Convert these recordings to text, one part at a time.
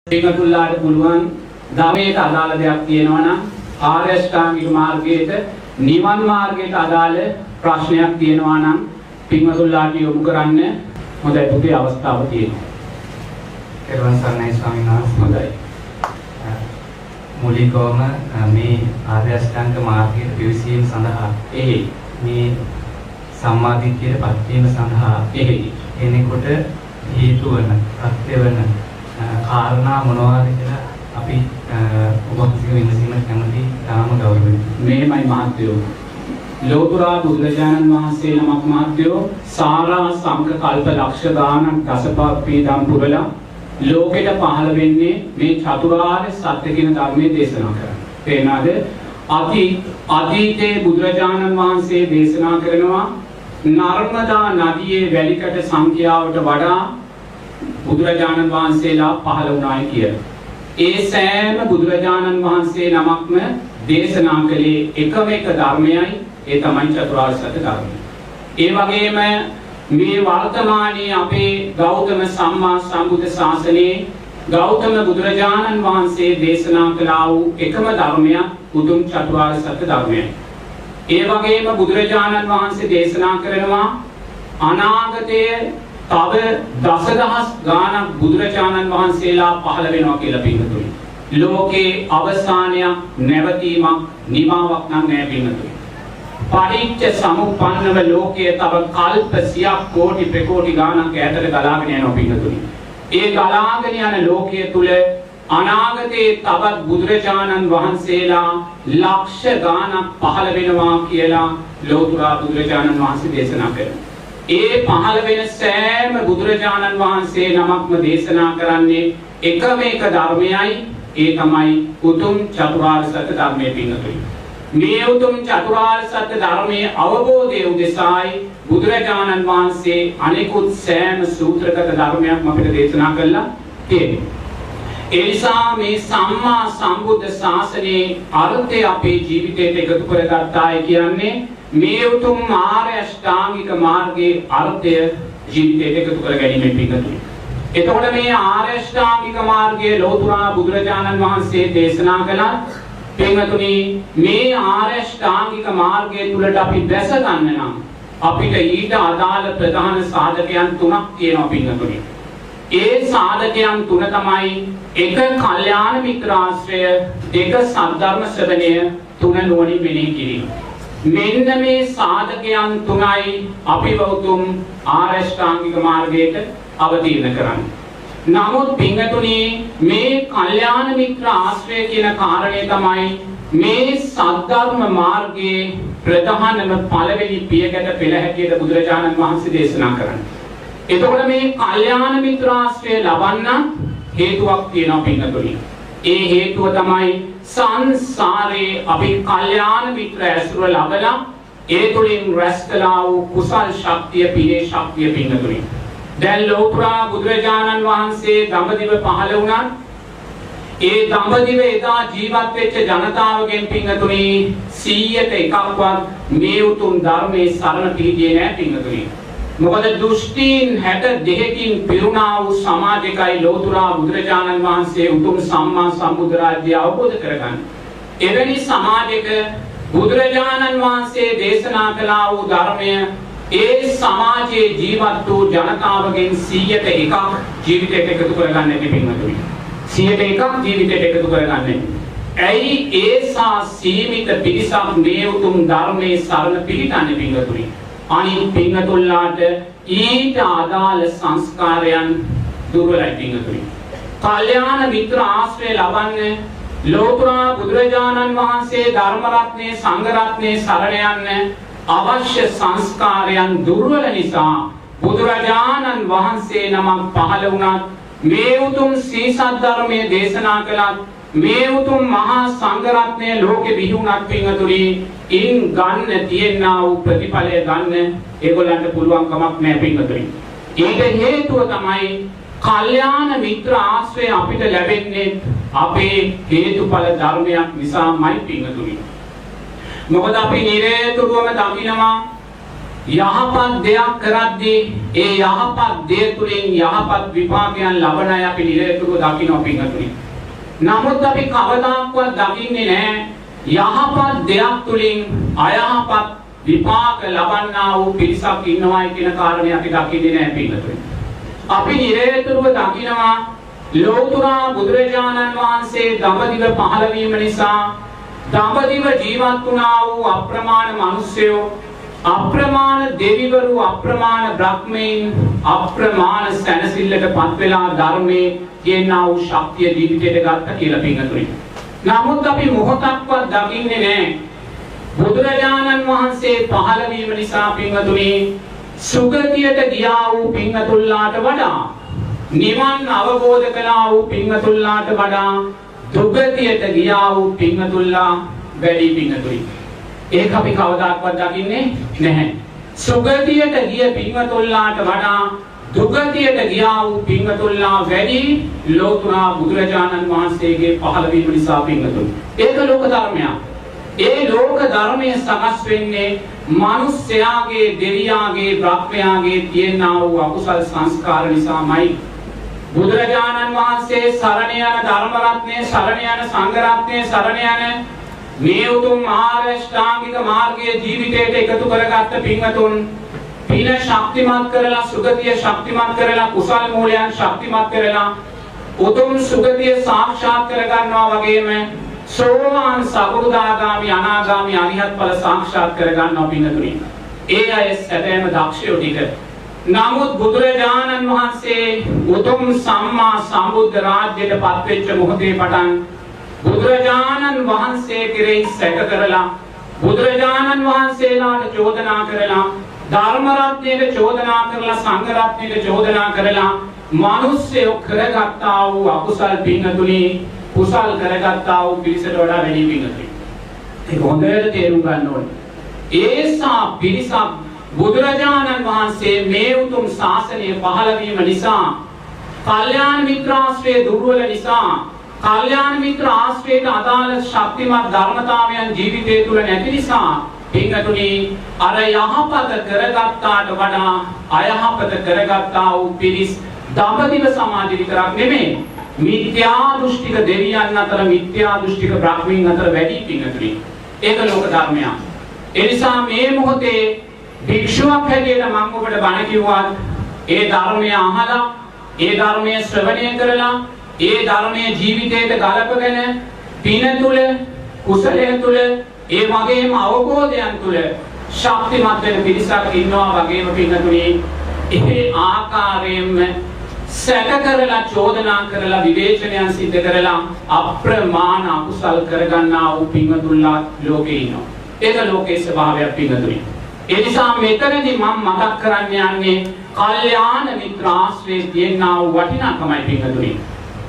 පිටුල්ලාට පුළුවන් ධර්මයට අදාළ දෙයක් තියෙනවා නම් ආර්ය අෂ්ටාංගික මාර්ගයට නිවන් මාර්ගයට අදාළ ප්‍රශ්නයක් තියෙනවා නම් පිටුල්ලාට යොමු කරන්න හොඳයි පුතේ අවස්ථාව තියෙනවා. එවන් සර්ණයි ස්වාමීන් වහන්සේ. හොඳයි. මූලිකවම මේ ආර්ය අෂ්ටාංග මාර්ගයේ පිවිසීම සඳහා මේ සම්මාදිට්ඨියට පත් වීම සඳහා එනකොට හේතු වන ප්‍රත්‍ය වන කාරණා මොනවාද කියලා අපි ඔබ වහන්සේගෙන් විමසීමට කැමති තාම ගෞරවණීය. මේමයි මහත්යෝ. ලෝතර බුදුරජාණන් වහන්සේ නමක් මහත්යෝ සාරා සංඝ කල්ප ලක්ෂ ගානක් දසපප්පීදම් පුරලා ලෝකෙට පහළ වෙන්නේ මේ චතුරාර්ය සත්‍ය කියන ධර්මයේ දේශනා කරන්න. තේනාද? අතීතයේ බුදුරජාණන් වහන්සේ දේශනා කරනවා නර්මදා නදියේ වැලිකට සංඛ්‍යාවට වඩා බුදුරජාණන් වහන්සේලා පහළ වුණායි කියලා. ඒ සෑම බුදුරජාණන් වහන්සේ නමක්ම දේශනා කළේ එකම එක ධර්මයයි, ඒ තමයි චතුරාර්ය සත්‍ය ධර්මය. ඒ වගේම මේ වර්තමානයේ අපේ ගෞතම සම්මා සම්බුද්ධ ශාසනයේ ගෞතම බුදුරජාණන් වහන්සේ දේශනා කළා වූ එකම ධර්මයක් උතුම් චතුරාර්ය සත්‍ය ධර්මයයි. ඒ වගේම බුදුරජාණන් වහන්සේ දේශනා කරනවා අනාගතයේ තව දසදහස් ගාණක් බුදුරජාණන් වහන්සේලා පහළ වෙනවා කියලා පින්නතුනි. ලෝකේ අවසානයක් නැවතීමක් නිමාවක් නම් නැහැ පින්නතුනි. පටිච්ච සමුප්පන්නව ලෝකයේ තව කල්ප 100ක් කෝටි ප්‍රකෝටි ගාණක් ඈතට ගලාගෙන යනවා පින්නතුනි. ඒ ගලාගෙන යන ලෝකයේ තුල අනාගතයේ තවත් බුදුරජාණන් වහන්සේලා ලක්ෂ ගාණක් පහළ වෙනවා කියලා ලෝතර බුදුරජාණන් වහන්සේ දේශනා කරනවා. ඒ පහළ වෙන සෑම බුදුරජාණන් වහන්සේ නමක්ම දේශනා කරන්නේ එකම එක ධර්මයයි, ඒ තමයි උතුම් චතුරාර්ය සත්‍ය ධර්මයේ පින්නතුනි. මේ උතුම් චතුරාර්ය සත්‍ය ධර්මයේ අවබෝධය උදෙසායි බුදුරජාණන් වහන්සේ අනෙකුත් සෑම සූත්‍රගත ධර්මයක්ම අපිට දේශනා කළා තියෙනවා. ඒ නිසා මේ සම්මා සම්බුද්ධ ශාසනයේ අර්ථය අපේ ජීවිතයට එකතු කරගත්තායි කියන්නේ මේ උතුම් ආර්ය අෂ්ටාංගික මාර්ගයේ අර්ථය ජීවිතයට එකතු කර ගැනීමෙන් පිටුතුයි. එතකොට මේ ආර්ය අෂ්ටාංගික මාර්ගයේ ලෝතර බුදුරජාණන් වහන්සේ දේශනා කළා පිටුතුනි මේ ආර්ය අෂ්ටාංගික මාර්ගය තුලට අපි දැස ගන්න නම් අපිට ඊට අදාළ ප්‍රධාන සාධකයන් තුනක් තියෙනවා පිටුතුනි. ඒ සාධකයන් තුන තමයි එක කල්යාණ මිත්‍ර ආශ්‍රය, දෙක සද්ධර්ම ශ්‍රවණය, තුන නුවණින් මෙනෙහි කිරීම. මෙන්න මේ සාධකයන් තුනයි අපි වතුම් ආර්ය අෂ්ටාංගික මාර්ගයට අවතීර්ණ කරන්නේ. නමුත් පින්වතුනි මේ කල්යාණ මිත්‍ර ආශ්‍රය කියන කාරණය තමයි මේ සද්ධර්ම මාර්ගයේ ප්‍රධානම පළවෙනි පියගැට පෙළ හැටියට බුදුරජාණන් වහන්සේ දේශනා කරන්නේ. එතකොට මේ කල්යාණ මිත්‍ර ආශ්‍රය ලබන්න හේතුවක් තියෙනවා පින්වතුනි. ඒ හේතුව තමයි සංසාරේ අපි කල්යාණ මිත්‍ර ඇසුර ලබලා ඒ තුලින් රැස් කළා වූ කුසල් ශක්තිය, පිනේ ශක්තිය පින්නතුනි. දැන් ලෝතර බුදුරජාණන් වහන්සේ දඹදිව පහළ වුණා. ඒ දඹදිව එදා ජීවත් වෙච්ච ජනතාවගෙන් පින්නතුනි 100ට එකක්වත් මේ උතුම් ධර්මයේ සරණ පිහිටියේ නැහැ පින්නතුනි. මොකද දෘෂ්ටීන් 62කින් පිරුණා වූ සමාජයකයි ලෝතර බුදුරජාණන් වහන්සේ උතුම් සම්මා සම්බුද්ධ රාජ්‍යය අවබෝධ කරගන්නේ. එවැනි සමාජයක බුදුරජාණන් වහන්සේ දේශනා කළා වූ ධර්මය ඒ සමාජයේ ජීවත් වූ ජනතාවගෙන් 100ට එකක් ජීවිතයට එකතු කරගන්න ඇති පින්වතුනි. 100ට එකක් ජීවිතයට එකතු කරගන්න. ඇයි ඒසා සීමිත පිරිසක් මේ උතුම් ධර්මයේ සරණ පිහිටන්නේ පින්වතුනි? අනිත් පින්වතුන්ලාට ඊට අදාළ සංස්කාරයන් දුර්වලයි පින්වතුනි. කල්යාණ මිත්‍ර ආශ්‍රය ලබන්නේ ලෝතර බුදුරජාණන් වහන්සේ ධර්ම රත්නයේ සංඝ රත්නයේ සරණ යන්න අවශ්‍ය සංස්කාරයන් දුර්වල නිසා බුදුරජාණන් වහන්සේ නමක් පහළ වුණත් මේ උතුම් සීසත් ධර්මයේ දේශනා කළත් මේ උතුම් මහා සංඝ රත්නයේ ලෝකෙ විහිුණත් පින්වතුනි ඉන් ගන්න තියෙනා වූ ප්‍රතිඵලය ගන්න ඒගොල්ලන්ට පුළුවන් කමක් නැහැ පින්වතුනි. ඒක හේතුව තමයි කල්යාණ මිත්‍ර ආශ්‍රය අපිට ලැබෙන්නේ අපේ හේතුඵල ධර්මයක් නිසාමයි පින්වතුනි. මොකද අපි නිරේතුරුවම දකිනවා යහපත් දෙයක් කරද්දී ඒ යහපත් දේ තුලින් යහපත් විපාකයන් ලබන අය අපි නිරතුරුව දකින්න පිංගතුනි. නමුත් අපි කවදාක්වත් දකින්නේ නැහැ යහපත් දෙයක් තුලින් අයහපත් විපාක ලබන්නා වූ පිරිසක් ඉන්නවායි කියන කාරණේ අපි දකින්නේ නැහැ පිංගතුනි. අපි නිරතුරුව දකිනවා ලෝතුරා බුදුරජාණන් වහන්සේ දඹදිව පහළ වීම නිසා දඹදිව ජීවත් වුණා වූ අප්‍රමාණ මිනිස්සයෝ අප්‍රමාණ දෙවිවරු අප්‍රමාණ බ්‍රහ්මීන් අප්‍රමාණ සැනසෙල්ලටපත් වෙලා ධර්මයේ කියනා වූ ශක්තිය ජීවිතයට ගත්ත කියලා පිංගතුනි. නමුත් අපි මොහොතක්වත් දකින්නේ නැහැ බුදුරජාණන් වහන්සේ පහළ වීම නිසා පිංගතුනි සුගතියට ගියා වූ පිංගතුල්ලාට වඩා නිවන් අවබෝධ කළා වූ පිංගතුල්ලාට වඩා දුගතියට ගියා වූ පිංගතුල්ලා වැඩි පිංගතුනි. ඒක අපි කවදාවත් දකින්නේ නැහැ. සුගතියට ගිය පිංගතුල්ලාට වඩා දුගතියට ගියා වූ පිංගතුල්ලා වැඩි ලෝතුරා බුදුරජාණන් වහන්සේගේ පහළ වීම නිසා පිංගතුනි. ඒක ලෝක ධර්මයක්. ඒ ලෝක ධර්මයේ සකස් වෙන්නේ මිනිස්යාගේ දෙවියාගේ බ්‍රහ්මයාගේ තියෙනා වූ අකුසල් සංස්කාර නිසාමයි. බුදුරජාණන් වහන්සේ සරණ යන ධර්ම රත්නයේ සරණ යන සංඝ රත්නයේ සරණ යන මේ උතුම් ආරෂ්ඨාංගික මාර්ගයේ ජීවිතයට එකතු කරගත්ත පින්වතුන් පින ශක්තිමත් කරලා සුගතිය ශක්තිමත් කරලා කුසල් මූලයන් ශක්තිමත් කරලා උතුම් සුගතිය සාක්ෂාත් කරගන්නවා වගේම සෝවාන් සකෘදාගාමි අනාගාමි අරිහත් ඵල සාක්ෂාත් කරගන්නවා පින්වතුනි. ඒ අය සැබෑම දක්ෂයෝ ටික. නමුත් බුදුරජාණන් වහන්සේ උතුම් සම්මා සම්බුද්ධ රාජ්‍යයට පත්වෙච්ච මොහොතේ පටන් බුදුරජාණන් වහන්සේ කෙරෙහි සැක කරලා බුදුරජාණන් වහන්සේලාට චෝදනා කරලා ධර්ම රත්නයට චෝදනා කරලා සංඝ රත්නයට චෝදනා කරලා මිනිස්සු කරගත්තා වූ අකුසල් පින්තුනි කුසල් කරගත්තා වූ පිරිසට වඩා වැඩි පින්තුනි. ඒක හොඳට තේරුම් ගන්න ඕනේ. ඒසා පිරිසක් බුදුරජාණන් වහන්සේ මේ උතුම් ශාසනය පහළ වීම නිසා කල්යාණ මිත්‍රාශ්‍රය දුර්වල නිසා කල්යාණ මිත්‍ර ආශ්‍රයයට අදාළ ශක්තිමත් ධර්මතාවයන් ජීවිතය තුළ නැති නිසා පින්තුනි අර යහපත කරගත්තාට වඩා අයහපත කරගත්තා වූ පිරිස් දඹදිව සමාජ විතරක් නෙමෙයි මිත්‍යා දෘෂ්ටික දෙවියන් අතර මිත්‍යා දෘෂ්ටික බ්‍රහ්මීන් අතර වැඩි පින්තුනි. ඒක ලෝක ධර්මයක්. ඒ නිසා මේ මොහොතේ භික්ෂුවක් හැටියට මම ඔබට බණ කිව්වත් ඒ ධර්මය අහලා ඒ ධර්මය ශ්‍රවණය කරලා ඒ ධර්මයේ ජීවිතයට ගලපගෙන පින තුල කුසලය තුල ඒ වගේම අවබෝධයන් තුල ශක්තිමත් වෙන පිරිසක් ඉන්නවා වගේම පින්තුනි ඒ ආකාරයෙන්ම සැක කරලා චෝදනා කරලා විවේචනයන් සිද්ධ කරලා අප්‍රමාණ අකුසල් කරගන්නා වූ පින්තුල්ලා ලෝකේ ඉන්නවා. ඒක ලෝකයේ ස්වභාවයක් පින්තුනි. ඒ නිසා මෙතනදී මම මතක් කරන්න යන්නේ කල්යාණ මිත්‍ර ආශ්‍රයේ තියෙනා වූ වටිනාකමයි පින්තුනි.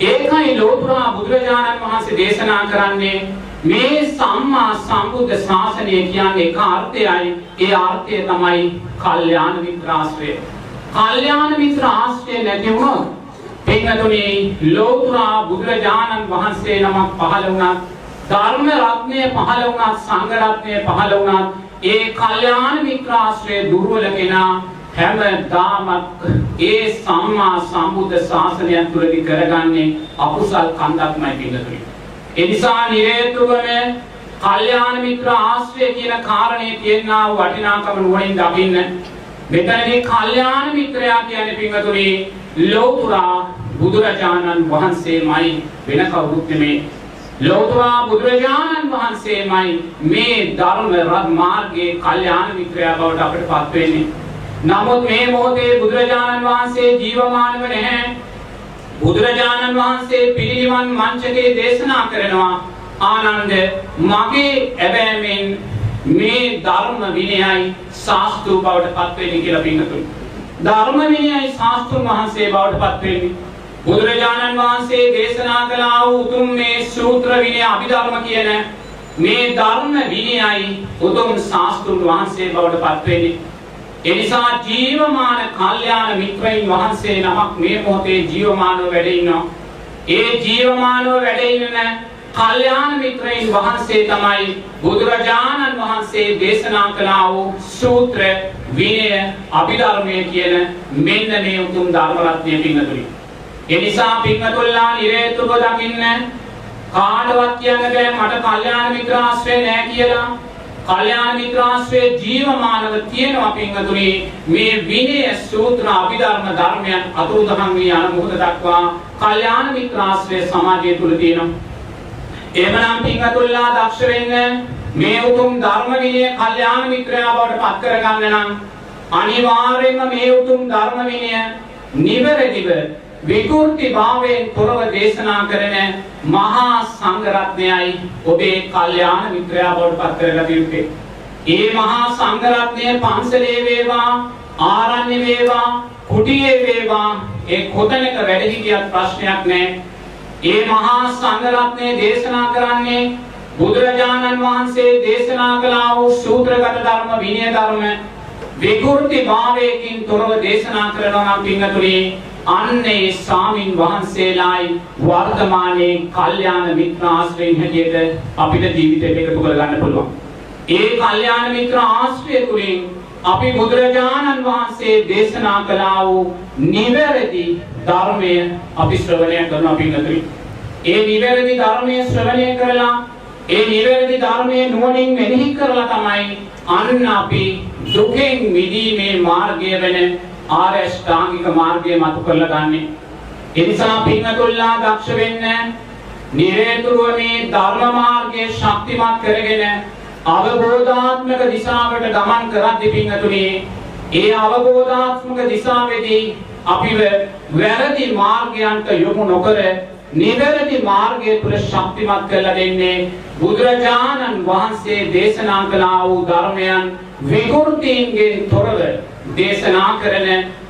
ඒකයි ලෝතුරා බුදුරජාණන් වහන්සේ දේශනා කරන්නේ මේ සම්මා සම්බුද්ධ ශාසනය කියන්නේ එක අර්ථයයි. ඒ අර්ථය තමයි කල්යාණ මිත්‍ර ආශ්‍රය. කල්යාණ මිත්‍ර ආශ්‍රය නැති වුණොත් පින්තුනි ලෝතුරා බුදුරජාණන් වහන්සේ නමක් පහළ වුණත් ධර්ම රත්නය පහළ වුණත් සංඝ රත්නය පහළ වුණත් ඒ කල්යාණ මිත්‍ර ආශ්‍රය දුර්වල කෙනා හැමදාම ඒ සම්මා සම්බුද්ධ ශාසනය තුළදී කරගන්නේ අකුසල් කන්දක්මයි පින්තුනි. ඒ නිසා නිරේතුරුවම කල්යාණ මිත්‍ර ආශ්‍රය කියන කාරණේ තියෙනා වූ වටිනාකම නුවණින් දකින්න. මෙතනදී කල්යාණ මිත්‍රයා කියන්නේ පින්තුනි ලෝතුරා බුදුරජාණන් වහන්සේමයි වෙන කවුරුත් නෙමෙයි. ලෝතුරා බුදුරජාණන් වහන්සේමයි මේ ධර්ම මාර්ගයේ කල්යාණ මිත්‍රයා බවට අපට පත් වෙන්නේ. නමුත් මේ මොහොතේ බුදුරජාණන් වහන්සේ ජීවමානව නැහැ. බුදුරජාණන් වහන්සේ පිරිනිවන් මංචකේ දේශනා කරනවා ආනන්ද මගේ ඇබෑමෙන් මේ ධර්ම විනයයි ශාස්ත්‍රු බවට පත් වෙන්නේ කියලා පින්තුනි. ධර්ම විනයයි ශාස්ත්‍රුන් වහන්සේ බවට පත් වෙන්නේ බුදුරජාණන් වහන්සේ දේශනා කළ ආ උතුම් මේ සූත්‍ර විනය අභිධර්ම කියන මේ ධර්ම විනයයි උතුම් ශාස්ත්‍රුන් වහන්සේ බවට පත් වෙන්නේ. එනිසා ජීවමාන කල්යාණ මිත්‍රයින් වහන්සේ නමක් මේ මොහොතේ ජීවමානව වැඩ ඉන්නවා. ඒ ජීවමානව වැඩ ඉන්න කල්යාණ මිත්‍රයන් වහන්සේ තමයි බුදුරජාණන් වහන්සේ දේශනා කළා වූ සූත්‍ර විනය අභිධර්මයේ කියන මෙන්න මේ උතුම් ධර්ම රත්නය පින්නතුනි. ඒ නිසා පින්නතුල්ලා නිරේතුරුව දකින්න කාටවත් කියන්න බෑ මට කල්යාණ මිත්‍ර ආශ්‍රය නැහැ කියලා. කල්යාණ මිත්‍ර ආශ්‍රය ජීවමානව තියෙනවා පින්නතුනි. මේ විනය සූත්‍ර අභිධර්ම ධර්මයන් අතුරුදහන් වී යන මොහොත දක්වා කල්යාණ මිත්‍ර ආශ්‍රය සමාජය තුල තියෙනවා. එමනම් පින්වතුන්ලා දක්ෂ වෙන්න මේ උතුම් ධර්ම විනය කල්යාණ මිත්‍රයා බවට පත් කරගන්න නම් අනිවාර්යයෙන්ම මේ උතුම් ධර්ම විනය නිවැරදිව විකෘති භාවයෙන් තොරව දේශනා කරන මහා සංඝ රත්නයයි ඔබේ කල්යාණ මිත්‍රයා බවට පත් කරගත යුත්තේ. ඒ මහා සංඝ රත්නය පන්සලේ වේවා ආරණ්‍ය වේවා කුටියේ වේවා ඒ කොතැනක වැඩ හිටියත් ප්‍රශ්නයක් නැහැ. ඒ මහා සංඝ රත්නය දේශනා කරන්නේ බුදුරජාණන් වහන්සේ දේශනා කළා වූ සූත්‍රගත ධර්ම විනය ධර්ම විකෘති භාවයකින් තොරව දේශනා කරනවා නම් පින්වතුනි අන්නේ ස්වාමින් වහන්සේලායි වර්තමානයේ කල්යාණ මිත්‍ර ආශ්‍රයෙන් හැටියට අපිට ජීවිතයට එකතු කරගන්න පුළුවන්. ඒ කල්යාණ මිත්‍ර ආශ්‍රය තුලින් අපි බුදුරජාණන් වහන්සේ දේශනා කළා වූ නිවැරදි ධර්මය අපි ශ්‍රවණය කරනවා පින්වතුනි. ඒ නිවැරදි ධර්මය ශ්‍රවණය කරලා ඒ නිවැරදි ධර්මයේ නුවණින් මෙනෙහි කරලා තමයි අන්න අපි දුකෙන් මිදීමේ මාර්ගය වෙන ආර්ය අෂ්ටාංගික මාර්ගය මතු කරලා ගන්නෙ. ඒ නිසා පින්වතුන්ලා දක්ෂ වෙන්න නිරේතුරුව මේ ධර්ම මාර්ගයේ ශක්තිමත් කරගෙන අවබෝධාත්මක දිශාවට ගමන් කරද්දී පින්වතුනි ඒ අවබෝධාත්මක දිශාවේදී අපිව වැරදි මාර්ගයන්ට යොමු නොකර නිවැරදි මාර්ගය තුල ශක්තිමත් කරලා දෙන්නේ බුදුරජාණන් වහන්සේ දේශනා කළා වූ ධර්මයන් විකෘතීන්ගෙන් තොරව දේශනා කරන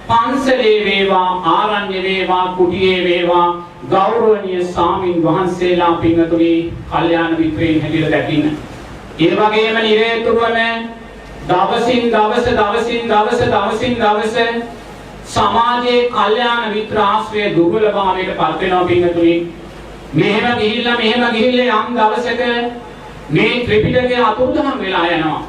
පන්සලේ වේවා ආරණ්‍ය වේවා කුටියේ වේවා ගෞරවනීය ස්වාමින් වහන්සේලා පින්වතුනි කල්යාණ මිත්‍රයන් හැටියට දකින්න. ඒ වගේම නිරේතුරුවම දවසින් දවස සමාජයේ කල්යාණ මිත්‍ර ආශ්‍රය දුර්වලභාවයට පත් වෙනවා පින්වතුනි. මෙහෙම ගිහිල්ලා යම් දවසක මේ ත්‍රිපිටකය අතුරුදහන් වෙලා යනවා.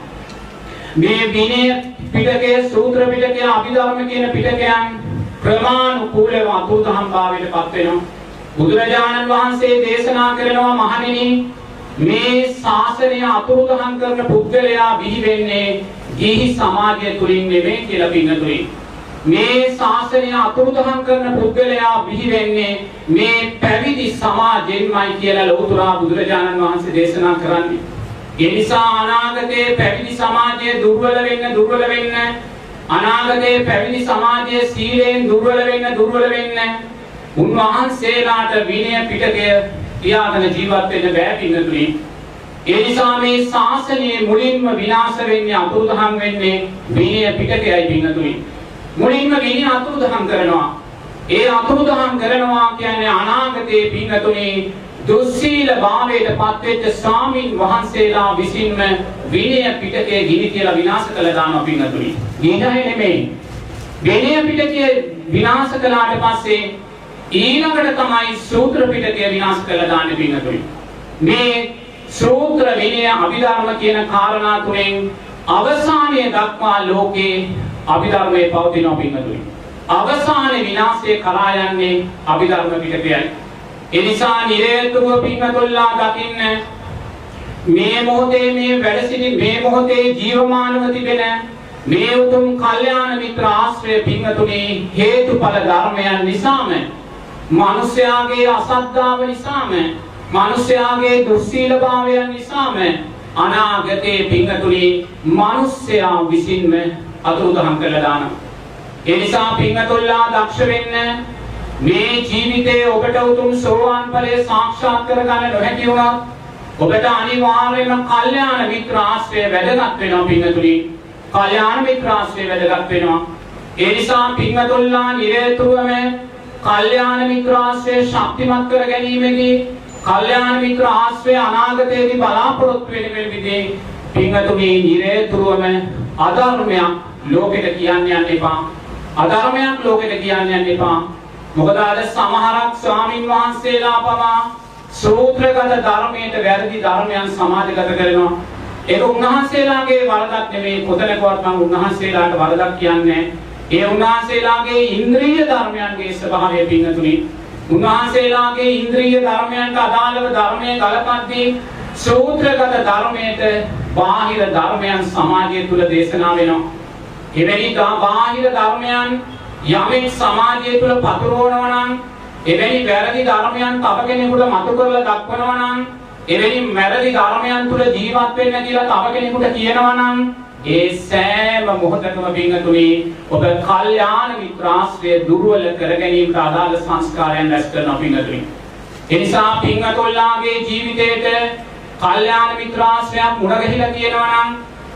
මේ විනය පිටකය සූත්‍ර පිටකය අභිධර්ම කියන පිටකයන් ක්‍රමානුකූලව අතුරුදහන් භාවයට පත් වෙනවා. බුදුරජාණන් වහන්සේ දේශනා කරනවා මහණෙනි මේ ශාසනය අතුරුදහන් කරන පුද්ගලයා බිහි වෙන්නේ ගිහි සමාජය තුලින් නෙමෙයි කියලා පින්වතුනි. මේ ශාසනය අතුරුදහන් කරන පුද්ගලයා බිහි වෙන්නේ මේ පැවිදි සමාජයෙන්මයි කියලා ලෞතර බුදුරජාණන් වහන්සේ දේශනා කරන්නේ. ඒ නිසා අනාගතයේ පැවිදි සමාජය දුර්වල වෙන්න අනාගතයේ පැවිදි සමාජයේ සීලයෙන් දුර්වල වෙන්න උන්වහන්සේලාට විනය පිටකය තියාගෙන ජීවත් වෙන්න බෑ පින්වතුනි. ඒ නිසා මේ ශාසනයේ මුලින්ම විනාශ වෙන්නේ අතුරුදහන් වෙන්නේ විනය පිටකයයි පින්වතුනි. මුලින්ම විනය අතුරුදහන් කරනවා. ඒ අතුරුදහන් කරනවා කියන්නේ අනාගතයේ පින්වතුනි දුස්සීල භාවයට පත්වෙච්ච ස්වාමින් වහන්සේලා විසින්ම විනය පිටකයේ ගිනි කියලා විනාශ කළා දානවා පින්වතුනි. ගිනහේ නෙමෙයි. විනය පිටකය විනාශ කළාට පස්සේ ඊළඟට තමයි සූත්‍ර පිටකය විනාශ කළා දාන්නේ පින්වතුනි. මේ සූත්‍ර විනය අභිධර්ම කියන කාරණා තුනෙන් අවසානයේ දක්වා ලෝකේ අභිධර්මයේ පවතින පින්වතුනි. අවසානයේ විනාශය කරා යන්නේ අභිධර්ම පිටකයයි. ඒ නිසා නිරේතුරුව පින්වතුන්ලා දකින්න මේ මොහොතේ මේ වැඩසිටි මේ මොහොතේ ජීවමානව තිබෙන මේ උතුම් කල්යාණ මිත්‍ර ආශ්‍රය පින්වතුනි හේතුඵල ධර්මයන් නිසාම මිනිස්යාගේ අසද්ධාව නිසාම මිනිස්යාගේ දුස්සීලභාවයන් නිසාම අනාගතයේ පින්වතුනි මිනිස්යා විසින්ම අතුරුදහන් කළා දානවා. ඒ නිසා පින්වතුන්ලා දක්ෂ වෙන්න මේ ජීවිතයේ ඔබට උතුම් සෝවාන් ඵලය සාක්ෂාත් කරගන්න නොහැකි වුණා ඔබට අනිවාර්යයෙන්ම කල්යාණ මිත්‍ර ආශ්‍රය වැදගත් වෙනවා පින්වතුනි. කල්යාණ මිත්‍ර ආශ්‍රය වැදගත් වෙනවා. ඒ නිසා පින්වතුන්ලා නිරේතුරුවම කල්යාණ මිත්‍ර ආශ්‍රය ශක්තිමත් කර ගැනීමේදී කල්යාණ මිත්‍ර ආශ්‍රය අනාගතයේදී බලාපොරොත්තු වෙන විදිහේ පින්වතුනි නිරේතුරුවම අධර්මයක් ලෝකෙට කියන්න යන්න එපා. අධර්මයක් ලෝකෙට කියන්න යන්න එපා. මොකද අද සමහරක් ස්වාමින් වහන්සේලා පවා සූත්‍රගත ධර්මයට වැරදි ධර්මයන් සමාජගත කරනවා. ඒක උන්වහන්සේලාගේ වරදක් නෙමෙයි. කොතනකවත් මම උන්වහන්සේලාට වරදක් කියන්නේ ඒ උන්වහන්සේලාගේ ඉන්ද්‍රිය ධර්මයන්ගේ ස්වභාවය පින්නතුනි. උන්වහන්සේලාගේ ඉන්ද්‍රිය ධර්මයන්ට අදාළව ධර්මයේ ගලපද්දී සූත්‍රගත ධර්මයට බාහිර ධර්මයන් සමාජය තුල දේශනා වෙනවා. එවැනි බාහිර ධර්මයන් යමෙක් සමාජය තුල පතුරවනවා නම්, එවැනි වැරදි ධර්මයන් තව කෙනෙකුට මතු කරලා දක්වනවා නම්, එවැනි වැරදි ධර්මයන් තුල ජීවත් වෙන්න කියලා තව කෙනෙකුට කියනවා නම්, ඒ සෑම මොහොතකම පින්තුනි ඔබ කල්යාණ මිත්‍රාශ්‍රය දුර්වල කර ගැනීමට අදාළ සංස්කාරයන් රැස් කරන පින්තුනි. ඒ නිසා පින්වතුන්ලාගේ ජීවිතේට කල්යාණ මිත්‍රාශ්‍රයක් මුණ ගැහිලා තියෙනවා නම්,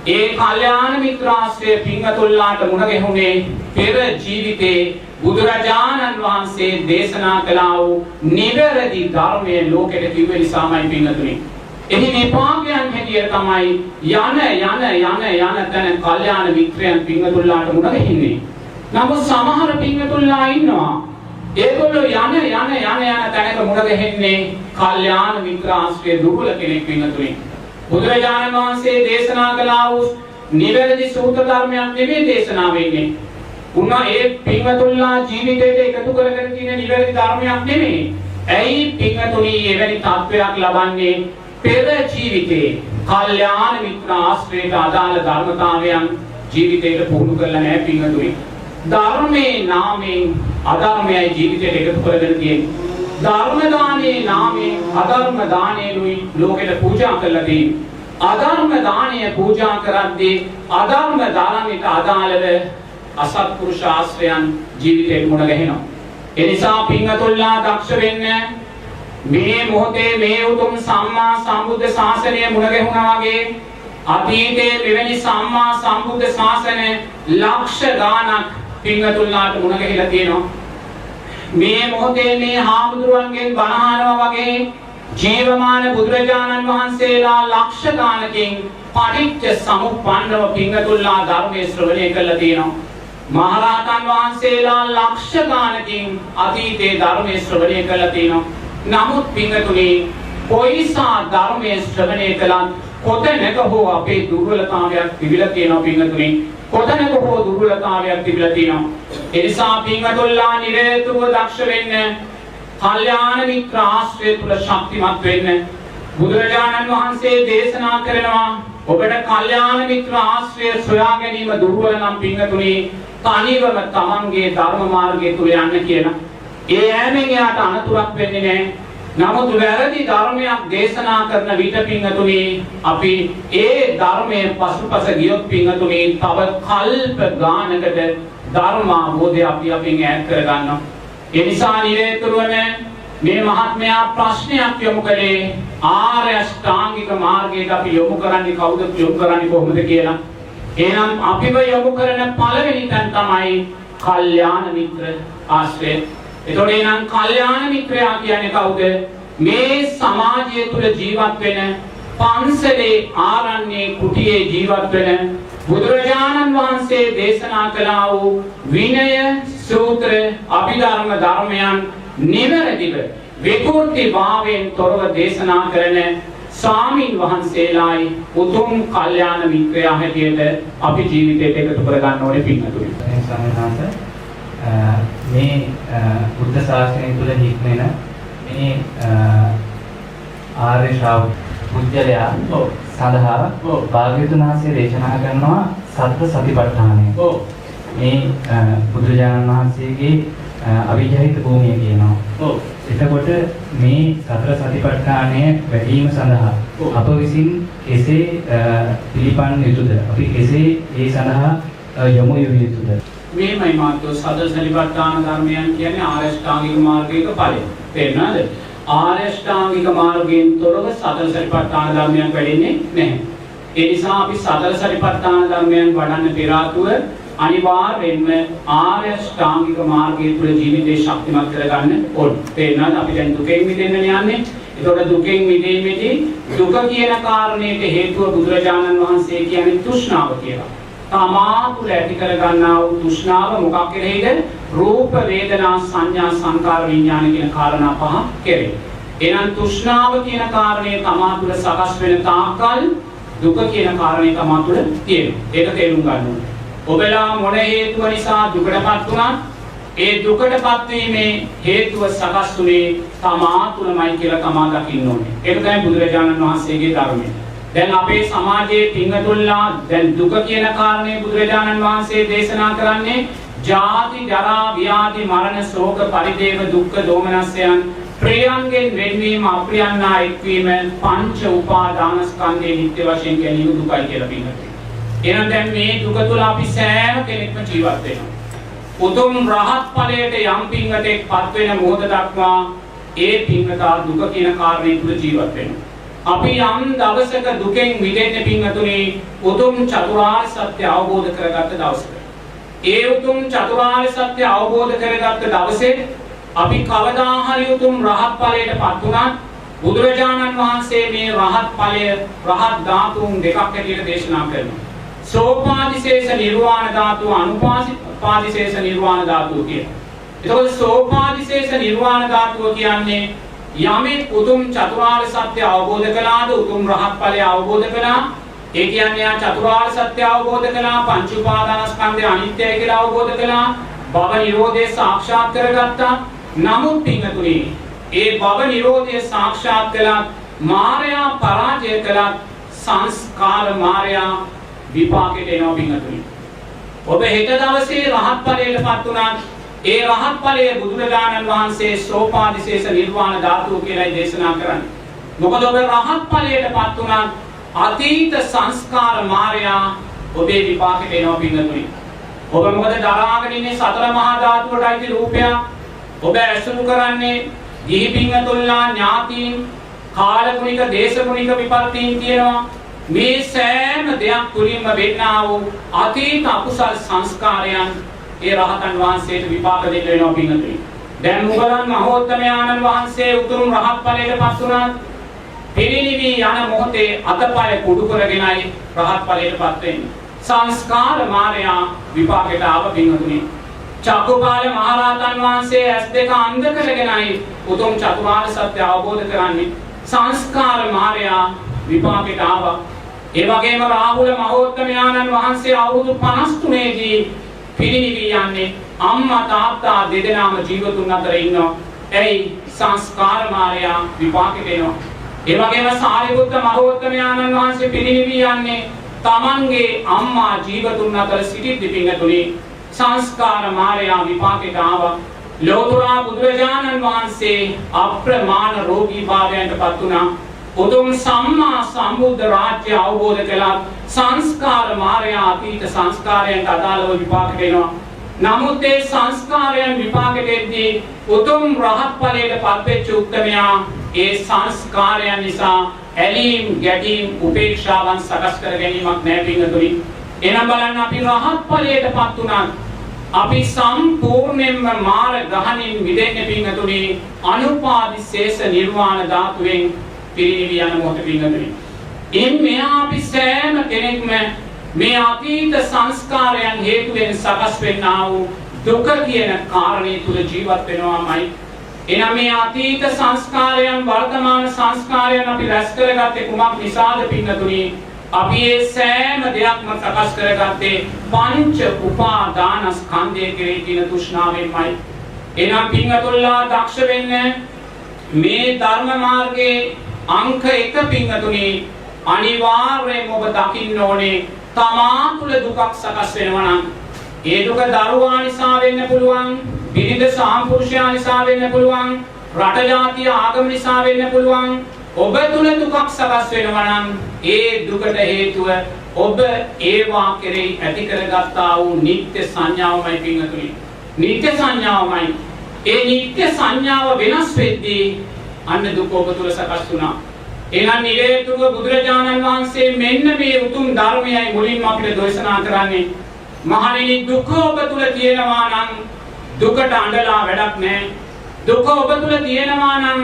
ඒ කල්යාණ මිත්‍රාශ්‍රය පින්වතුන්ලාට මුණ ගැහුනේ පෙර ජීවිතේ බුදුරජාණන් වහන්සේ දේශනා කළා වූ නිවැරදි ධර්මයේ ලෝකෙට කිව්ව නිසාමයි පින්වතුනි. එහි විපාකයන් හැටියට තමයි යන තැන කල්යාණ මිත්‍රයන් පින්වතුන්ලාට මුණ ගැහින්නේ. නමුත් සමහර පින්වතුන්ලා ඉන්නවා ඒගොල්ලෝ යන තැනක මුණ ගැහෙන්නේ කල්යාණ මිත්‍රාශ්‍රය දුර්වල කෙනෙක් පින්වතුනි. බුදුරජාණන් වහන්සේ දේශනා කළා වූ නිවැරදි සූත්‍ර ධර්මයක් නෙමෙයි දේශනා වෙන්නේ. උනා ඒ පින්වතුන්ලා ජීවිතේට එකතු කරගෙන තියෙන නිවැරදි ධර්මයක් නෙමෙයි. ඇයි පින්වතුනි එවැනි තත්වයක් ලබන්නේ? පෙර ජීවිතේ කල්යාණ මිත්‍ර ආශ්‍රයයට අදාළ ධර්මතාවයන් ජීවිතේට පුහුණු කරලා නැහැ පින්වතුනි. ධර්මයේ නාමයෙන් අධර්මයයි ජීවිතේට එකතු කරගෙන තියෙන්නේ. ධර්ම දානයේ නාමයෙන් අධර්ම දානයලුයි ලෝකෙට පූජා කරලා තියෙන්නේ. අධර්ම දානය පූජා කරද්දී අධර්ම දානයට අදාළව අසත්පුරුෂ ආශ්‍රයන් ජීවිතේට මුණ ගැහෙනවා. ඒ නිසා පින්වතුන්ලා දක්ෂ වෙන්න. මේ මොහොතේ මේ උතුම් සම්මා සම්බුද්ධ ශාසනය මුණ ගැහුණා වගේ අතීතයේ මෙවැනි සම්මා සම්බුද්ධ ශාසන ලක්ෂ ගාණක් පින්වතුන්ලාට මුණ ගැහිලා තියෙනවා. මේ මොහොතේ මේ හාමුදුරුවන්ගෙන් බණ අහනවා වගේ ජීවමාන බුදුරජාණන් වහන්සේලා ලක්ෂ ගාණකින් පටිච්ච සමුප්පන්නව පින්වතුන්ලා ධර්මයේ ශ්‍රවණය කළා තියෙනවා. මහරහතන් වහන්සේලා ලක්ෂ ගාණකින් අතීතයේ ධර්මයේ ශ්‍රවණය කළා තියෙනවා. නමුත් පින්වතුනි කොයිසා ධර්මයේ ශ්‍රවණය කළත් කොතැනක හෝ අපේ දුර්වලතාවයක් තිබිලා තියෙනවා පින්වතුනි. කොතැනක හෝ දුර්වලතාවයක් තිබිලා තියෙනවා. ඒ නිසා පින්වතුන්ලා නිරතුරුව දක්ෂ වෙන්න. කල්යාණ මිත්‍ර ආශ්‍රය තුල ශක්තිමත් වෙන්න. බුදුරජාණන් වහන්සේ දේශනා කරනවා ඔබට කල්යාණ මිත්‍ර ආශ්‍රය සොයා ගැනීම දුර්වල නම් පින්වතුනි තනිවම තමන්ගේ ධර්ම මාර්ගය තුල යන්න කියලා. ඒ ඈමෙන් යාට අනතුරක් වෙන්නේ නැහැ. නමුත් වැරදි ධර්මයක් දේශනා කරන විට පින්වතුනි අපි ඒ ධර්මයේ පසුපස ගියොත් පින්වතුනි තව කල්ප ගානකට ධර්ම අවබෝධය අපි අපෙන් ඈත් කරගන්නවා. ඒ නිසා නිරේතුරුවම මේ මහත්මයා ප්‍රශ්නයක් යොමු කළේ ආර්ය අෂ්ටාංගික මාර්ගයට අපි යොමු කරන්නේ කවුද යොමු කරන්නේ කොහොමද කියලා. එහෙනම් අපිව යොමු කරන පළවෙනි තැන තමයි කල්යාණ මිත්‍ර ආශ්‍රය. එතකොට එනම් කල්යාණ මිත්‍රයා කියන්නේ කවුද? මේ සමාජය තුල ජීවත් වෙන, පන්සලේ ආරණ්‍යයේ කුටියේ ජීවත් වෙන, බුදුරජාණන් වහන්සේ දේශනා කළා වූ විනය සූත්‍ර අභිධර්ම ධර්මයන් නිවැරදිව විකෘති භාවයෙන් තොරව දේශනා කරන ස්වාමීන් වහන්සේලායි උතුම් කල්යාණ මිත්‍රයා හැටියට අපි ජීවිතයට එකතු කරගන්න ඕනේ පින්වතුනි. මේ බුද්ධ ශාසනය තුළ හික්මෙන මේ ආර්ය ශ්‍රාවක පුජ්‍යලයා සඳහා භාග්‍යවතුන් වහන්සේ දේශනා කරනවා සතර සතිපට්ඨානය. මේ බුදුරජාණන් වහන්සේගේ අවිජහිත භූමිය කියනවා. එතකොට මේ සතර සතිපට්ඨානය වැඩිම සඳහා අප විසින් කෙසේ පිළිපන් යුතුද? අපි කෙසේ ඒ සඳහා යොමු යුතුද? මේමයි මාත්‍ර සතර සතිපට්ඨාන ධර්මයන් කියන්නේ ආර්ය අෂ්ටාංගික මාර්ගයක ඵලය. තේරුණාද? ආර්ය අෂ්ටාංගික මාර්ගයෙන් තොරව සතර සතිපට්ඨාන ධර්මයන් වැඩෙන්නේ නැහැ. ඒ නිසා අපි සතර සතිපට්ඨාන ධර්මයන් වඩන්න පෙර ආතුව අනිවාර්යෙන්ම ආර්ය අෂ්ටාංගික මාර්ගය තුළ ජීවිතේ ශක්තිමත් කරගන්න ඕන. තේරුණාද? අපි දැන් දුකෙන් මිදෙන්න යන්නේ. ඒතකොට දුකෙන් මිදීමේදී දුක කියන කාරණයට හේතුව බුදුරජාණන් වහන්සේ කියන්නේ තෘෂ්ණාව කියලා. තමා තුළ ඇති කරගන්නා වූ තෘෂ්ණාව මොකක් කෙරෙහිද? රූප වේදනා සංඥා සංකාර විඥාන කියන කාරණා පහ කෙරෙහි. එහෙනම් තෘෂ්ණාව කියන කාරණේ තමා තුළ සකස් වෙන තාක්කල් දුක කියන කාරණේ තමා තුළ තියෙනවා. ඒක තේරුම් ගන්න ඕනේ. ඔබලා මොන හේතුව නිසා දුකටපත් වුණත් ඒ දුකටපත් වීමේ හේතුව සකස් වුනේ තමා තුළමයි කියලා තමා දකින්න ඕනේ. ඒක තමයි බුදුරජාණන් වහන්සේගේ ධර්මය. දැන් අපේ සමාජයේ පින්වතුන්ලා දැන් දුක කියන කාරණේ බුදුරජාණන් වහන්සේ දේශනා කරන්නේ ජාති ජරා ව්‍යාධි මරණ ශෝක පරිදේව දුක්ඛ දෝමනස්යන් ප්‍රියංගෙන් වෙන්වීම අප්‍රියන්නා එක්වීම පංච උපාදානස්කන්ධේ නිත්‍ය වශයෙන් ගැනීම දුකයි කියලා පින්වතුනි. එහෙනම් දැන් මේ දුක තුල අපි සෑම කෙනෙක්ම ජීවත් වෙනවා. උතුම් රහත් ඵලයට යම් පින්වතෙක්පත් වෙන මොහොත දක්වා ඒ පින්වතා දුක කියන කාරණේ තුල ජීවත් වෙනවා. අපි යම් දවසක දුකෙන් මිදෙන්න පින්වතුනි උතුම් චතුරාර්ය සත්‍ය අවබෝධ කරගත්ත දවසක. ඒ උතුම් චතුරාර්ය සත්‍ය අවබෝධ කරගත්ත දවසේ අපි කවදා හරි උතුම් රහත් ඵලයටපත් වුණත් බුදුරජාණන් වහන්සේ මේ රහත් ඵලය රහත් ධාතුන් දෙකක් හැටියට දේශනා කරනවා. සෝපාදිශේෂ නිර්වාණ ධාතුව අනුපාදිශේෂ නිර්වාණ ධාතුව කියනවා. එතකොට සෝපාදිශේෂ නිර්වාණ ධාතුව කියන්නේ යමෙක් උතුම් චතුරාර්ය සත්‍ය අවබෝධ කළාද උතුම් රහත් ඵලය අවබෝධ කළා ඒ කියන්නේ ආ චතුරාර්ය සත්‍ය අවබෝධ කළා පංච උපාදානස්කන්ධය අනිත්‍යයි කියලා අවබෝධ කළා භව නිරෝධය සාක්ෂාත් කරගත්තා. නමුත් පින්තුනි ඒ භව නිරෝධය සාක්ෂාත් කළත් මායя පරාජය කළත් සංස්කාර මායя විපාකෙට එනවා පින්තුනි. ඔබ හෙට දවසේ රහත් ඵලයටපත් උනත් ඒ රහත් ඵලයේ බුදුරජාණන් වහන්සේ සෝපාදිශේෂ නිර්වාණ ධාතුව කියලායි දේශනා කරන්නේ. මොකද ඔබ රහත් ඵලයටපත් උනත් අතීත සංස්කාර මායя ඔබේ විපාකෙට එනවා පින්තුනි. ඔබ මොකද දරාගෙන ඉන්නේ සතර මහා ධාතුවට අයිති රූපයක්. ඔබ ඇසුරු කරන්නේ ගිහි පින්තුල්ලා ඥාතීන් කාලගුණික දේශගුණික විපත්තීන් තියෙනවා. මේ සෑම දෙයක් තුලින්ම වෙන්නා වූ අතීත අකුසල් සංස්කාරයන් ඒ රහතන් වහන්සේට විපාක දෙන්න වෙනවා පින්තුනි. දැන් මුගලන් මහෝත්තමයාණන් වහන්සේ උතුම් රහත් ඵලයටපත් වුණා. පිරිනිවි යන මොහොතේ අතපය කුඩු කරගෙනයි රහත් ඵලයටපත් වෙන්නේ. සංස්කාර මායя විපාකයට ආව පින්තුනි. චක්කුපාල මහරහතන් වහන්සේ ඇස් දෙක අන්ධ කරගෙනයි උතුම් චතුරාර්ය සත්‍ය අවබෝධ කරන්නේ. සංස්කාර මායя විපාකයට ආවා. ඒ වගේම රාහුල මහෝත්තමයාණන් වහන්සේ අවුරුදු 53 දී පිරිනිවි යන්නේ අම්මා තාත්තා දෙදෙනාම ජීවතුන් අතර ඉන්නවා. එයි සංස්කාර මායя විපාකෙට එනවා. ඒ වගේම සාරිපුත්ත මහෝත්තමයාණන් වහන්සේ පිරිනිවි යන්නේ තමන්ගේ අම්මා ජීවතුන් අතර සිටිද්දී පින්තුනි සංස්කාර මායя විපාකෙට ආවා. ලෝතුරා බුදුරජාණන් වහන්සේ අප්‍රමාණ රෝගී භාවයන්ටපත් වුණා. උතුම් සම්මා සම්බුද්ධ රාජ්‍ය අවබෝධ කළා. සංස්කාර මායя අතීත සංස්කාරයන්ට අදාළව විපාකෙට එනවා. නමුත් ඒ සංස්කාරයන් විපාකෙටදී උතුම් රහත් ඵලයටපත් වෙච්ච උත්තමයා ඒ සංස්කාරයන් නිසා ඇලීම් ගැටීම් උපේක්ෂාවන් සකස් කර ගැනීමක් නැහැ පින්තුනි. එනම් බලන්න අපි රහත් ඵලයටපත් උනත් අපි සම්පූර්ණයෙන්ම මාර ගහනින් මිදෙන්නේ පින්තුනි අනුපාදිශේෂ නිර්වාණ ධාතුවෙන් පිරිනිවි යන මොහොත පින්තුනි. මෙහා අපි සෑම කෙනෙක්ම මේ අතීත සංස්කාරයන් හේතුවෙන් සකස් වෙන්නා වූ දුක කියන කාරණේ තුල ජීවත් වෙනවාමයි. එනම් මේ අතීත සංස්කාරයන් වර්තමාන සංස්කාරයන් අපි රැස් කරගත්තේ කුමක් නිසාද පින්තුනි? අපි මේ සෑම දෙයක්ම සකස් කරගත්තේ පංච උපාදානස්කන්ධයේ කෙරෙහි තියෙන තෘෂ්ණාවෙන්මයි. එනම් පින්තුල්ලා දක්ෂ වෙන්න මේ ධර්ම මාර්ගයේ අංක 1 පින්තුනි අනිවාර්යයෙන්ම ඔබ දකින්න ඕනේ තමා තුළ දුකක් සකස් වෙනවා නම් ඒ දුක දරුවා නිසා වෙන්න පුළුවන්, බිරිඳ සාම්පුරුෂයා නිසා වෙන්න පුළුවන්, රට ජාතිය ආගම නිසා වෙන්න පුළුවන්. ඔබ තුළ දුකක් සකස් වෙනවා නම් ඒ දුකට හේතුව ඔබ ඒවා කෙරෙහි ඇති කරගත්තා වූ නිත්‍ය සංඥාවමයි පින්තුනි. නිත්‍ය සංඥාවමයි. ඒ නිත්‍ය සංඥාව වෙනස් වෙද්දී අන්න දුක ඔබ තුළ සකස් වුණා. එහෙනම් නිරේතුරුව බුදුරජාණන් වහන්සේ මෙන්න මේ උතුම් ධර්මයයි මුලින්ම අපිට දේශනා කරන්නේ. මහණෙනි දුක ඔබ තුල තියෙනවා නම් දුකට අඬලා වැඩක් නැහැ. දුක ඔබ තුල තියෙනවා නම්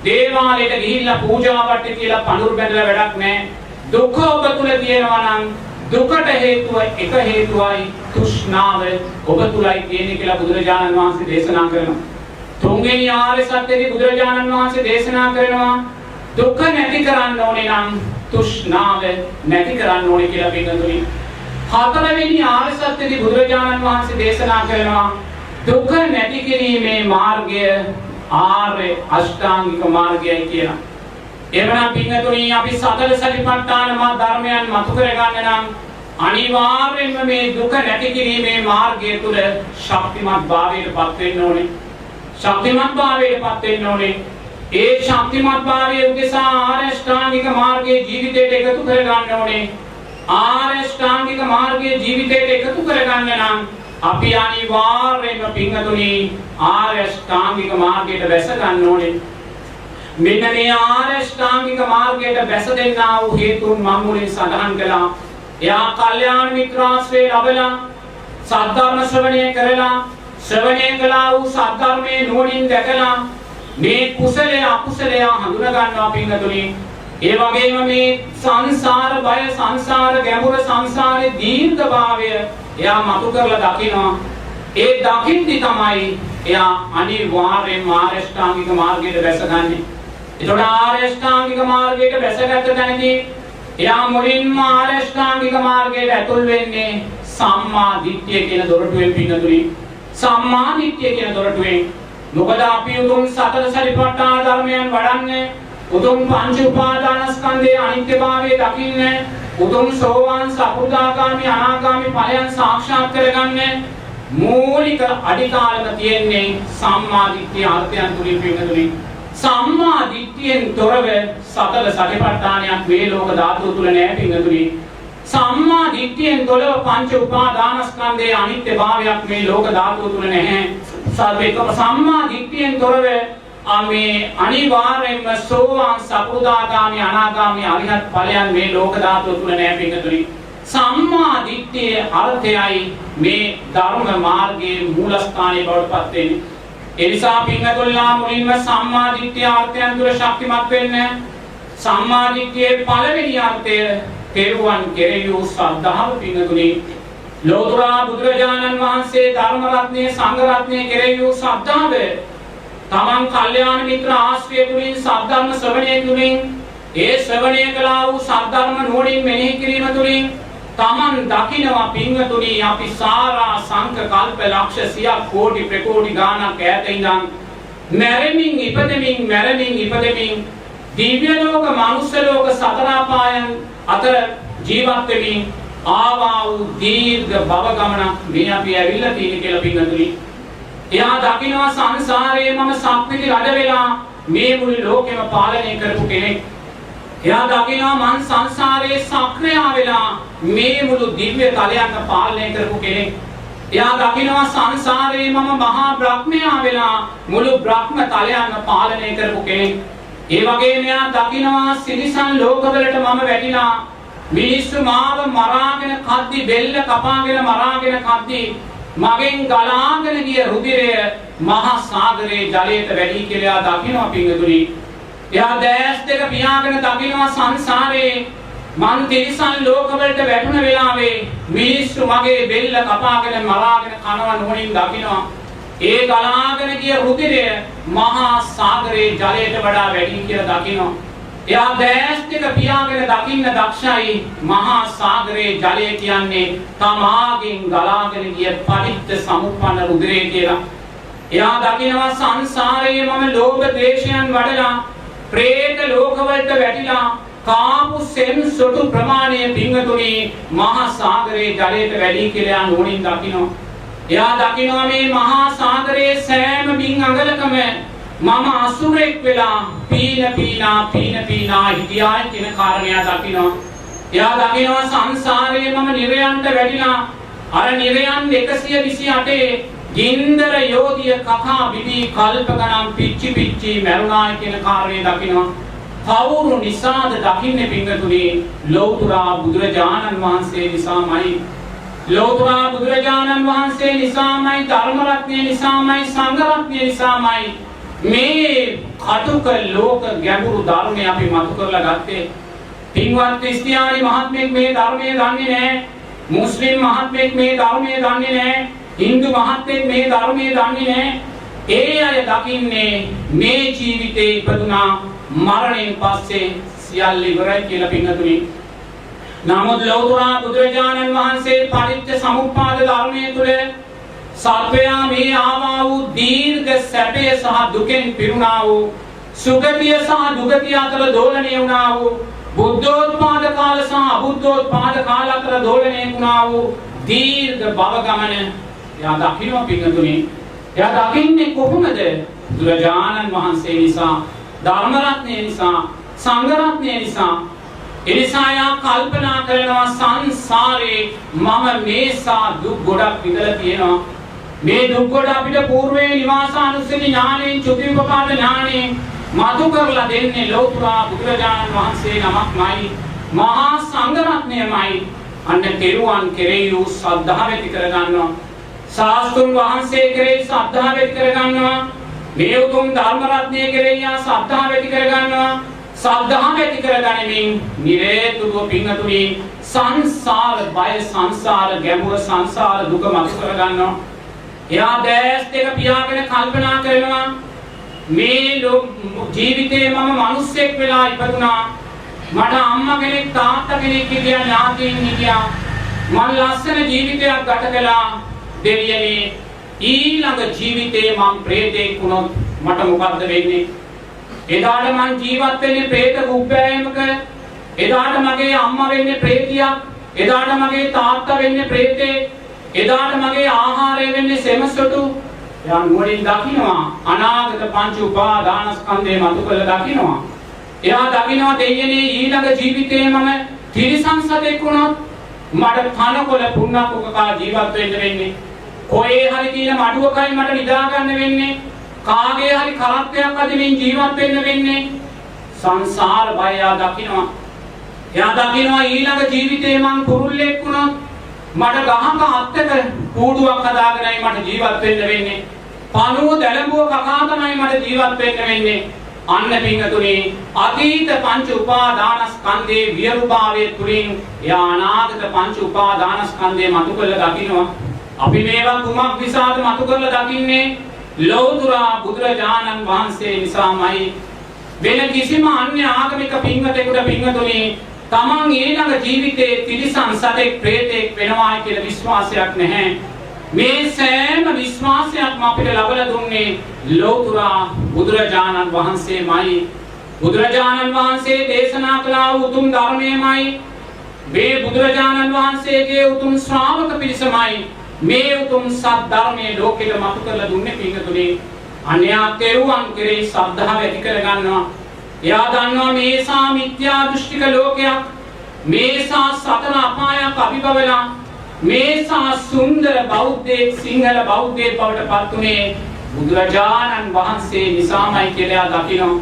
දේවාලයට ගිහිල්ලා පූජාවට කියලා පඳුරු බැඳලා වැඩක් නැහැ. දුක ඔබ තුල තියෙනවා නම් දුකට හේතුව එක හේතුවයි තෘෂ්ණාව ඔබ තුලයි තියෙන්නේ කියලා බුදුරජාණන් වහන්සේ දේශනා කරනවා. තුන්වෙනි ආර්ය සත්‍යදී බුදුරජාණන් වහන්සේ දේශනා කරනවා දුක නැති කරන්න ඕනේ නම් තෘෂ්ණාව නැති කරන්න ඕනේ කියලා පිටුතුනි. හතරවෙනි ආර්ය සත්‍යදී බුදුරජාණන් වහන්සේ දේශනා කරනවා දුක නැති කිරීමේ මාර්ගය ආර්ය අෂ්ටාංගික මාර්ගයයි කියලා. එවනම් පිටුතුනි අපි සතර සතිපට්ඨාන ධර්මයන් මතු කරගන්න නම් අනිවාර්යෙන්ම මේ දුක නැති කිරීමේ මාර්ගය තුල ශක්තිමත් භාවයටපත් වෙන්න ඕනේ. ශක්තිමත් භාවයටපත් වෙන්න ඕනේ. ඒ ශක්තිමත් භාවය උදෙසා ආර්ය අෂ්ටාංගික මාර්ගයේ ජීවිතයට එකතු කරගන්න ඕනේ. ආර්ය අෂ්ටාංගික මාර්ගයේ ජීවිතයට එකතු කරගන්න නම් අපි අනිවාර්යයෙන්ම පින්තුනි ආර්ය අෂ්ටාංගික මාර්ගයට වැස ගන්න ඕනේ. මෙන්න මේ ආර්ය අෂ්ටාංගික මාර්ගයට වැස දෙන්නා වූ හේතුන් මම මුලින් සඳහන් කළා. එයා කල්යාණ මිත්‍රාශ්‍රය ලැබලා සද්ධර්ම ශ්‍රවණය කරලා ශ්‍රවණය කළා වූ සද්ධර්මයේ නුවණින් දැකලා මේ කුසලයේ අකුසලයේ හඳුනා ගන්නවා පින්තුනි. ඒ වගේම මේ සංසාර බය සංසාර ගැඹුර සංසාරේ දීර්ඝභාවය එයා මතු කරලා දකිනවා. ඒ දකින්දි තමයි එයා අනිවාර්යෙන්ම ආර්ය අෂ්ටාංගික මාර්ගයට වැසගන්නේ. ඒතකොට ආර්ය අෂ්ටාංගික මාර්ගයට වැසගත්ත තැනදී එයා මුලින්ම ආර්ය අෂ්ටාංගික මාර්ගයට ඇතුල් වෙන්නේ සම්මා දිට්ඨිය කියන දොරටුවෙන් පින්තුනි. සම්මා දිට්ඨිය කියන දොරටුවෙන්. මොකද අපි උතුම් සතර සතිපට්ඨාන ධර්මයන් වඩන්නේ උතුම් පංච උපාදානස්කන්ධයේ අනිත්‍යභාවය දකින්නේ උතුම් සෝවාන් සකෘදාගාමි අනාගාමි ඵලයන් සාක්ෂාත් කරගන්නේ මූලික අඩිතාලම තියෙන්නේ සම්මා දිට්ඨිය අර්ථයන් තුලින් පින්තුනි. සම්මා දිට්ඨියෙන් තොරව සතර සතිපට්ඨානයක් මේ ලෝක ධාතුව තුල නැහැ පින්තුනි. සම්මා දිට්ඨියෙන් තොරව පංච උපාදානස්කන්ධයේ අනිත්‍යභාවයක් මේ ලෝක ධාතුව තුල නැහැ. සම්මා දිට්ඨියෙන් තොරව මේ අනිවාර්යයෙන්ම සෝවාන් සකෘදාගාමි අනාගාමි අරිහත් ඵලයන් මේ ලෝක ධාතුව තුල නැහැ පින්තුනි. සම්මා දිට්ඨියේ අර්ථයයි මේ ධර්ම මාර්ගයේ මූලස්ථානයේ බවට පත් වෙන්නේ. ඒ නිසා පින්තුල්ලා මුලින්ම සම්මා දිට්ඨිය අර්ථයන් තුල ශක්තිමත් වෙන්න. සම්මා දිට්ඨියේ පළවෙනි අර්ථය තෙරුවන් කෙරෙහි වූ ශ්‍රද්ධාව පින්තුනි. ලෝතර බුදුරජාණන් වහන්සේ ධර්ම රත්නයේ සංඝ රත්නයේ කෙරෙහි වූ ශ්‍රද්ධාව තමන් කල්යාණ මිත්‍ර ආශ්‍රය තුලින් සද්ධර්ම ශ්‍රවණය තුලින් ඒ ශ්‍රවණය කළා වූ සද්ධර්ම නුවණින් මෙනෙහි කිරීම තුලින් තමන් දකිනවා පින්තුනි අපි සාරා සංඛ කල්ප ලක්ෂ සියක් කෝටි ප්‍රකෝටි ගානක් ඈත ඉඳන් මැරෙමින් ඉපදෙමින් දිව්‍ය ලෝක මනුෂ්‍ය ලෝක සතර අපායන් අතර ජීවත් වෙමින් ආවා වූ දීර්ඝ භව ගමනක් මේ අපි ඇවිල්ලා තියෙන කියලා පින්තුනි. එයා දකිනවා සංසාරයේ මම සක්විති රජ වෙලා මේ මුළු ලෝකෙම පාලනය කරපු කෙනෙක්. එයා දකිනවා මං සංසාරයේ සක්‍රියා වෙලා මේ මුළු දිව්‍ය තලයන් පාලනය කරපු කෙනෙක්. එයා දකිනවා සංසාරයේ මම මහා බ්‍රහ්මයා වෙලා මුළු බ්‍රහ්ම තලයන් පාලනය කරපු කෙනෙක්. ඒ වගේම එයා දකිනවා සිරිසන් ලෝකවලට මම වැටිලා මිනිස්සු මාව මරාගෙන කද්දි බෙල්ල කපාගෙන මරාගෙන කද්දි මගෙන් ගලාගෙන ගිය රුධිරය මහා සාගරයේ ජලයට වැඩි කියලා දකිනවා පින්තුනි. එයා දැස් දෙක පියාගෙන දකිනවා සංසාරේ මන් තිරිසන් ලෝකවලට වැටුණ වෙලාවේ මිනිස්සු මගේ බෙල්ල කපාගෙන මරාගෙන කනවා නුවණින් දකිනවා. ඒ ගලාගෙන ගිය රුධිරය මහා සාගරයේ ජලයට වඩා වැඩි කියලා දකිනවා. එයා දැස් දෙක පියාගෙන දකින්න දක්ෂයි මහා සාගරයේ ජලය කියන්නේ තමාගෙන් ගලාගෙන ගිය පටිච්ච සමුප්පන්න රුධිරය කියලා. එයා දකිනවා සංසාරයේ මම ලෝභ ද්වේෂයන් වඩලා പ്രേත ලෝකවලට වැටිලා කාපු සෙන් සොටු ප්‍රමාණය පින්තුනි මහා සාගරයේ ජලයට වැඩි කියලා නුවණින් දකිනවා. එයා දකිනවා මේ මහා සාගරයේ සෑම බින් අඟලකම මම අසුරෙක් වෙලා පීන පීනා හිටියා කියන කාරණය දකිනවා. එයා දකිනවා සංසාරයේ මම නිරයන්ට වැටිලා අර නිරයන් 128 ගින්දර යෝධිය කකා බිබී කල්ප ගණන් පිච්චි මරුණා කියන කාරණය දකිනවා. කවුරු නිසාද දකින්නේ පින්තුනි? ලෞතර බුදුරජාණන් වහන්සේ නිසාමයි. ලෞතර බුදුරජාණන් වහන්සේ නිසාමයි, ධර්ම රත්නය නිසාමයි, සංඝ රත්නය නිසාමයි මේ කටුක ලෝක ගැඹුරු ධර්මය අපි මතු කරලා ගත්තේ. පින්වත් ක්‍රිස්තියානි මහත්මයෙක් මේ ධර්මයේ දන්නේ නැහැ. මුස්ලිම් මහත්මයෙක් මේ ධර්මයේ දන්නේ නැහැ. හින්දු මහත්මයෙක් මේ ධර්මයේ දන්නේ නැහැ. ඒ අය දකින්නේ මේ ජීවිතේ ඉපදුනා මරණයෙන් පස්සේ සියල්ල ඉවරයි කියලා පින්වතුනි. නමුත් ලෞතර බුදුරජාණන් වහන්සේ පටිච්ච සමුප්පාද ධර්මයේ තුල සත්වයා මේ ආවා වූ දීර්ඝ සැපය සහ දුකෙන් පිරුණා වූ සුගතිය සහ දුගතිය අතර දෝලණය වුණා වූ බුද්ධෝත්පාද කාල සහ අබුද්ධෝත්පාද කාල අතර දෝලණය වුණා වූ දීර්ඝ භව ගමන යා දකින්න පින්වතුනි. එයා දකින්නේ කොහොමද? බුදුරජාණන් වහන්සේ නිසා, ධර්ම රත්නය නිසා, සංඝ රත්නය නිසා. එනිසා යා කල්පනා කරනවා සංසාරේ මම මේසා දුක් ගොඩක් විඳලා තියෙනවා. මේ දුක් ගොඩ අපිට పూర్වේ නිවාසානුස්සති ඥාණයෙන් චුතිපපාද ඥාණයෙන් මතු කරලා දෙන්නේ ලෞතර බුදුරජාණන් වහන්සේ නමක්මයි, මහා සංඝ රත්නයමයි. අන්න තෙරුවන් කෙරෙහි වූ ශ්‍රද්ධාව ඇති කරගන්නවා. ශාස්ත්‍රුන් වහන්සේ කෙරෙහි ශ්‍රද්ධාව ඇති කරගන්නවා. මේ උතුම් ධර්ම රත්නය කෙරෙහි ශ්‍රද්ධාව ඇති කරගන්නවා. ශ්‍රද්ධාව ඇති කරගනිමින් නිරේතුරුව පින්වතුනි සංසාර බය, සංසාර ගැඹුර, සංසාර දුක මතු කරගන්නවා. එයා දැස් දෙක පියාගෙන කල්පනා කරනවා මේ ජීවිතේ මම මිනිස්සෙක් වෙලා ඉපදුනා. මට අම්මා කෙනෙක්, තාත්තා කෙනෙක් හිටියා, ඥාතීන් හිටියා. මම ලස්සන ජීවිතයක් ගත කළා. දෙවියනේ ඊළඟ ජීවිතේ මම ප්‍රේතෙක් වුණොත් මට මොකද්ද වෙන්නේ? එදාට මං ජීවත් වෙන්නේ പ്രേත කුප්පෑයමක. එදාට මගේ අම්මා වෙන්නේ ප්‍රේතියක්. එදාට මගේ තාත්තා වෙන්නේ ප්‍රේතේ. එදාට මගේ ආහාරය වෙන්නේ සෙමසොටු. එයා නුවණින් දකින්නවා අනාගත පංච උපාදානස්කන්ධය මතු කළ දකින්නවා. එයා දකින්නවා දෙයනේ ඊළඟ ජීවිතේ මම තිරිසන් සතෙක් වුණොත් මට කනකොල පුන්නකුක කා ජීවත් වෙන්න වෙන්නේ. කොහේ හරි තියෙන මඩුවකයි මට නිදා ගන්න වෙන්නේ. කාගේ හරි කරත්තයක් අදින්න ජීවත් වෙන්න වෙන්නේ. සංසාර බය දකින්නවා. එයා දකින්නවා ඊළඟ ජීවිතේ මං කුරුල්ලෙක් වුණොත් මට ගහක අත්තක කූඩුවක් හදාගෙනයි මට ජීවත් වෙන්න වෙන්නේ. පණුව දැලඹුව කකා තමයි මට ජීවත් වෙන්න වෙන්නේ. අන්න පින්තුනි අතීත පංච උපාදානස්කන්ධේ විරුභාවයේ තුලින් එයා අනාගත පංච උපාදානස්කන්ධේ මතු කරලා දකින්නවා. අපි මේවා කුමක් නිසාද මතු කරලා දකින්නේ? ලෞතර බුදුරජාණන් වහන්සේ නිසාමයි. වෙන කිසිම අන්‍ය ආගමික පින්වතෙකුට පින්වතුනි තමන් ඊළඟ ජීවිතේ තිරිසන් සතෙක් ප්‍රේතෙක් වෙනවා කියලා විශ්වාසයක් නැහැ. මේ සෑම විශ්වාසයක්ම අපිට ලබලා දුන්නේ ලෞතර බුදුරජාණන් වහන්සේමයි. බුදුරජාණන් වහන්සේ දේශනා කළ උතුම් ධර්මයමයි. මේ බුදුරජාණන් වහන්සේගේ උතුම් ශ්‍රාවක පිරිසමයි මේ උතුම් සත් ධර්මයේ ලෝකෙට මතු කරලා දුන්නේ පින්තුනි. අන්‍යා තෙරුවන් කෙරෙහි ශ්‍රද්ධාව ඇති කරගන්නවා. එයා දන්නවා මේසා මිත්‍යා දෘෂ්ටික ලෝකයක්, මේසා සතර අපායක් අභිභවලා මේසා සුන්දර බෞද්ධයෙක්, සිංහල බෞද්ධයෙක් බවට පත් උනේ බුදුරජාණන් වහන්සේ නිසාමයි කියලා දකිනවා.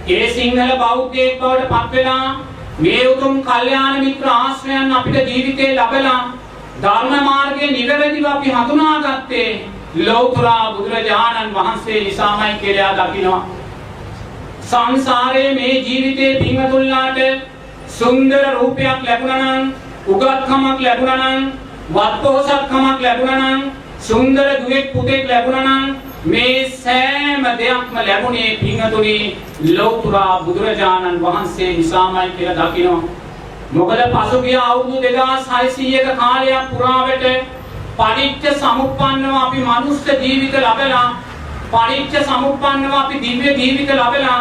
ඒ සිංහල බෞද්ධයෙක් බවට පත් වෙලා මේ උතුම් කල්යාණ මිත්‍ර ආශ්‍රයයන් අපිට ජීවිතේ ලැබලා ධර්ම මාර්ගයේ නිවැරදිව අපි හඳුනාගත්තේ ලෞතර බුදුරජාණන් වහන්සේ නිසාමයි කියලා දකිනවා. සංසාරයේ මේ ජීවිතේ පින්වතුන්ලාට සුන්දර රූපයක් ලැබුණා නම්, උගත්කමක් ලැබුණා නම්, වත්පොහසත්කමක් ලැබුණා නම්, සුන්දර දුවෙක් පුතෙක් ලැබුණා නම් මේ සෑම දෙයක්ම ලැබුණේ පින්වතුනි ලෞතර බුදුරජාණන් වහන්සේ නිසාමයි කියලා දකිනවා. මොකද පසුගිය අවුරුදු 2600ක කාලයක් පුරාවට පටිච්ච සමුප්පන්නව අපි මනුෂ්‍ය ජීවිත ලැබලා, පටිච්ච සමුප්පන්නව අපි දිව්‍ය ජීවිත ලැබලා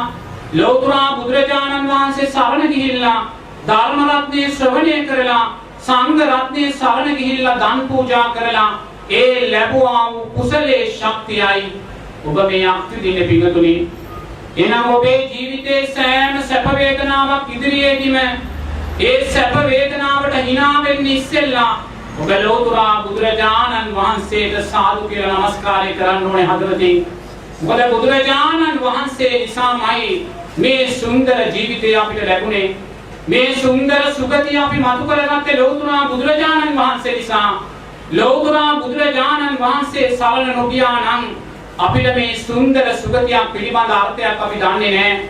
ලෞතර බුදුරජාණන් වහන්සේ සරණ ගිහිල්ලා ධර්ම රත්නයේ ශ්‍රවණය කරලා සංඝ රත්නයේ සරණ ගිහිල්ලා දන් පූජා කරලා ඒ ලැබුවා වූ කුසලයේ ශක්තියයි ඔබ මේ අත්විඳින්නේ පින්තුනි. එනම් ඔබේ ජීවිතයේ සෑම සැප වේදනාවක් ඉදිරියේදීම ඒ සැප වේදනාවට hina වෙන්න ඉස්සෙල්ලා ඔබ ලෞතර බුදුරජාණන් වහන්සේට සාදු කියලා නමස්කාරය කරන්න ඕනේ හදවතින්. මොකද බුදුරජාණන් වහන්සේ නිසාමයි මේ සුන්දර ජීවිතය අපිට ලැබුණේ. මේ සුන්දර සුගතිය අපි මතු කරගත්තේ ලෞතර බුදුරජාණන් වහන්සේ නිසා. ලෞතර බුදුරජාණන් වහන්සේ සරණ නොගියා නම් අපිට මේ සුන්දර සුගතියක් පිළිබඳ අර්ථයක් අපි දන්නේ නැහැ.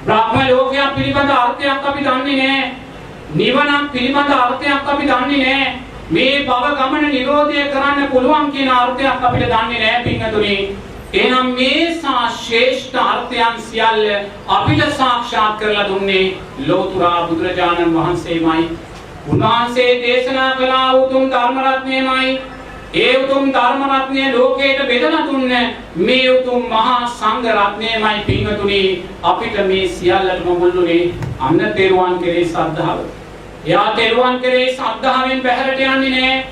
බ්‍රහ්ම ලෝකයක් පිළිබඳ අර්ථයක් අපි දන්නේ නැහැ. නිවනක් පිළිබඳ අර්ථයක් අපි දන්නේ නැහැ. මේ භව ගමන නිරෝධය කරන්න පුළුවන් කියන අර්ථයක් අපිට දන්නේ නැහැ පින්තුනි. එනම් මේ සා ශ්‍රේෂ්ඨ අර්ථයන් සියල්ල අපිට සාක්ෂාත් කරලා දුන්නේ ලෝතුරා බුදුරජාණන් වහන්සේමයි. උන්වහන්සේ දේශනා කළ උතුම් ධර්ම රත්නයමයි. ඒ උතුම් ධර්ම රත්නය ලෝකයට බෙදලා දුන්නේ මේ උතුම් මහා සංඝ රත්නයමයි. පින්වතුනි, අපිට මේ සියල්ලටම මුල්ුනේ අන්න තෙරුවන් කෙරෙහි ශ්‍රද්ධාව. එයා තෙරුවන් කෙරෙහි ශ්‍රද්ධාවෙන් බැහැරට යන්නේ නැහැ.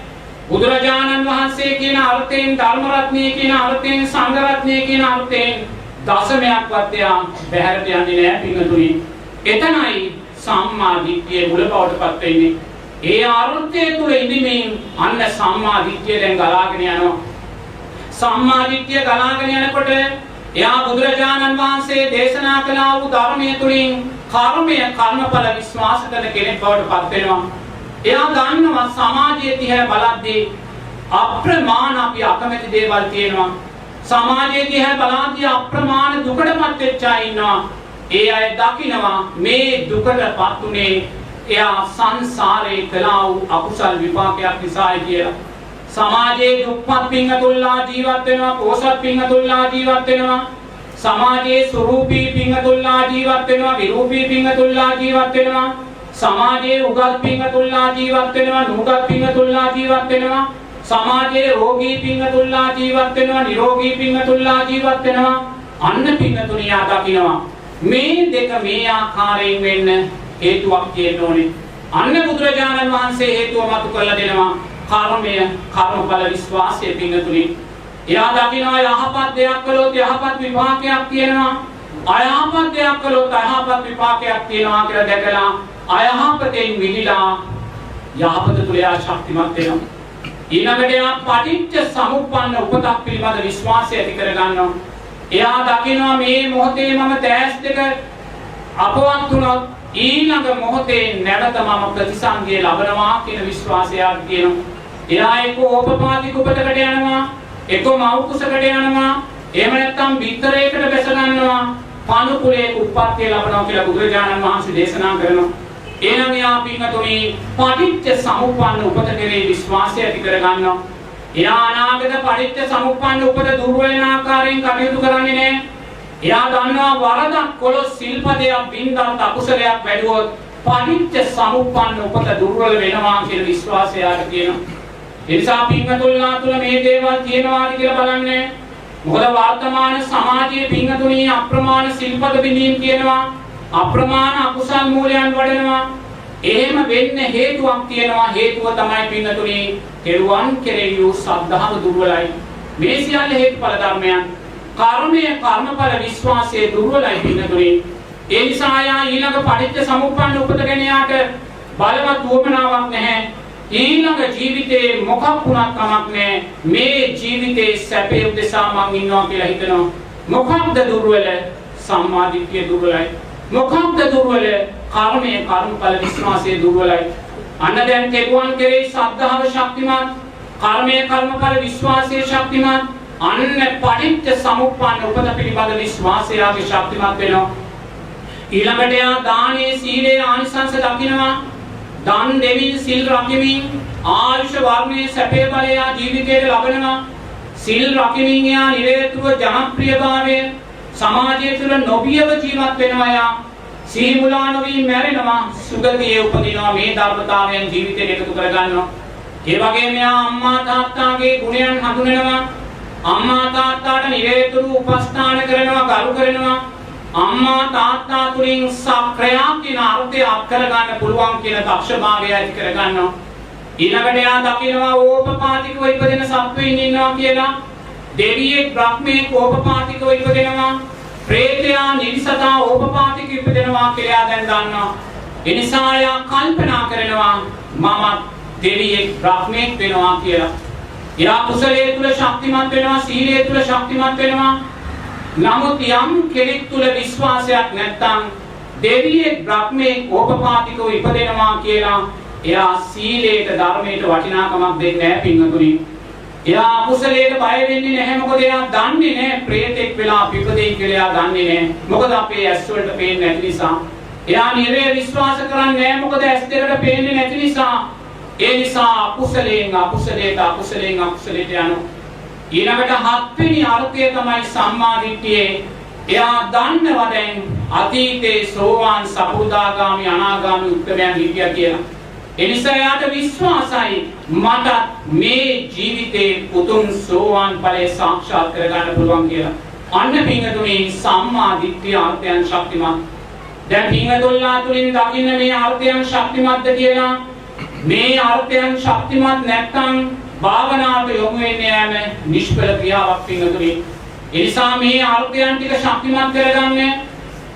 බුදුරජාණන් වහන්සේ කියන අර්ථයෙන්, ධර්ම රත්නය කියන අර්ථයෙන්, සංඝ රත්නය කියන අර්ථයෙන් දශමයක්වත් එයා බැහැරට යන්නේ නැහැ. පින්වතුනි, එතනයි සම්මා දිට්ඨිය මුල බවටපත් වෙන්නේ. ඒ අර්ථය තුල ඉඳිමින් අන්න සම්මා දිට්ඨිය දැන් ගලාගෙන යනවා. සම්මා දිට්ඨිය ගලාගෙන යනකොට එයා බුදුරජාණන් වහන්සේ දේශනා කළ වූ ධර්මයේ තුලින් කර්මය, කර්මඵල විශ්වාස කරන කෙනෙක් බවට පත් වෙනවා. එයා දන්නවා සමාජයේ දිහා බලද්දී අප්‍රමාණ අපි අකමැති දේවල් තියෙනවා. සමාජයේ දිහා බලද්දී අප්‍රමාණ දුකටපත් වෙච්ච අය ඉන්නවා. ඒ අය දකිනවා මේ දුකටපත් උනේ එයා සංසාරේ කළා වූ අකුසල් විපාකයක් නිසායි කියලා. සමාජයේ දුක්පත් පින්තුල්ලා ජීවත් වෙනවා, පෝසත් පින්තුල්ලා ජීවත් වෙනවා. සමාජයේ ස්වරූපී පින්තුල්ලා ජීවත් වෙනවා, විරූපී පින්තුල්ලා ජීවත් වෙනවා. සමාජයේ උගත් පින්තුල්ලා ජීවත් වෙනවා, නුගත් පින්තුල්ලා ජීවත් වෙනවා. සමාජයේ රෝගී පින්තුල්ලා ජීවත් වෙනවා, නිරෝගී පින්තුල්ලා ජීවත් වෙනවා. අන්න පින්තුණියා දකිනවා මේ දෙක මේ ආකාරයෙන් වෙන්න හේතුවක් තියෙන්න ඕනේ. අන්න බුදුරජාණන් වහන්සේ හේතුව මතු කරලා දෙනවා. කර්මය, කර්මඵල විශ්වාසය. පින්තුණි, එයා දකිනවා යහපත් දෙයක් කළොත් යහපත් විපාකයක් තියෙනවා, අයහපත් දෙයක් කළොත් අයහපත් විපාකයක් තියෙනවා කියලා දැකලා අයහපතෙන් මිදලා යහපත තුල එයා ශක්තිමත් වෙනවා. ඊළඟට එයා පටිච්ච සමුප්පන්න උපතක් පිළිබඳ විශ්වාසය ඇති කර ගන්නවා. එයා දකිනවා මේ මොහොතේ මම දැස් දෙක අපවත් වුණොත් ඊළඟ මොහොතේ නැවත මම ප්‍රතිසංගය ලබනවා කියන විශ්වාසයක් තියෙනවා. එයා එක්ක ඕපපාතික උපතකට යනවා, එක්ක මව් කුසකට යනවා, එහෙම නැත්නම් බිත්තරයකට බැස ගන්නවා, පානුකුලේ උප්පත්තිය ලබනවා කියලා බුදුරජාණන් වහන්සේ දේශනා කරනවා. එනම් යා පින්තුනි පටිච්ච සමුප්පන්න උපත කෙරෙහි විශ්වාසය ඇති කර ගන්නවා. එයා අනාගත පටිච්ච සමුප්පන්න උපත දුර්වල වෙන ආකාරයෙන් කටයුතු කරන්නේ නැහැ. එයා දන්නවා වරදක් කළොත් සිල්පදයක් බින්දක් අකුසලයක් වැඩුවොත් පටිච්ච සමුප්පන්න උපත දුර්වල වෙනවා කියන විශ්වාසය යාට තියෙනවා. ඒ නිසා පින්තුල්ලා තුල මේ දේවල් තියෙනවාද කියලා බලන්නේ. මොකද වර්තමාන සමාජයේ පින්තුණී අප්‍රමාණ සිල්පද බිඳීම් තියෙනවා, අප්‍රමාණ අකුසල් මූලයන් වඩනවා. එහෙම වෙන්න හේතුවක් තියෙනවා. හේතුව තමයි පින්තුණී කෙරුවන් කෙරෙහි වූ ශ්‍රද්ධාව දුර්වලයි. මේ සියල්ල හේතුඵල ධර්මයන්. කර්මය, කර්මඵල විශ්වාසයේ දුර්වලයි පින්තුණී. ඒ නිසා යා ඊළඟ පටිච්ච සමුප්පන්න උපත ගැන යාට බලවත් උවමනාවක් නැහැ. ඊළඟ ජීවිතේ මොකක් වුණත් කමක් නැහැ. මේ ජීවිතේ සැපේ උදෙසා මං ඉන්නවා කියලා හිතනවා. මොකක්ද දුර්වල? සම්මා දිට්ඨිය දුර්වලයි. මොකක්ද දුර්වල? කර්මය, කර්මඵල විශ්වාසයේ දුර්වලයි. අන්න දැන් කෙරුවන් කෙරෙහි ශ්‍රද්ධාව ශක්තිමත්, කර්මය, කර්මඵල විශ්වාසයේ ශක්තිමත්, අන්න පටිච්ච සමුප්පන්න උපත පිළිබඳ විශ්වාසයගේ ශක්තිමත් වෙනවා. ඊළඟට යා දානයේ, සීලේ ආනිසංස දකින්නවා. දන් දෙමින්, සිල් රකිමින්, ආයුෂ වර්ණයේ සැපේ බලය ජීවිතයට ලබනවා. සිල් රකිමින් යා නිරේතුව ජනප්‍රියභාවය සමාජය තුළ නොබියව ජීවත් වෙනවා. යා සීමුලා නොවි මැරෙනවා, සුගතියේ උපදිනවා. මේ ධර්මතාවයන් ජීවිතයට එකතු කර ගන්නවා. ඒ වගේම යා අම්මා තාත්තාගේ ගුණයන් හඳුනනවා. අම්මා තාත්තාට නිරේතුරු උපස්ථාන කරනවා, ගරු කරනවා. අම්මා තාත්තා තුලින් සක්‍රියා කියන අර්ථය අත් කර ගන්න පුළුවන් කියන දක්ෂභාවය ඇති කර ගන්නවා. ඊළඟට යා දකිනවා ඕපපාතිකව ඉපදෙන සත්වයින් ඉන්නවා කියලා. දෙවියෙක්, බ්‍රහ්මයෙක් ඕපපාතිකව ඉපදෙනවා. ප්‍රේතයා, නිරිසතා ඕපපාතික ඉපදෙනවා කියලා දැන් දන්නවා. ඒ නිසා යා කල්පනා කරනවා මම දෙවියෙක්, බ්‍රහ්මයෙක් වෙනවා කියලා. යා කුසලයේ තුල ශක්තිමත් වෙනවා, සීලයේ තුල ශක්තිමත් වෙනවා. නමුත් යම් කෙනෙක් තුල විශ්වාසයක් නැත්නම් දෙවියෙක්, බ්‍රහ්මයෙක් ඕපපාතිකව ඉපදෙනවා කියලා එයා සීලයට, ධර්මයට වටිනාකමක් දෙන්නේ නැහැ පින්වතුනි. එයා අකුසලයට බය වෙන්නේ නැහැ. මොකද එයා දන්නේ නැහැ ප්‍රේතෙක් වෙලා පිපදෙයි කියලා. එයා දන්නේ නැහැ. මොකද අපේ ඇස් වලට පේන්නේ නැති නිසා. එයා නිරේ විශ්වාස කරන්නේ නැහැ. මොකද ඇස් දෙකට පේන්නේ නැති නිසා. ඒ නිසා අකුසලයෙන් අකුසලයට යනවා. ඊළඟට හත්වෙනි අර්ථය තමයි සම්මා දිට්ඨියේ එයා දන්නවා දැන් අතීතේ සෝවාන් සකෘදාගාමි අනාගාමි උත්තමයන් හිටියා කියලා. එනිසා යාට විශ්වාසයි මට මේ ජීවිතේ උතුම් සෝවාන් ඵලය සාක්ෂාත් කරගන්න පුළුවන් කියලා. අන්න පින්වතුනි සම්මා දිට්ඨිය අර්ථයන් ශක්තිමත්. දැන් පින්වතුන්ලා තුලින් දකින්න මේ අර්ථයන් ශක්තිමත්ද කියලා. මේ අර්ථයන් ශක්තිමත් නැත්නම් භාවනාවට යොමු වෙන්නේ යෑම නිෂ්ඵල ක්‍රියාවක් පින්වතුනි. ඒ නිසා මේ අර්ථයන් ටික ශක්තිමත් කරගන්න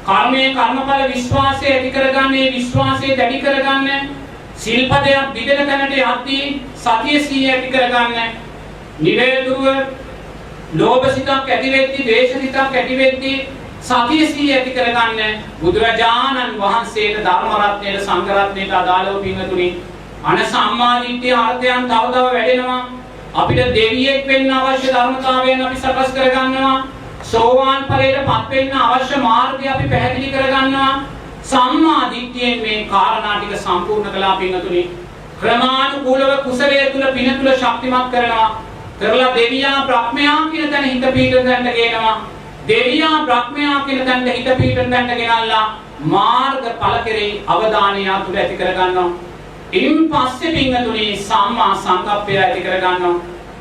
කර්මයේ කර්මඵල විශ්වාසය ඇති කරගන්නේ විශ්වාසය දැඩි කරගන්න සිල්පදයක් දිගට තැනට යද්දී සතිය සීය ඇති කරගන්න නිරේතුව ලෝභ සිතක් ඇති වෙද්දී ද්වේෂ සිතක් ඇති වෙද්දී සතිය සීය ඇති කරගන්න බුදුරජාණන් වහන්සේට ධර්ම රත්නයේ සංඝ රත්නයට අදාළව පින්වතුනි අන සම්මා දිට්ඨිය අර්ථයන් තව තව වැඩෙනවා. අපිට දෙවියෙක් වෙන්න අවශ්‍ය ධර්මතාවයන් අපි සකස් කරගන්නවා. සෝවාන් ඵලයටපත් වෙන්න අවශ්‍ය මාර්ගය අපි පැහැදිලි කරගන්නවා. සම්මා දිට්ඨියෙන් මේ කාරණා ටික සම්පූර්ණ කළා පින්වතුනි. ක්‍රමානුකූලව කුසලයේ තුල පින තුල ශක්තිමත් කරනවා. කරලා දෙවියා බ්‍රහ්මයා කියන තැන හිත පීඩන තැනට ගේනවා. දෙවියා බ්‍රහ්මයා කියන තැනට හිත පීඩන තැනට ගෙනල්ලා මාර්ග ඵල කෙරෙහි අවධානය තුල ඇති කරගන්නවා. ඉන් පස්සේ පින්වතුනි සම්මා සංකප්පය ඇති කරගන්නවා.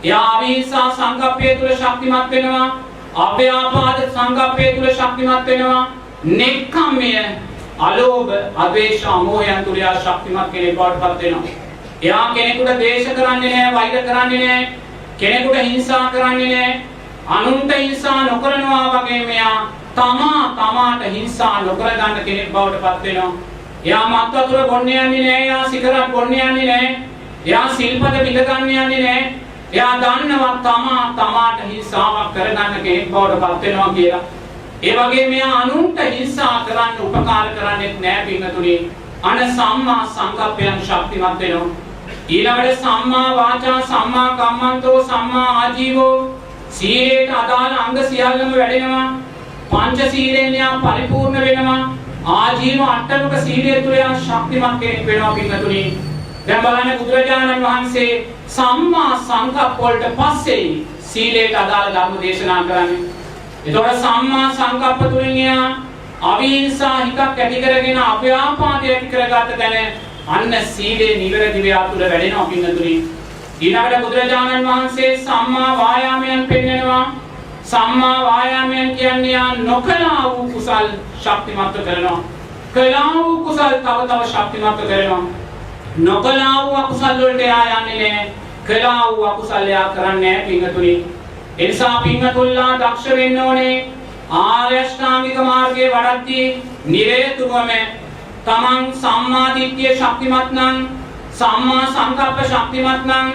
එයා අවිහිංසා සංකප්පය තුල ශක්තිමත් වෙනවා. අව්‍යාපාද සංකප්පය තුල ශක්තිමත් වෙනවා. නෙක්ඛම්මය අලෝභ අද්වේෂ අමෝහයන් තුල එයා ශක්තිමත් කෙනෙක් බවට පත් වෙනවා. එයා කෙනෙකුට ද්වේෂ කරන්නේ නැහැ, වෛර කරන්නේ නැහැ, කෙනෙකුට හිංසා කරන්නේ නැහැ, අනුන්ට හිංසා නොකරනවා වගේ මෙයා තමාට හිංසා නොකර ගන්න කෙනෙක් බවට පත් වෙනවා. එයා මත් වතුර බොන්න යන්නේ නැහැ, එයා සිගරට් බොන්න යන්නේ නැහැ, එයා සිල්පද පිළ ගන්න යන්නේ නැහැ. එයා දන්නවා තමාට හිංසාවක් කරගන්න කෙනෙක් බවට පත් වෙනවා කියලා. ඒ වගේ මෙයා අනුන්ට හිංසා කරන්න උපකාර කරන්නේ නැහැ පින්වතුනි. අන සම්මා සංකප්පයන් ශක්තිමත් වෙනවා. ඊළඟට සම්මා වාචා, සම්මා කම්මන්තෝ, සම්මා ආජීවෝ සීලයට අදාළ අංග සියල්ලම වැඩෙනවා. පංච සීලෙන් යා පරිපූර්ණ වෙනවා. ආජීව අට්ටමක සීලය තුළ යා ශක්තිමත් කෙනෙක් වෙනවා පින්වතුනි. දැන් බලන්න බුදුරජාණන් වහන්සේ සම්මා සංකප්ප වලට පස්සේ සීලයට අදාළ ධර්ම දේශනා කරන්නේ. එතකොට සම්මා සංකප්ප තුලින් යා අවිහිංසා හිතක් ඇති කරගෙන අව්‍යාපාදය ඇති කරගත්ත තැන අන්න සීලේ නිවැරදි වේ අතුල වැඩෙනවා පින්වතුනි. ඊළඟට බුදුරජාණන් වහන්සේ සම්මා වායාමයන් පෙන්වනවා. සම්මා වායාමයන් කියන්නේ යා නොකලා වූ කුසල් ශක්තිමත් කරනවා. කළා වූ කුසල් තව තව ශක්තිමත් කරනවා. නොකලා වූ අකුසල් වලට යා යන්නේ නැහැ. කළා වූ අකුසල් යා කරන්නේ නැහැ පින්වතුනි. එනිසා පින්වතුන්ලා දක්ෂ වෙන්න ඕනේ. ආර්ය අෂ්ටාංගික මාර්ගයේ වඩද්දී නිරේතුරුවම තමන් සම්මා දිට්ඨිය ශක්තිමත් නම්, සම්මා සංකප්ප ශක්තිමත් නම්,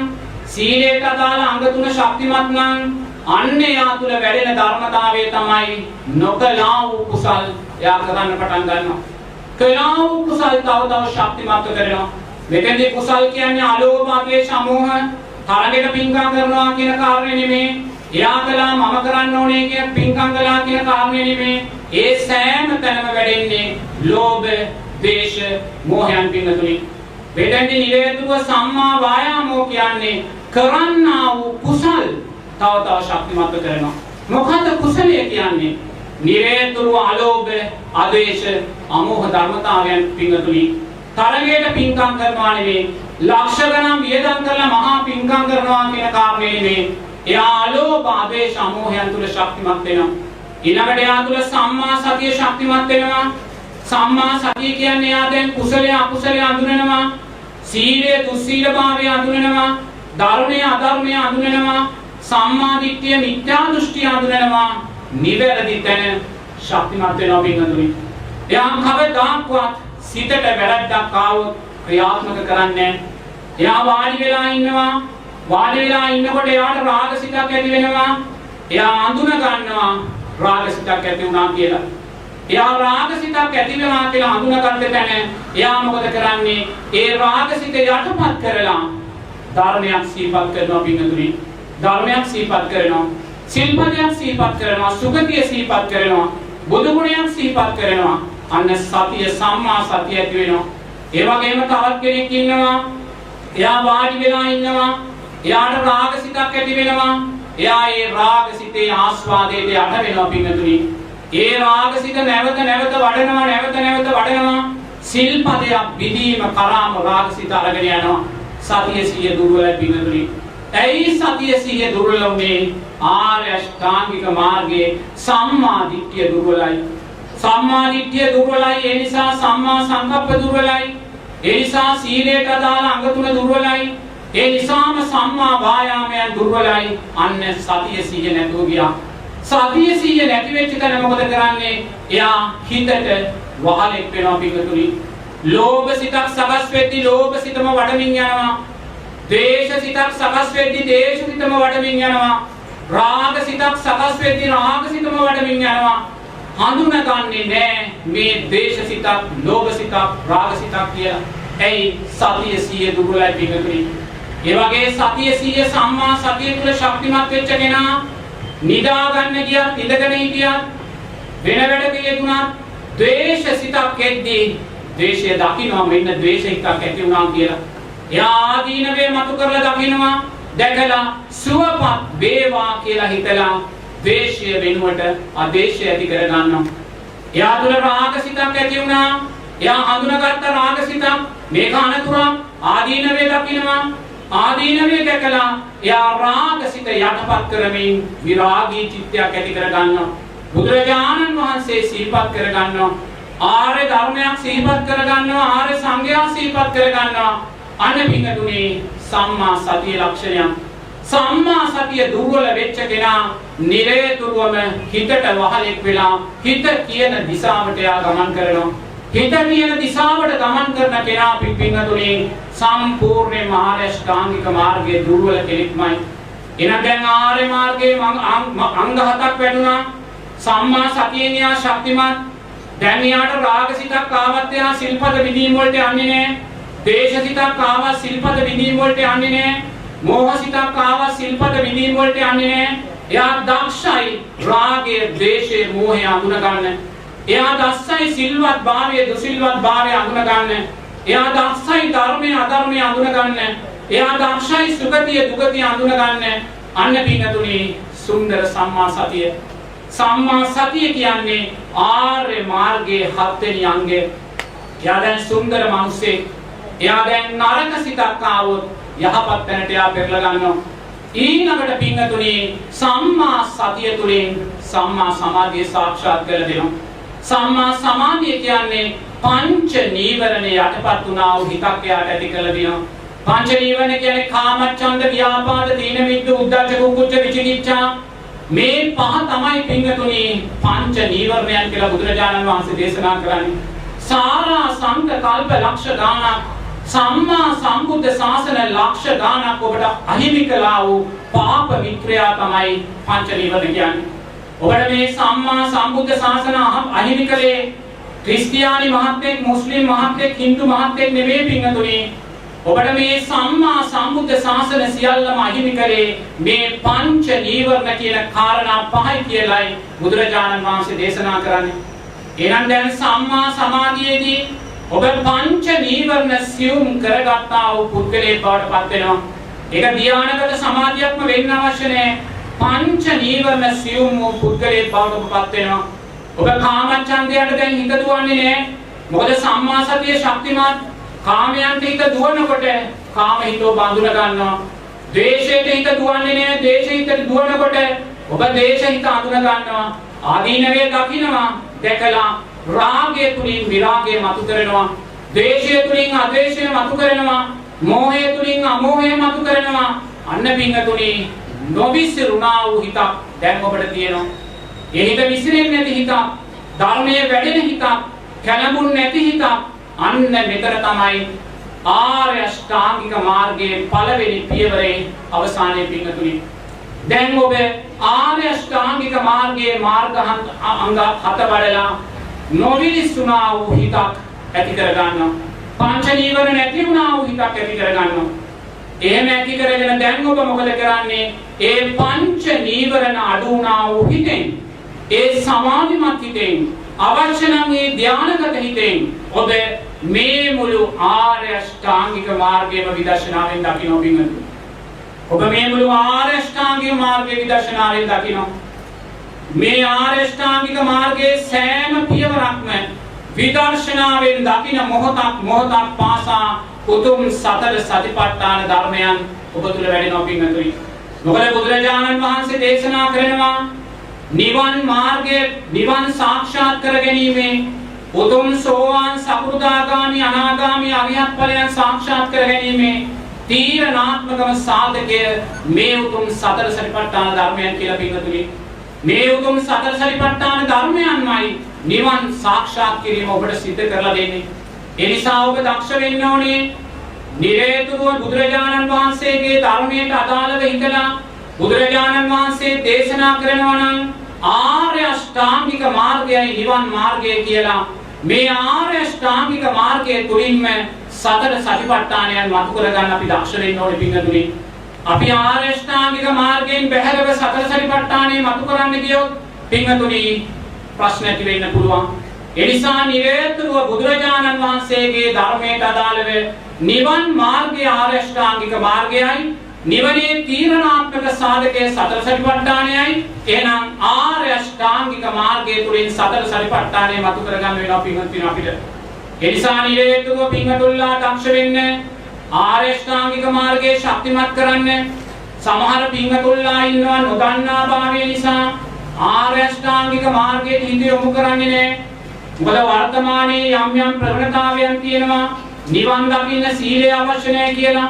සීලයට අදාළ අංග තුන ශක්තිමත් නම් අන්නේ යා තුල වැඩෙන ධර්මතාවය තමයි නොකලා වූ කුසල් යා කරන්න පටන් ගන්නවා. කළා වූ කුසල් තව තව ශක්තිමත් කරනවා. මෙතෙන්දී කුසල් කියන්නේ අලෝභ, අද්වේෂ, අමෝහ තරගෙට පිංකම් කරනවා කියන කාරණේ නෙමෙයි. එයා කළා මම කරන්න ඕනේ කියන පිංකම් කළා කියන කාරණේ නෙමෙයි. ඒ සෑම තැනම වැඩෙන්නේ ලෝභ, ද්වේෂ, මෝහයන් පින්තුනි. මෙතෙන්දී නිරේතුව සම්මා වායාමෝ කියන්නේ කරන්නා වූ කුසල් තව තව ශක්තිමත් කරනවා. මොකද කුසලය කියන්නේ නිරේතුව අලෝභ, අද්වේෂ, අමෝහ ධර්මතාවයන් පින්තුනි. තරගයට පිංකම් කරනවා නෙමෙයි, ලක්ෂ ගණන් වියදම් කරලා මහා පිංකම් කරනවා කියන කාරණේ නෙමෙයි. එයා අලෝභ, අද්වේෂ, අමෝහයන් තුල ශක්තිමත් වෙනවා. ඊළඟට එයා තුල සම්මා සතිය ශක්තිමත් වෙනවා. සම්මා සතිය කියන්නේ එයා දැන් කුසලයේ අකුසලයේ අඳුනනවා, සීලයේ දුස්සීලභාවය අඳුනනවා, ධර්මයේ අධර්මයේ අඳුනනවා, සම්මා දිට්ඨිය මිත්‍යා දෘෂ්ටිය අඳුනනවා. නිවැරදි තැන ශක්තිමත් වෙනවා පින්වතුනි. එයා කවදාක්වත් සිතට වැරද්දක් ආවොත් ක්‍රියාත්මක කරන්නේ නැහැ. එයා වාඩි වෙලා ඉන්නවා. වාඩි වෙලා ඉන්නකොට එයාට රාගසිතක් ඇති වෙනවා. එයා අඳුන ගන්නවා රාගසිතක් ඇති වුණා කියලා. එයා රාගසිතක් ඇති වෙනවා කියලා අඳුනගන්න තැන එයා මොකද කරන්නේ? ඒ රාගසිත යටපත් කරලා ධර්මයක් සිහිපත් කරනවා පින්තුනි. ධර්මයක් සිහිපත් කරනවා. සිල්පදයක් සිහිපත් කරනවා. සුගතිය සිහිපත් කරනවා. බුදු ගුණයක් සිහිපත් කරනවා. අන්න සතිය, සම්මා සතිය ඇති වෙනවා. ඒ වගේම තවත් කෙනෙක් ඉන්නවා. එයා වාඩි වෙලා ඉන්නවා. එයාට රාගසිතක් ඇති වෙනවා. එයා ඒ රාගසිතේ ආස්වාදයට යට වෙනවා පින්වතුනි. ඒ රාගසිත නැවත නැවත වඩනවා. සිල්පදයක් විදීම කරාම රාගසිත අරගෙන යනවා. සතිය සිහිය දුර්වලයි පින්වතුනි. ඇයි සතිය සිහිය දුර්වල වුනේ? ආර්ය අෂ්ටාංගික මාර්ගයේ සම්මා දිට්ඨිය දුර්වලයි. සම්මා දිට්ඨිය දුර්වලයි. ඒ නිසා සම්මා සංකප්ප දුර්වලයි. ඒ නිසා සීලයට අදාළ අංග තුන දුර්වලයි. ඒ නිසාම සම්මා වායාමයන් දුර්වලයි. අන්න සතිය සිහිය නැතුව ගියා. සතිය සිහිය නැති වෙච්ච කෙනා මොකද කරන්නේ? එයා හිතට වහලෙක් වෙනවා පිටුතුනි. ලෝභ සිතක් සකස් වෙද්දී ලෝභ සිතම වඩමින් යනවා. ද්වේෂ සිතක් සකස් වෙද්දී ද්වේෂ සිතම වඩමින් යනවා. රාග සිතක් සකස් වෙද්දී රාග සිතම වඩමින් යනවා. හඳුනගන්නේ නැහැ මේ ද්වේෂ සිතක්, ලෝභ සිතක්, රාග සිතක් කියලා. ඇයි? සතිය සිහිය දුර්වලයි පිටුතුනි. ඒ වගේ සතිය සිහිය සම්මා සතිය තුළ ශක්තිමත් වෙච්ච කෙනා නිදා ගන්න ගියත් ඉඳගෙන හිටියත් වෙන වැඩක යෙදුණත් ද්වේෂ සිතක් එද්දී ද්වේෂය දකින්නවා මෙන්න ද්වේෂ හිතක් ඇති වුණා කියලා. එයා ආදීනවේ මතු කරලා දකින්නවා, දැකලා සුවපත් වේවා කියලා හිතලා ද්වේෂය වෙනුවට අද්වේෂය ඇති කර ගන්නවා. එයා තුළ රාග සිතක් ඇති වුණා, එයා හඳුනාගත්ත රාග සිතක් මේක අනතුරක් ආදීනවේ දකින්නවා. ආදීනවේ දැකලා එයා රාගසිත යටපත් කරමින් විරාගී චිත්තයක් ඇති කර ගන්නවා. බුදුරජාණන් වහන්සේ සිහිපත් කර ගන්නවා. ආර්ය ධර්මයක් සිහිපත් කර ගන්නවා. ආර්ය සංඝයා සිහිපත් කර ගන්නවා. අන්න පින්තුනේ සම්මා සතිය ලක්ෂණය. සම්මා සතිය දුර්වල වෙච්ච කෙනා නිරේතුරුවම හිතට වහලෙක් වෙලා හිත කියන දිශාවට යා ගමන් කරනවා. හිත කියන දිශාවට ගමන් කරන කෙනා පින්තුනේ සම්පූර්ණ ආර්ය ශ්‍රාංගික මාර්ගයේ දුර්වල කෙනෙක්මයි. එහෙනම් දැන් ආර්ය මාර්ගයේ අංග 7ක් වැඩුණා. සම්මා සතියෙන් යා ශක්තිමත්. දැන් යාට රාගසිතක් ආවත් යා සිල්පද විදීම් වලට යන්නේ නැහැ. ද්වේෂසිතක් ආවත් සිල්පද විදීම් වලට යන්නේ නැහැ. මෝහසිතක් ආවත් සිල්පද විදීම් වලට යන්නේ නැහැ. එයා දක්ෂයි රාගය, ද්වේෂය, මෝහය අඳුන ගන්න. එයා දක්ෂයි සිල්වත් භාවය, දුසිල්වත් භාවය අඳුන ගන්න. එයා දක්ෂයි ධර්මය, අධර්මය අඳුන ගන්න. එයා දක්ෂයි සුගතිය, දුගතිය අඳුන ගන්න. අන්න පින්තුනේ සුන්දර සම්මා සතිය. සම්මා සතිය කියන්නේ ආර්ය මාර්ගයේ 7 වෙනි අංගය. එයා දැන් සුන්දර මිනිසෙක්. එයා දැන් නරක සිතක් ආවොත් යහපත් තැනට එයා පෙරලා ගන්නවා. ඊළඟට පින්තුනේ සම්මා සතිය තුළින් සම්මා සමාධිය සාක්ෂාත් කරලා දෙනවා. සම්මා සමාධිය කියන්නේ පංච නීවරණ යටපත් වුණා වූ හිතක් එයාට ඇති කරලා දෙනවා. පංච නීවරණ කියන්නේ කාමච්ඡන්ද, ව්‍යාපාද, තීන මිද්ද, උද්ධච්ච, කුක්කුච්ච, විචිකිච්ඡා. මේ පහ තමයි පින්තුනේ පංච නීවරණයන් කියලා බුදුරජාණන් වහන්සේ දේශනා කරන්නේ. සාරා සංඝ කල්ප ලක්ෂ ගානක් සම්මා සම්බුද්ධ ශාසන ලක්ෂ ගානක් ඔබට අහිමි කළා වූ පාප වික්‍රයා තමයි පංච නීවරණ කියන්නේ. ඔබට මේ සම්මා සම්බුද්ධ ශාසන අහිමි කළේ ක්‍රිස්තියානි මහත්මයෙක්, මුස්ලිම් මහත්මයෙක්, හින්දු මහත්මයෙක් නෙමෙයි පින්තුනේ. ඔබට මේ සම්මා සම්බුද්ධ ශාසන සියල්ලම අහිමි කළේ මේ පංච නීවරණ කියන කාරණා පහයි කියලායි බුදුරජාණන් වහන්සේ දේශනා කරන්නේ. එහෙනම් දැන් සම්මා සමාධියේදී ඔබ පංච නීවරණ සියුම් කරගත්තා වූ පුද්ගලයෙක් බවට පත් වෙනවා. ඒක ධානාගත සමාධියක්ම වෙන්න අවශ්‍ය නැහැ. පංච නීවරණ සියුම් වූ පුද්ගලයෙක් බවට පත් වෙනවා. ඔබ කාමච්ඡන්දයට දැන් හිත දුවන්නේ නැහැ. මොකද සම්මා සතිය ශක්තිමත්. කාමයන්ට හිත දුවනකොට කාම හිතෝ බඳුන ගන්නවා. ද්වේෂයට හිත දුවන්නේ නැහැ. ද්වේෂ හිත දුවනකොට ඔබ ද්වේෂ හිත අඳුන ගන්නවා. ආදීනවේ දකින්නවා. දැකලා රාගය තුලින් විරාගය මතු කරනවා. ද්වේෂය තුලින් අද්වේෂය මතු කරනවා. මෝහය තුලින් අමෝහය මතු කරනවා. අන්න පින්තුනේ නොවිසිරුණා වූ හිතක් දැන් ඔබට තියෙනවා. ඒ හිත විසිරෙන්නේ නැති හිතක්, ධර්මයේ වැඩෙන හිතක්, කලබුන් නැති හිතක්. අන්න මෙතන තමයි ආර්ය අෂ්ටාංගික මාර්ගයේ පළවෙනි පියවරේ අවසානයේ පින්තුනේ. දැන් ඔබ ආර්ය අෂ්ටාංගික මාර්ගයේ මාර්ග අංග 7 වඩලා නොවිලිසුණා වූ හිතක් ඇති කර ගන්නවා. පංච නීවරණ නැති වුණා වූ හිතක් ඇති කර ගන්නවා. එහෙම ඇති කරගෙන දැන් ඔබ මොකද කරන්නේ? ඒ පංච නීවරණ අඩු වුණා වූ හිතෙන්, ඒ සමාධිමත් හිතෙන්, අවශ්‍ය නම් මේ ධානාගත හිතෙන් ඔබ මේ මුළු ආර්ය අෂ්ටාංගික මාර්ගයේම විදර්ශනාවෙන් දකින්න පින්වතුනි. ඔබ මේ මුළු ආර්ය අෂ්ටාංගික මාර්ගයේ විදර්ශනාවෙන් දකිනවා. මේ ආර්ය අෂ්ටාංගික මාර්ගයේ සෑම පියවරක්ම විදර්ශනාවෙන් දකින මොහොතක් පාසා උතුම් සතර සතිපට්ඨාන ධර්මයන් ඔබ තුල වැඩෙනවා පින්වතුනි. මොකද බුදුරජාණන් වහන්සේ දේශනා කරනවා නිවන් මාර්ගයේ නිවන් සාක්ෂාත් කර ගැනීමේ උතුම් සෝවාන් සකෘදාගාමි අනාගාමි අරිහත් ඵලයන් සාක්ෂාත් කර ගැනීමේ තීරණාත්මකම සාධකය මේ උතුම් සතර සතිපට්ඨාන ධර්මයන් කියලා පින්වතුනි. මේ උතුම් සතර සතිපට්ඨාන ධර්මයන්මයි නිවන් සාක්ෂාත් කිරීම ඔබට සිද්ධ කරලා දෙන්නේ. ඒ නිසා ඔබ දක්ෂ වෙන්න ඕනේ නිරේතුරුව බුදුරජාණන් වහන්සේගේ ධර්මයට අදාළව ඉඳලා බුදුරජාණන් වහන්සේ දේශනා කරනවා නම් ආර්ය අෂ්ටාංගික මාර්ගයයි නිවන් මාර්ගය කියලා මේ ආර්ය අෂ්ටාංගික මාර්ගයේ තුලින්ම සතර සතිපට්ඨානයන් මතු කරගන්න අපි දක්ෂ වෙන්න ඕනේ පින්වතුනි. අපි ආර්ය අෂ්ටාංගික මාර්ගයෙන් බැහැරව සතර සතිපට්ඨානය මතු කරන්න ගියොත් පින්වතුනි ප්‍රශ්න ඇති වෙන්න පුළුවන්. ඒ නිසා නිරේතුරුව බුදුරජාණන් වහන්සේගේ ධර්මයට අදාළව නිවන් මාර්ගය ආර්ය අෂ්ටාංගික මාර්ගයයි නිවනේ තීරණාත්මක සාධකයේ සතර සතිපට්ඨානයයි. එහෙනම් ආර්ය අෂ්ටාංගික මාර්ගය තුලින් සතර සතිපට්ඨානය මතු කරගන්න වෙනවා පින්වත්නි අපිට. ඒ නිසා නිරේතුරුව පින්වතුන්ලා දක්ෂ වෙන්න ආර්ය අෂ්ටාංගික මාර්ගයේ ශක්තිමත් කරන්න. සමහර පින්වතුන්ලා ඉන්නවා නොදන්නා භාවය නිසා ආර්ය අෂ්ටාංගික මාර්ගයට හිත යොමු කරන්නේ නැහැ. මොකද වර්තමානයේ යම් ප්‍රවණතාවයන් තියෙනවා නිවන් දකින්න සීලය අවශ්‍ය නැහැ කියලා.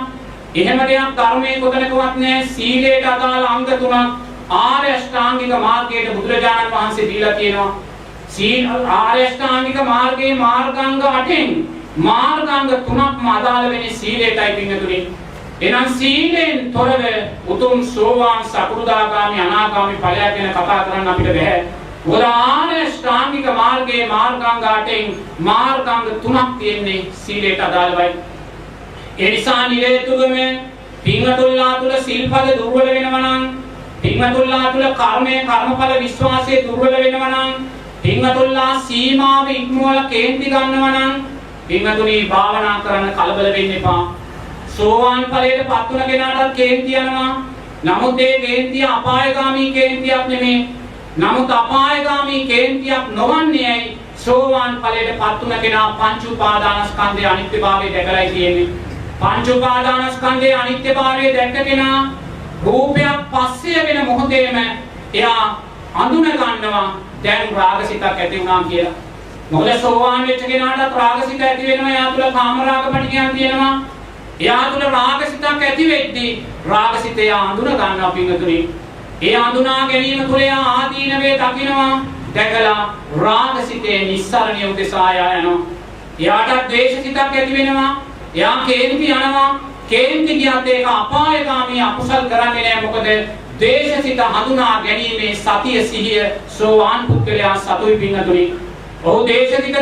එහෙම දෙයක් ධර්මයේ කොතනකවත් නැහැ. සීලයට අදාළ අංග තුනක් ආර්ය අෂ්ටාංගික මාර්ගයට බුදුරජාණන් වහන්සේ දීලා තියෙනවා. ආර්ය අෂ්ටාංගික මාර්ගයේ මාර්ගාංග 8න් මාර්ගාංග 3ක්ම අදාළ වෙන්නේ සීලයටයි පින්වතුනි. එහෙනම් සීලෙන් තොරව උතුම් සෝවාන් සකෘදාගාමි අනාගාමි ඵලය ගැන කතා කරන්න අපිට බෑ. ආර්ය අෂ්ටාංගික මාර්ගයේ මාර්ගාංග 8න් මාර්ගාංග 3ක් තියෙන්නේ සීලයට අදාළවයි. ඒ නිසා නිරේතුරුවම පින්වතුන්ලා තුල සිල්පද දුර්වල වෙනවා නම් පින්වතුන්ලා තුල කර්මඵල විශ්වාසයේ දුර්වල වෙනවා නම් පින්වතුන්ලා සීමාව ඉක්මවලා කේන්ති ගන්නවා නම් පින්වතුනි භාවනා කරන්න කලබල වෙන්න එපා. සෝවාන් ඵලයට පත් වුණ කෙනාට කේන්ති යනවා. නමුත් ඒ කේන්තිය අපායগামী කේන්තියක් නෙමෙයි. නමුත් අපායগামী කේන්තියක් නොවන්නේයි සෝවාන් ඵලයට පත් වුණ කෙනා පංච උපාදානස්කන්ධයේ අනිත්‍යභාවය දැකලායි තියෙන්නේ. පංච උපාදානස්කන්ධයේ අනිත්‍යභාවය දැක්ක කෙනා රූපයක් පස්සේ වෙන මොහොතේම එයා අඳුන ගන්නවා දැන් රාගසිතක් ඇති වුණා කියලා. මොකද සෝවාන් වෙච්ච කෙනාට රාගසිත ඇති වෙනවා. එයා තුල කාමරාග පටිඝයන් තියෙනවා. එයා තුල රාගසිතක් ඇති වෙද්දී රාගසිත එයා අඳුන ගන්නවා පින්වතුනි. ඒ අඳුනා ගැනීම තුල එයා ආදීනවේ දකිනවා. දැකලා රාගසිතේ නිස්සරණිය උදෙසා යනවා. එයාට ද්වේෂසිතක් ඇති වෙනවා. එයා කේන්ති යනවා. කේන්ති ගියත් ඒක අපායগামী අකුසල් කරන්නේ නැහැ. මොකද ද්වේෂසිත හඳුනා ගැනීමේ සතිය සිහිය සෝවාන් පුද්ගලයා සතුයි පින්වතුනි. ඔහු දේශසිතක්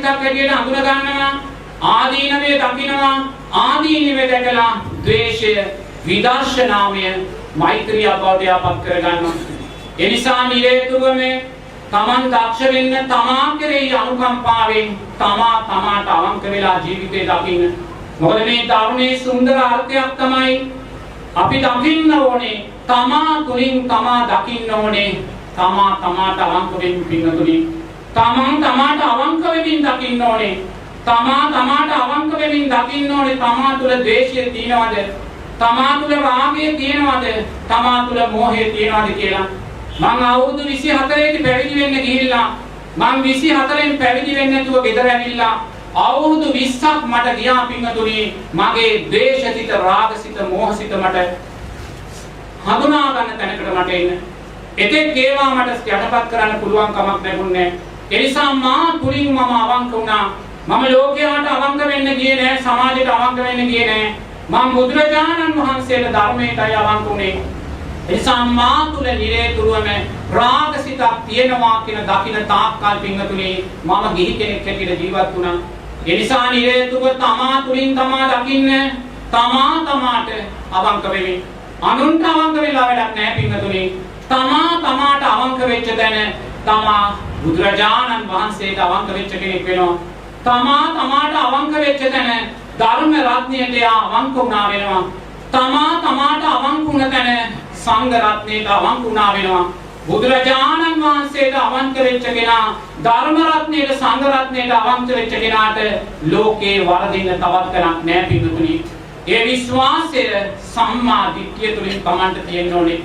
හැටියට අඳුන ගන්නවා. ආදීනවේ දකිනවා. ආදීනවේ දැකලා ද්වේෂය විදර්ශනාමය මෛත්‍රිය බවටපත් කරගන්නවා. ඒ නිසා නිරේතුරුවම තමන් දක්ෂ වෙන්න තමා කෙරෙහි අනුකම්පාවෙන් තමාට අවංක වෙලා ජීවිතේ දකින්න. මොකද මේ ධර්මයේ සුන්දර අර්ථයක් තමයි අපි දකින්න ඕනේ තමා තුලින් තමා දකින්න ඕනේ තමාට අවංක වෙන්න පින්නතුනි. තමාට අවංක වෙමින් දකින්න ඕනේ. තමාට අවංක වෙමින් දකින්න ඕනේ තමා තුල ද්වේෂය තියනවද? තමා තුල රාගය තියනවද? තමා තුල මෝහය තියනවද කියලා. මම අවුරුදු 24 දී පැවිදි වෙන්න ගිහිල්ලා මම 24න් පැවිදි වෙන්න නැතුව ගෙදර ඇවිල්ලා අවුරුදු 20ක් මට ගියා පින්වතුනි මගේ ද්වේෂසිත රාගසිත මෝහසිත මට හඳුනා ගන්න තැනකට මට එන්න. එතෙක් ඒවා මට යටපත් කරන්න පුළුවන් කමක් ලැබුණේ නැහැ. ඒ නිසා මා තුලින් මම අවංක වුණා. මම ලෝකයට අවංක වෙන්න ගියේ නැහැ. සමාජයට අවංක වෙන්න ගියේ නැහැ. මම බුදුරජාණන් වහන්සේගේ ධර්මයටයි අවංක වුණේ. එනිසා මා තුල නිරේතුරුවම රාගසිතක් තියෙනවා කියන දකින තාක්කල් පින්වතුනි මම ගිහි කෙනෙක් හැටියට ජීවත් වුණා. එනිසා නිරේතුරුව තමා තුලින් තමා දකින්න තමාට අවංක වෙමින් අනුන්ට අවංක වෙලා වැඩක් නැහැ පින්වතුනි. තමාට අවංක වෙච්ච තැන තමා බුදුරජාණන් වහන්සේට අවංක වෙච්ච කෙනෙක් වෙනවා. තමාට අවංක වෙච්ච තැන ධර්ම රත්නයට අවංක වුණා වෙනවා. තමාට අවංකුණ තැන සංඝ රත්නයට අවංකුණා වෙනවා. බුදුරජාණන් වහන්සේට අවංක වෙච්ච කෙනා ධර්ම රත්නයට සංඝ රත්නයට අවංක වෙච්ච කෙනාට ලෝකේ වරදින්න තවත් කෙනෙක් නැහැ පිටුතුනි. ඒ විශ්වාසය සම්මා දිට්ඨිය තුලින් තමන්ට තියෙන්න ඕනේ.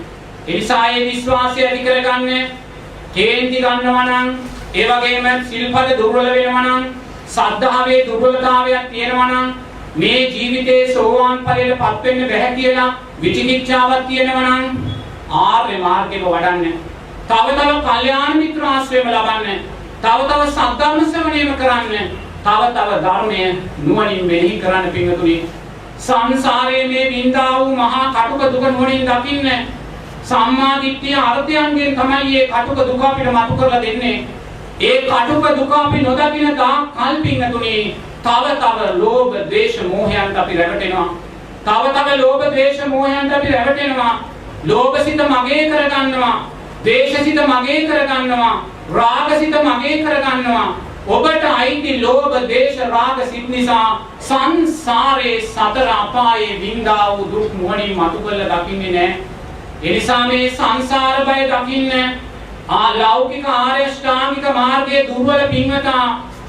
ඒ නිසා ඒ විශ්වාසය ඇති කරගන්න කේන්ති ගන්නවා නම් ඒ වගේම සිල්පද දුර්වල වෙනවා නම් සද්ධාවේ දුර්වලතාවයක් තියෙනවා නම් මේ ජීවිතේ සෝවාන් ඵලයටපත් වෙන්න බැහැ කියලා විචිකිච්ඡාවක් තියෙනවා නම් ආර්ය මාර්ගෙම වඩන්න. තව කල්යාණ මිත්‍ර ආශ්‍රයම ලබන්න. තව සද්ධර්ම ශ්‍රවණයම කරන්න. තව ධර්මයේ නුවණින් මෙහි කරන්න පින්වතුනි. සංසාරයේ මේ විඳා වූ මහා කටුක දුක නුවණින් දකින්න. සම්මා දිට්ඨිය අර්ථයන්ගෙන් තමයි මේ කටුක දුක අපිට මතු කරලා දෙන්නේ. ඒ කටුක දුක අපි නොදකින තා කල් පින්වතුනි තව ලෝභ ද්වේෂ මෝහයන්ට අපි රැවටෙනවා. තව ලෝභ ද්වේෂ මෝහයන්ට අපි රැවටෙනවා. ලෝභසිත මගේ කරගන්නවා, ද්වේෂසිත මගේ කරගන්නවා, රාගසිත මගේ කරගන්නවා. ඔබට අයිති ලෝභ ද්වේෂ රාග සිත් නිසා සංසාරේ සතර අපායේ විඳා වූ දුක් මොහොනින් මතු කරලා දකින්නේ නැහැ. ඒ නිසා මේ සංසාර බය දකින්න ලෞකික ආර්ය ශ්‍රාමික මාර්ගයේ දුර්වල පින්වතා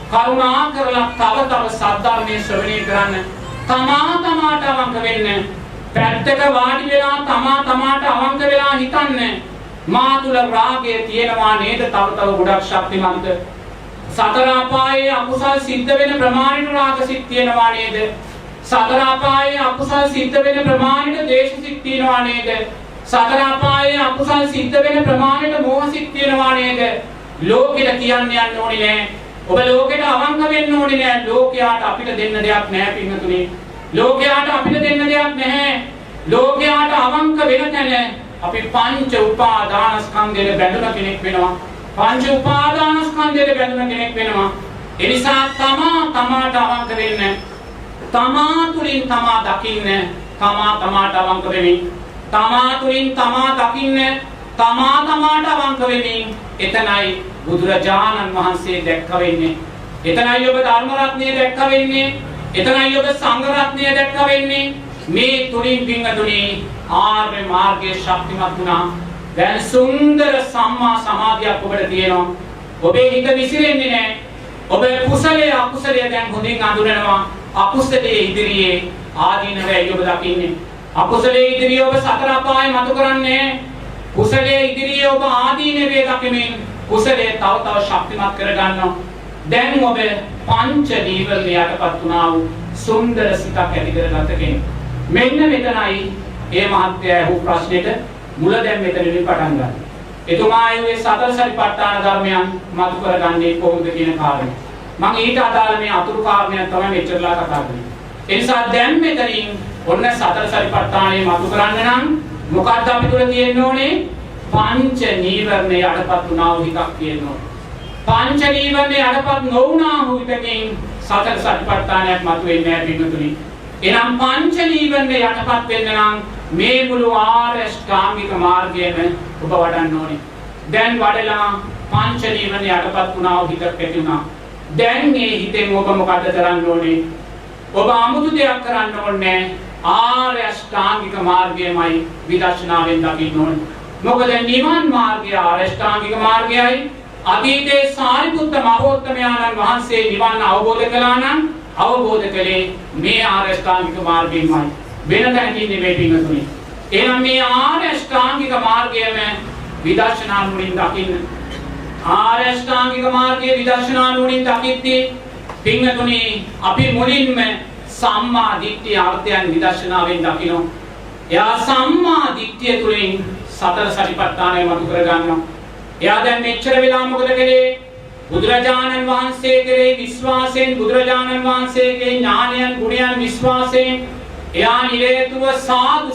කරුණා කරලා තව සද්ධර්මයේ ශ්‍රවණය කරන්න. තමාට අවංක වෙන්න. පැත්තක වාඩි වෙලා තමාට අවංක වෙලා හිතන්න. මා තුල රාගය තියෙනවා නේද? තව ගොඩක් ශක්තිමන්ත. සතර අපායේ අකුසල් සිද්ධ වෙන ප්‍රමාණයට රාග සිත් තියෙනවා නේද? සතර අපායේ අකුසල් සිද්ධ වෙන ප්‍රමාණයට ද්වේෂ සිත් තියෙනවා නේද? සතර අපායේ අකුසල් සිද්ධ වෙන ප්‍රමාණයට මෝහ සිත් තියෙනවා නේද? ලෝකෙට කියන්න යන්න ඕනේ නෑ. ඔබ ලෝකෙට අවංක වෙන්න ඕනේ නෑ. ලෝකයාට අපිට දෙන්න දෙයක් නෑ පින්වතුනි. ලෝකයාට අපිට දෙන්න දෙයක් නැහැ. ලෝකයාට අවංක වෙන තැන අපි පංච උපාදානස්කන්ධයට බැඳුන කෙනෙක් වෙනවා. පංච උපාදානස්කන්ධයට බැඳුන කෙනෙක් වෙනවා. ඒ නිසා තමාට අවංක වෙන්න. තමා තුලින් තමා දකින්න. තමාට අවංක වෙමින්. තමා තුලින් තමා දකින්න. තමාට අවංක වෙමින්. එතනයි බුදුරජාණන් වහන්සේ දැක්ක වෙන්නේ. එතනයි ඔබ ධර්ම රත්නය දැක්ක වෙන්නේ. එතනයි ඔබ සංඝ රත්නය දැක්ක වෙන්නේ. මේ තුලින් පින්වතුනි ආර්ය මාර්ගයේ ශක්තිමත් වුණා. දැන් සුන්දර සම්මා සමාධියක් ඔබට තියෙනවා. ඔබේ හිත විසිරෙන්නේ නැහැ. ඔබ කුසලයේ අකුසලයේ දැන් හොඳින් අඳුරනවා. අකුසලයේ ඉදිරියේ ආදීනවයි ඔබ දකින්නේ. අකුසලයේ ඉදිරියේ ඔබ සතර අපාය මතු කරන්නේ. කුසලයේ ඉදිරියේ ඔබ ආදීනවේ දකිමින් කුසලයේ තව ශක්තිමත් කරගන්නවා. දැන් ඔබ පංච නීවරණ යටපත් වුණා වූ සුන්දර සිතක් ඇති කරගත කෙනෙක්. මෙන්න මෙතනයි මේ මහත්ය අහපු ප්‍රශ්නෙට මුල දැන් මෙතනින් පටන් ගන්න. එතුමායේ සතර සතිපට්ඨාන ධර්මයන් මතු කරගන්නේ කොහොමද කියන කාරණය. මම ඊට අදාළ මේ අතුරු කාරණයක් තමයි මෙච්චරලා කතා කරන්නේ. ඒ නිසා දැන් මෙතනින් ඔන්න සතර සතිපට්ඨානෙ මතු කරන්න නම් මොකක්ද අපි තුල තියෙන්න ඕනේ? පංච නීවරණ යටපත් වුණා වූ හිතක් තියෙන්න ඕනේ. පංච නීවරණ යටපත් නොවුණා වූ හිතකින් සතර සතිපට්ඨානයක් මතුවෙන්නේ නැහැ පිටුතුනි. එනම් පංච නීවරණ යටපත් වෙන්න නම් මේ මුළු ආර්ය ශ්‍රාමික මාර්ගයම ඔබ වඩන්න ඕනේ. දැන් වඩලා පංච නීවරණ යටපත් වුණා වූ හිතක් ඇති වුණා. දැන් මේ හිතෙන් ඔබ මොකද කරන්න ඕනේ? ඔබ 아무තු දෙයක් කරන්න ඕනේ. ආර්ය ශ්‍රාමික මාර්ගයමයි විදර්ශනාවෙන් දකින්න ඕනේ. මොකද නිවන් මාර්ගය ආර්ය ශ්‍රාමික මාර්ගයයි. අතීතේ සාරිපුත්ත මහෝත්තමයන්න් වහන්සේ නිවන් අවබෝධ කළා නම් අවබෝධ කළේ මේ ආර්ය ශ්‍රාමික මාර්ගයෙන්මයි. වෙන තැනකින් නෙමෙයි පින්වතුනි. එහෙනම් මේ ආර්ය ශ්‍රාමික මාර්ගයම විදර්ශනා නුවණින් දකින්න. ආර්ය ශ්‍රාමික මාර්ගයේ විදර්ශනා නුවණින් දකිද්දී පින්වතුනි අපි මුලින්ම සම්මා දිට්ඨිය අර්ථයන් විදර්ශනාවෙන් දකිනවා. එයා සම්මා දිට්ඨිය තුළින් සතර සතිපට්ඨානය මතු කර ගන්නවා. එයා දැන් මෙච්චර වෙලා මොකද කළේ? බුදුරජාණන් වහන්සේ කෙරෙහි විශ්වාසයෙන්, බුදුරජාණන් වහන්සේගේ ඥානයන් ගුණයන් විශ්වාසයෙන් එයා නිරේතුව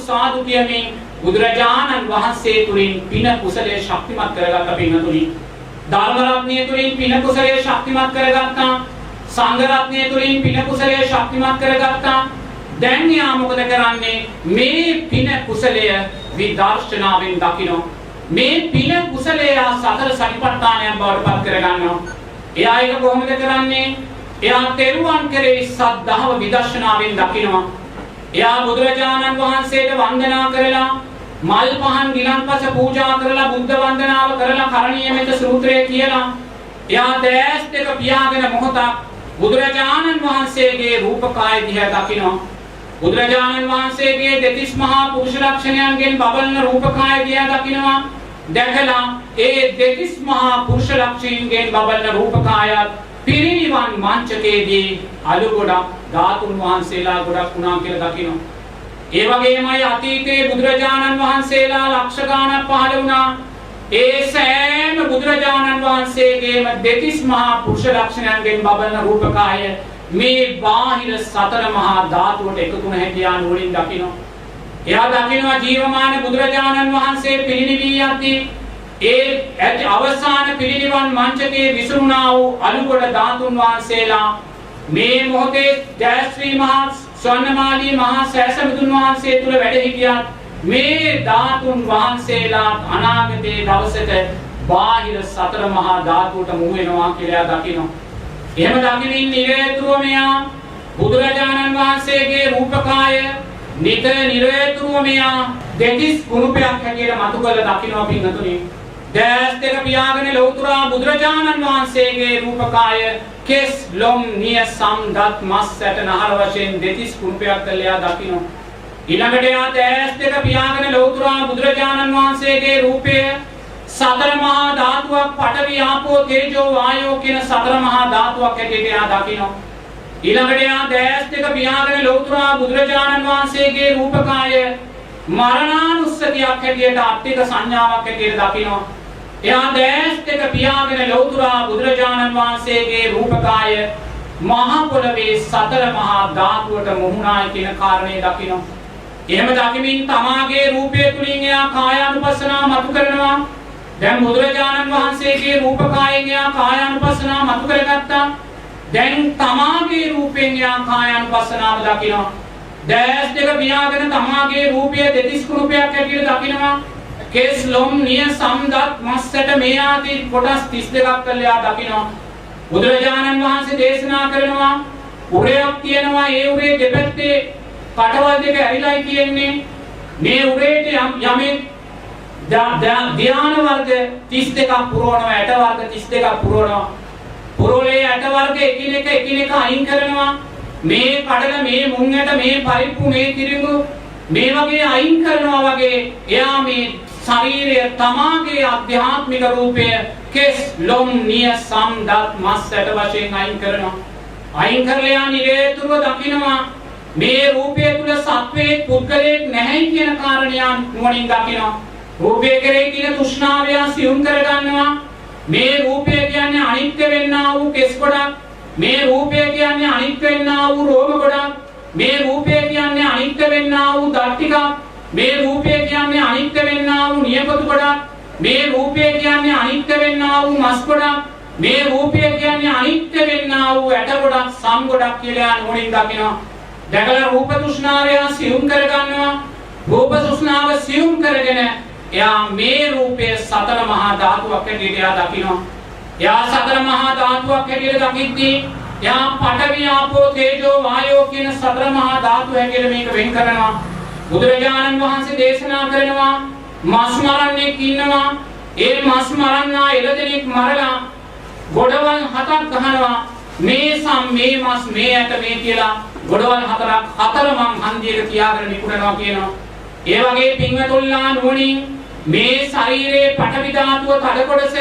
සාදු කියමින් බුදුරජාණන් වහන්සේ තුලින් පින කුසලයේ ශක්තිමත් කරගත්ත පින්තුනි. ධර්ම රත්නය තුලින් පින කුසලයේ ශක්තිමත් කරගත්තා. සංඝ රත්නය තුලින් පින කුසලයේ ශක්තිමත් කරගත්තා. දැන් යා මොකද කරන්නේ? මේ පින කුසලය විදර්ශනාවෙන් දකිනවා. මේ පින කුසලයේ සතර සතිපට්ඨානයන් බවට පත් කරගන්නවා. එයා ඒක කොහොමද කරන්නේ? එයා තෙරුවන් කෙරෙහි සද්ධාව විදර්ශනාවෙන් දකිනවා. එයා බුදුරජාණන් වහන්සේට වන්දනා කරලා මල් පහන් ගිලන්පස පූජා කරලා බුද්ධ වන්දනාව කරලා කරණීය මෙත්ත සූත්‍රය කියලා එයා දැස් දෙක පියාගෙන මොහොතක් බුදුරජාණන් වහන්සේගේ රූපකාය දිහා දකිනවා. බුදුරජාණන් වහන්සේගේ දෙතිස් මහා පුරුෂ ලක්ෂණයන්ගෙන් බබලන රූපකාය දිහා දකිනවා. දැකලා ඒ දෙතිස් මහා පුරුෂ ලක්ෂණයන්ගෙන් බබලන රූපකායත් පිරිනිවන් මංචකයේදී අලු ගොඩක් ධාතුන් වහන්සේලා ගොඩක් වුණා කියලා දකිනවා. ඒ වගේමයි අතීතයේ බුදුරජාණන් වහන්සේලා ලක්ෂ ගාණක් පහළ වුණා. ඒ සෑම බුදුරජාණන් වහන්සේගේම දෙතිස් මහා පුරුෂ ලක්ෂණයන්ගෙන් බබලන රූපකාය මේ බාහිර සතර මහා ධාතුවට එකතු වෙන හැටියා නුවණින් දකිනවා. එයා දකිනවා ජීවමාන බුදුරජාණන් වහන්සේ පිරිනිවී යද්දී ඒ අවසාන පිරිනිවන් මංචකයේ විසුරුණා වූ අලුගොඩ ධාතුන් වහන්සේලා මේ මොහොතේ ජයශ්‍රී මහා ස්වර්ණමාලී මහා සෑසමුදුන් වහන්සේ තුල වැඩ සිටියත් මේ ධාතුන් වහන්සේලා අනාගතයේ දවසට බාහිර සතර මහා ධාතුවට මුහු වෙනවා කියලා දකිනවා. එහෙම දකිනින් නිරේතුරුව මෙයා බුදුරජාණන් වහන්සේගේ රූපකාය නිරේතුරුව මෙයා දෙතිස් කුණුපයක් හැටියට මතු කරලා දකිනවා පින්තුනි. දැස් දෙක පියාගෙන ලෞතුරා බුදුරජාණන් වහන්සේගේ රූපකාය කෙස් ලොම් නිය සම් දත් මස් ඇට නහර වශයෙන් දෙතිස් කුණුපයක් කියලා දකිනවා. ඊළඟට යා දැස් දෙක පියාගෙන ලෞතුරා බුදුරජාණන් වහන්සේගේ රූපය සතර මහා ධාතුවක් පඨවි ආපෝ තේජෝ වායෝ කියන සතර මහා ධාතුවක් හැටියට යා දකිනවා. ඊළඟට යා දැස් දෙක පියාගෙන ලෞතුරා බුදුරජාණන් වහන්සේගේ රූපකාය මරණානුස්සතියක් හැටියට අට්ඨික සංඥාවක් හැටියට දකිනවා. එයා දැස් දෙක පියාගෙන ලෞතුරා බුදුරජාණන් වහන්සේගේ රූපකාය මහ පොළවේ සතර මහා ධාතුවට මුහුණායි කියන කාරණේ දකිනවා. එහෙම දකිමින් තමාගේ රූපය තුලින් එයා කායානුපස්සනාව මතු කරනවා. දැන් බුදුරජාණන් වහන්සේගේ රූපකායෙන් එයා කායානුපස්සනාව මතු කරගත්තා. දැන් තමාගේ රූපයෙන් එයා කායානුපස්සනාව දකිනවා. දැස් දෙක පියාගෙන තමාගේ රූපය දෙතිස් කුණුපයක් හැටියට දකිනවා. කෙස් ලොම් නිය සම්දත් මස්සට මේ ආදී කොටස් 32ක් කියලා දකිනවා. බුදුරජාණන් වහන්සේ දේශනා කරනවා උරයක් තියෙනවා. ඒ උරේ දෙපැත්තේ කටවල් දෙක ඇරිලායි තියෙන්නේ. මේ උරේට යමෙක් ධ්‍යාන වර්ග 32ක් පුරවනවා. ඇට වර්ග 32ක් පුරවනවා. පුරෝලේ ඇට වර්ග එකිනෙක අයින් කරනවා. මේ කඩල මේ මුං ඇට මේ පරිප්පු මේ තිරිඟු මේ වගේ අයින් කරනවා වගේ එයා මේ ශරීරය තමාගේ අධ්‍යාත්මික රූපය කෙස් ලොම් නිය සම් දත් මස් ඇට වශයෙන් අයින් කරනවා. අයින් කරලා නිරේතුරුව දකිනවා මේ රූපය තුල සත්වයේ පුද්ගලයෙක් නැහැ කියන කාරණය නුවණින් දකිනවා. රූපය කෙරෙහි තියෙන තෘෂ්ණාවය සියුම් කරගන්නවා. මේ රූපය කියන්නේ අනිත්‍ය වෙන්නා වූ කෙස් ගොඩක්. මේ රූපය කියන්නේ අනිත්‍ය වෙන්නා වූ රෝම ගොඩක්. මේ රූපය කියන්නේ අනිත්‍ය වෙන්නා වූ දත් ටිකක්. මේ රූපය කියන්නේ අනිත්‍ය වෙන්නා වූ නියපොතු ගොඩක්. මේ රූපය කියන්නේ අනිත්‍ය වෙන්නා වූ මස් ගොඩක්. මේ රූපය කියන්නේ අනිත්‍ය වෙන්නා වූ ඇට ගොඩක් සම් ගොඩක් කියලා නුවණින් දකිනවා. දැකලා රූප තෘෂ්ණාවය සියුම් කරගන්නවා. රූප තෘෂ්ණාව සියුම් කරගෙන එයා මේ රූපය සතර මහා ධාතුවක් හැටියට එයා දකිනවා. එයා සතර මහා ධාතුවක් හැටියට දකිද්දී එයා පඨවි ආපෝ තේජෝ වායෝ කියන සතර මහා ධාතු හැටියට මේක වෙන් කරනවා. බුදුරජාණන් වහන්සේ දේශනා කරනවා මස් මරන්නෙක් ඉන්නවා. ඒ මස් මරන්නා එළදෙනෙක් මරලා ගොඩවල් 7ක් ගහනවා. මේ මස් මේ ඇට මේ කියලා ගොඩවල් 4ක් හතරමං හන්දියක තියාගෙන නිකුණනවා කියනවා. ඒ වගේ පින්වතුන්ලා නුවණින් මේ ශරීරයේ පඨවි ධාතුව තද කොටස,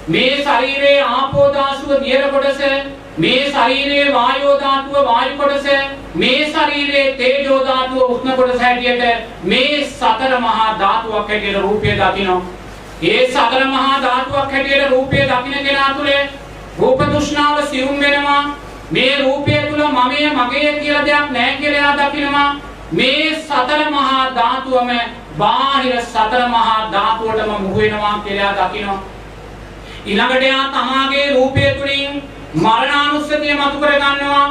මේ ශරීරයේ ආපෝ ධාතුව දියර කොටස, මේ ශරීරයේ වායෝ ධාතුව වායු කොටස, මේ ශරීරයේ තේජෝ ධාතුව උෂ්ණ කොටස හැටියට මේ සතර මහා ධාතුවක් හැටියට රූපය දකිනවා. ඒ සතර මහා ධාතුවක් හැටියට රූපය දකින කෙනා තුළ රූප තෘෂ්ණාව සියුම් වෙනවා. මේ රූපය තුල මමයේ මගේ කියලා දෙයක් නැහැ කියලා එයා දකිනවා. මේ සතර මහා ධාතුවම බාහිර සතර මහා ධාතුවටම මුහු වෙනවා කියලා දකිනවා. ඊළඟට එයා තමාගේ රූපය තුලින් මරණානුස්සතිය මතු කර ගන්නවා.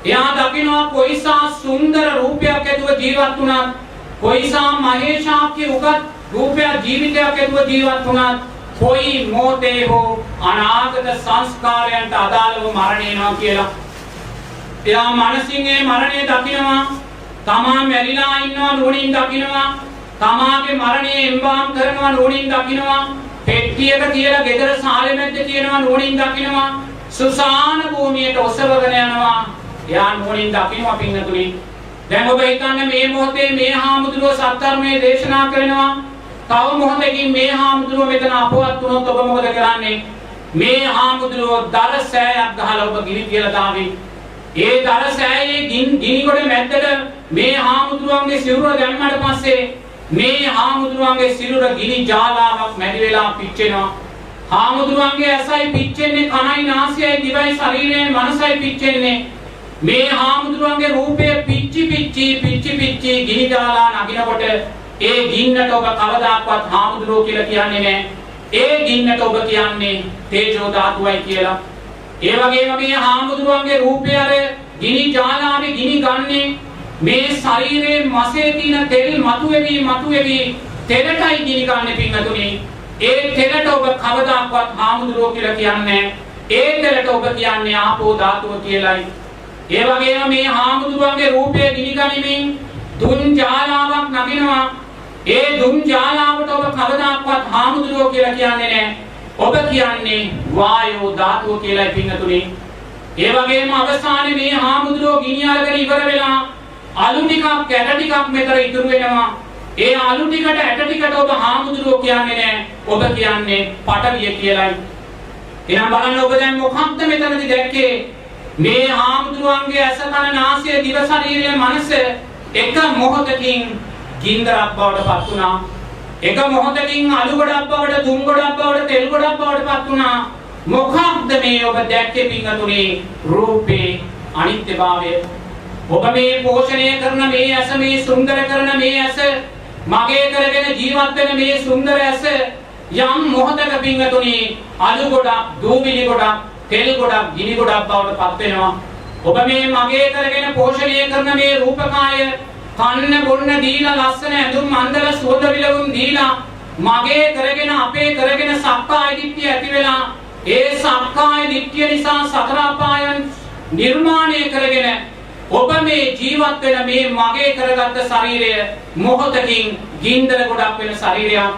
එයා දකිනවා කොයිසා සුන්දර රූපයක් ඇතුව ජීවත් වුණත්, කොයිසා මහේශාක්‍ය උගත් රූපයක් ජීවිතයක් ඇතුව ජීවත් වුණත්, කොයි මොහොතේ හෝ අනාගත සංස්කාරයන්ට අදාළව මරණය එනවා කියලා. එයා මනසින් ඒ මරණය දකිනවා. තමා මැරිලා ඉන්නවා නුවණින් දකිනවා. තමාගේ මරණය එම්බාම් කරනවා නුවණින් දකිනවා. පෙට්ටියක තියලා ගෙදර සාලෙ මැද්ද තියනවා නුවණින් දකිනවා. සුසාන භූමියට ඔසවගෙන යනවා. එයා නුවණින් දකිනවා පින්නතුනි. දැන් ඔබ හිතන්නේ මේ මොහොතේ මේ හාමුදුරුවෝ සත්‍යර්මයේ දේශනා කරනවා. තව මොහොතකින් මේ හාමුදුරුවෝ මෙතන අපවත් වුණොත් ඔබ මොකද කරන්නේ? මේ හාමුදුරුවෝ දර සෑයක් ගහලා ඔබ ගිනි තියලා දාවි. ඒ දර සෑයේ ගිනි කොට මැද්දට මේ හාමුදුරුවන්ගේ සිරුර දැම්මට පස්සේ මේ හාමුදුරුවන්ගේ සිරුර ගිනි ජාලාවක් මැදි වෙලා පිච්චෙනවා. හාමුදුරුවන්ගේ ඇසයි පිච්චෙන්නේ, කනයි නාසයයි දිවයි ශරීරයයි මනසයි පිච්චෙන්නේ. මේ හාමුදුරුවන්ගේ රූපය පිච්චි ගිනි ජාලා නගිනකොට ඒ ගින්නට ඔබ කවදාක්වත් හාමුදුරුවෝ කියලා කියන්නේ නැහැ. ඒ ගින්නට ඔබ කියන්නේ තේජෝ ධාතුවයි කියලා. ඒ වගේම මේ හාමුදුරුවන්ගේ රූපය අර ගිනි ජාලාවේ ගිනි ගන්නේ මේ ශරීරයේ මසේ තියෙන තෙල් මතුවේවි තෙලටයි ගිනි ගන්න පින්නතුනි. ඒ තෙලට ඔබ කවදාක්වත් හාමුදුරුවෝ කියලා කියන්නේ නැහැ. ඒ තෙලට ඔබ කියන්නේ ආපෝ ධාතුව කියලායි. ඒ වගේම මේ හාමුදුරුවන්ගේ රූපය ගිනි ගනිමින් දුම් ජාලාවක් නගිනවා. ඒ දුම් ජාලාවට ඔබ කවදාක්වත් හාමුදුරුවෝ කියලා කියන්නේ නැහැ. ඔබ කියන්නේ වායෝ ධාතුව කියලායි පින්නතුනි. ඒ වගේම අවසානයේ මේ හාමුදුරුවෝ ගිනි අරගෙන ඉවර වෙලා අලු ටිකක් ඇට ටිකක් මෙතන ඉතුරු වෙනවා. ඒ අලු ටිකට ඇට ටිකට ඔබ හාමුදුරුවෝ කියන්නේ නැහැ. ඔබ කියන්නේ පටවිය කියලායි. එහෙනම් බලන්න ඔබ දැන් මොකක්ද මෙතනදී දැක්කේ? මේ හාමුදුරුවන්ගේ ඇස කන නාසය දිව ශරීරය මනස එක මොහොතකින් ගින්දරක් බවට පත් වුණා. එක මොහොතකින් අලු ගොඩක් බවට, දුම් ගොඩක් බවට, තෙල් ගොඩක් බවට පත් වුණා. මොකක්ද මේ ඔබ දැක්කේ පින්වතුනි? රූපේ අනිත්‍යභාවය. ඔබ මේ පෝෂණය කරන මේ ඇස, මේ සුන්දර කරන මේ ඇස, මගේ කරගෙන ජීවත් වෙන මේ සුන්දර ඇස යම් මොහොතක පින්වතුනි අලු ගොඩක්, දූවිලි ගොඩක්, තෙල් ගොඩක්, ගිනි ගොඩක් බවට පත් වෙනවා. ඔබ මේ මගේ කරගෙන පෝෂණය කරන මේ රූපකාය කන්න බොන්න දීලා ලස්සන ඇඳුම් අඳලා සුවඳ විලවුන් දීලා මගේ කරගෙන අපේ කරගෙන සක්කාය දිට්ඨිය ඇති වෙලා ඒ සක්කාය දිට්ඨිය නිසා සතර අපායන් නිර්මාණය කරගෙන ඔබ මේ ජීවත් වෙන මේ මගේ කරගත්ත ශරීරය මොහොතකින් ගින්දර ගොඩක් වෙන ශරීරයක්,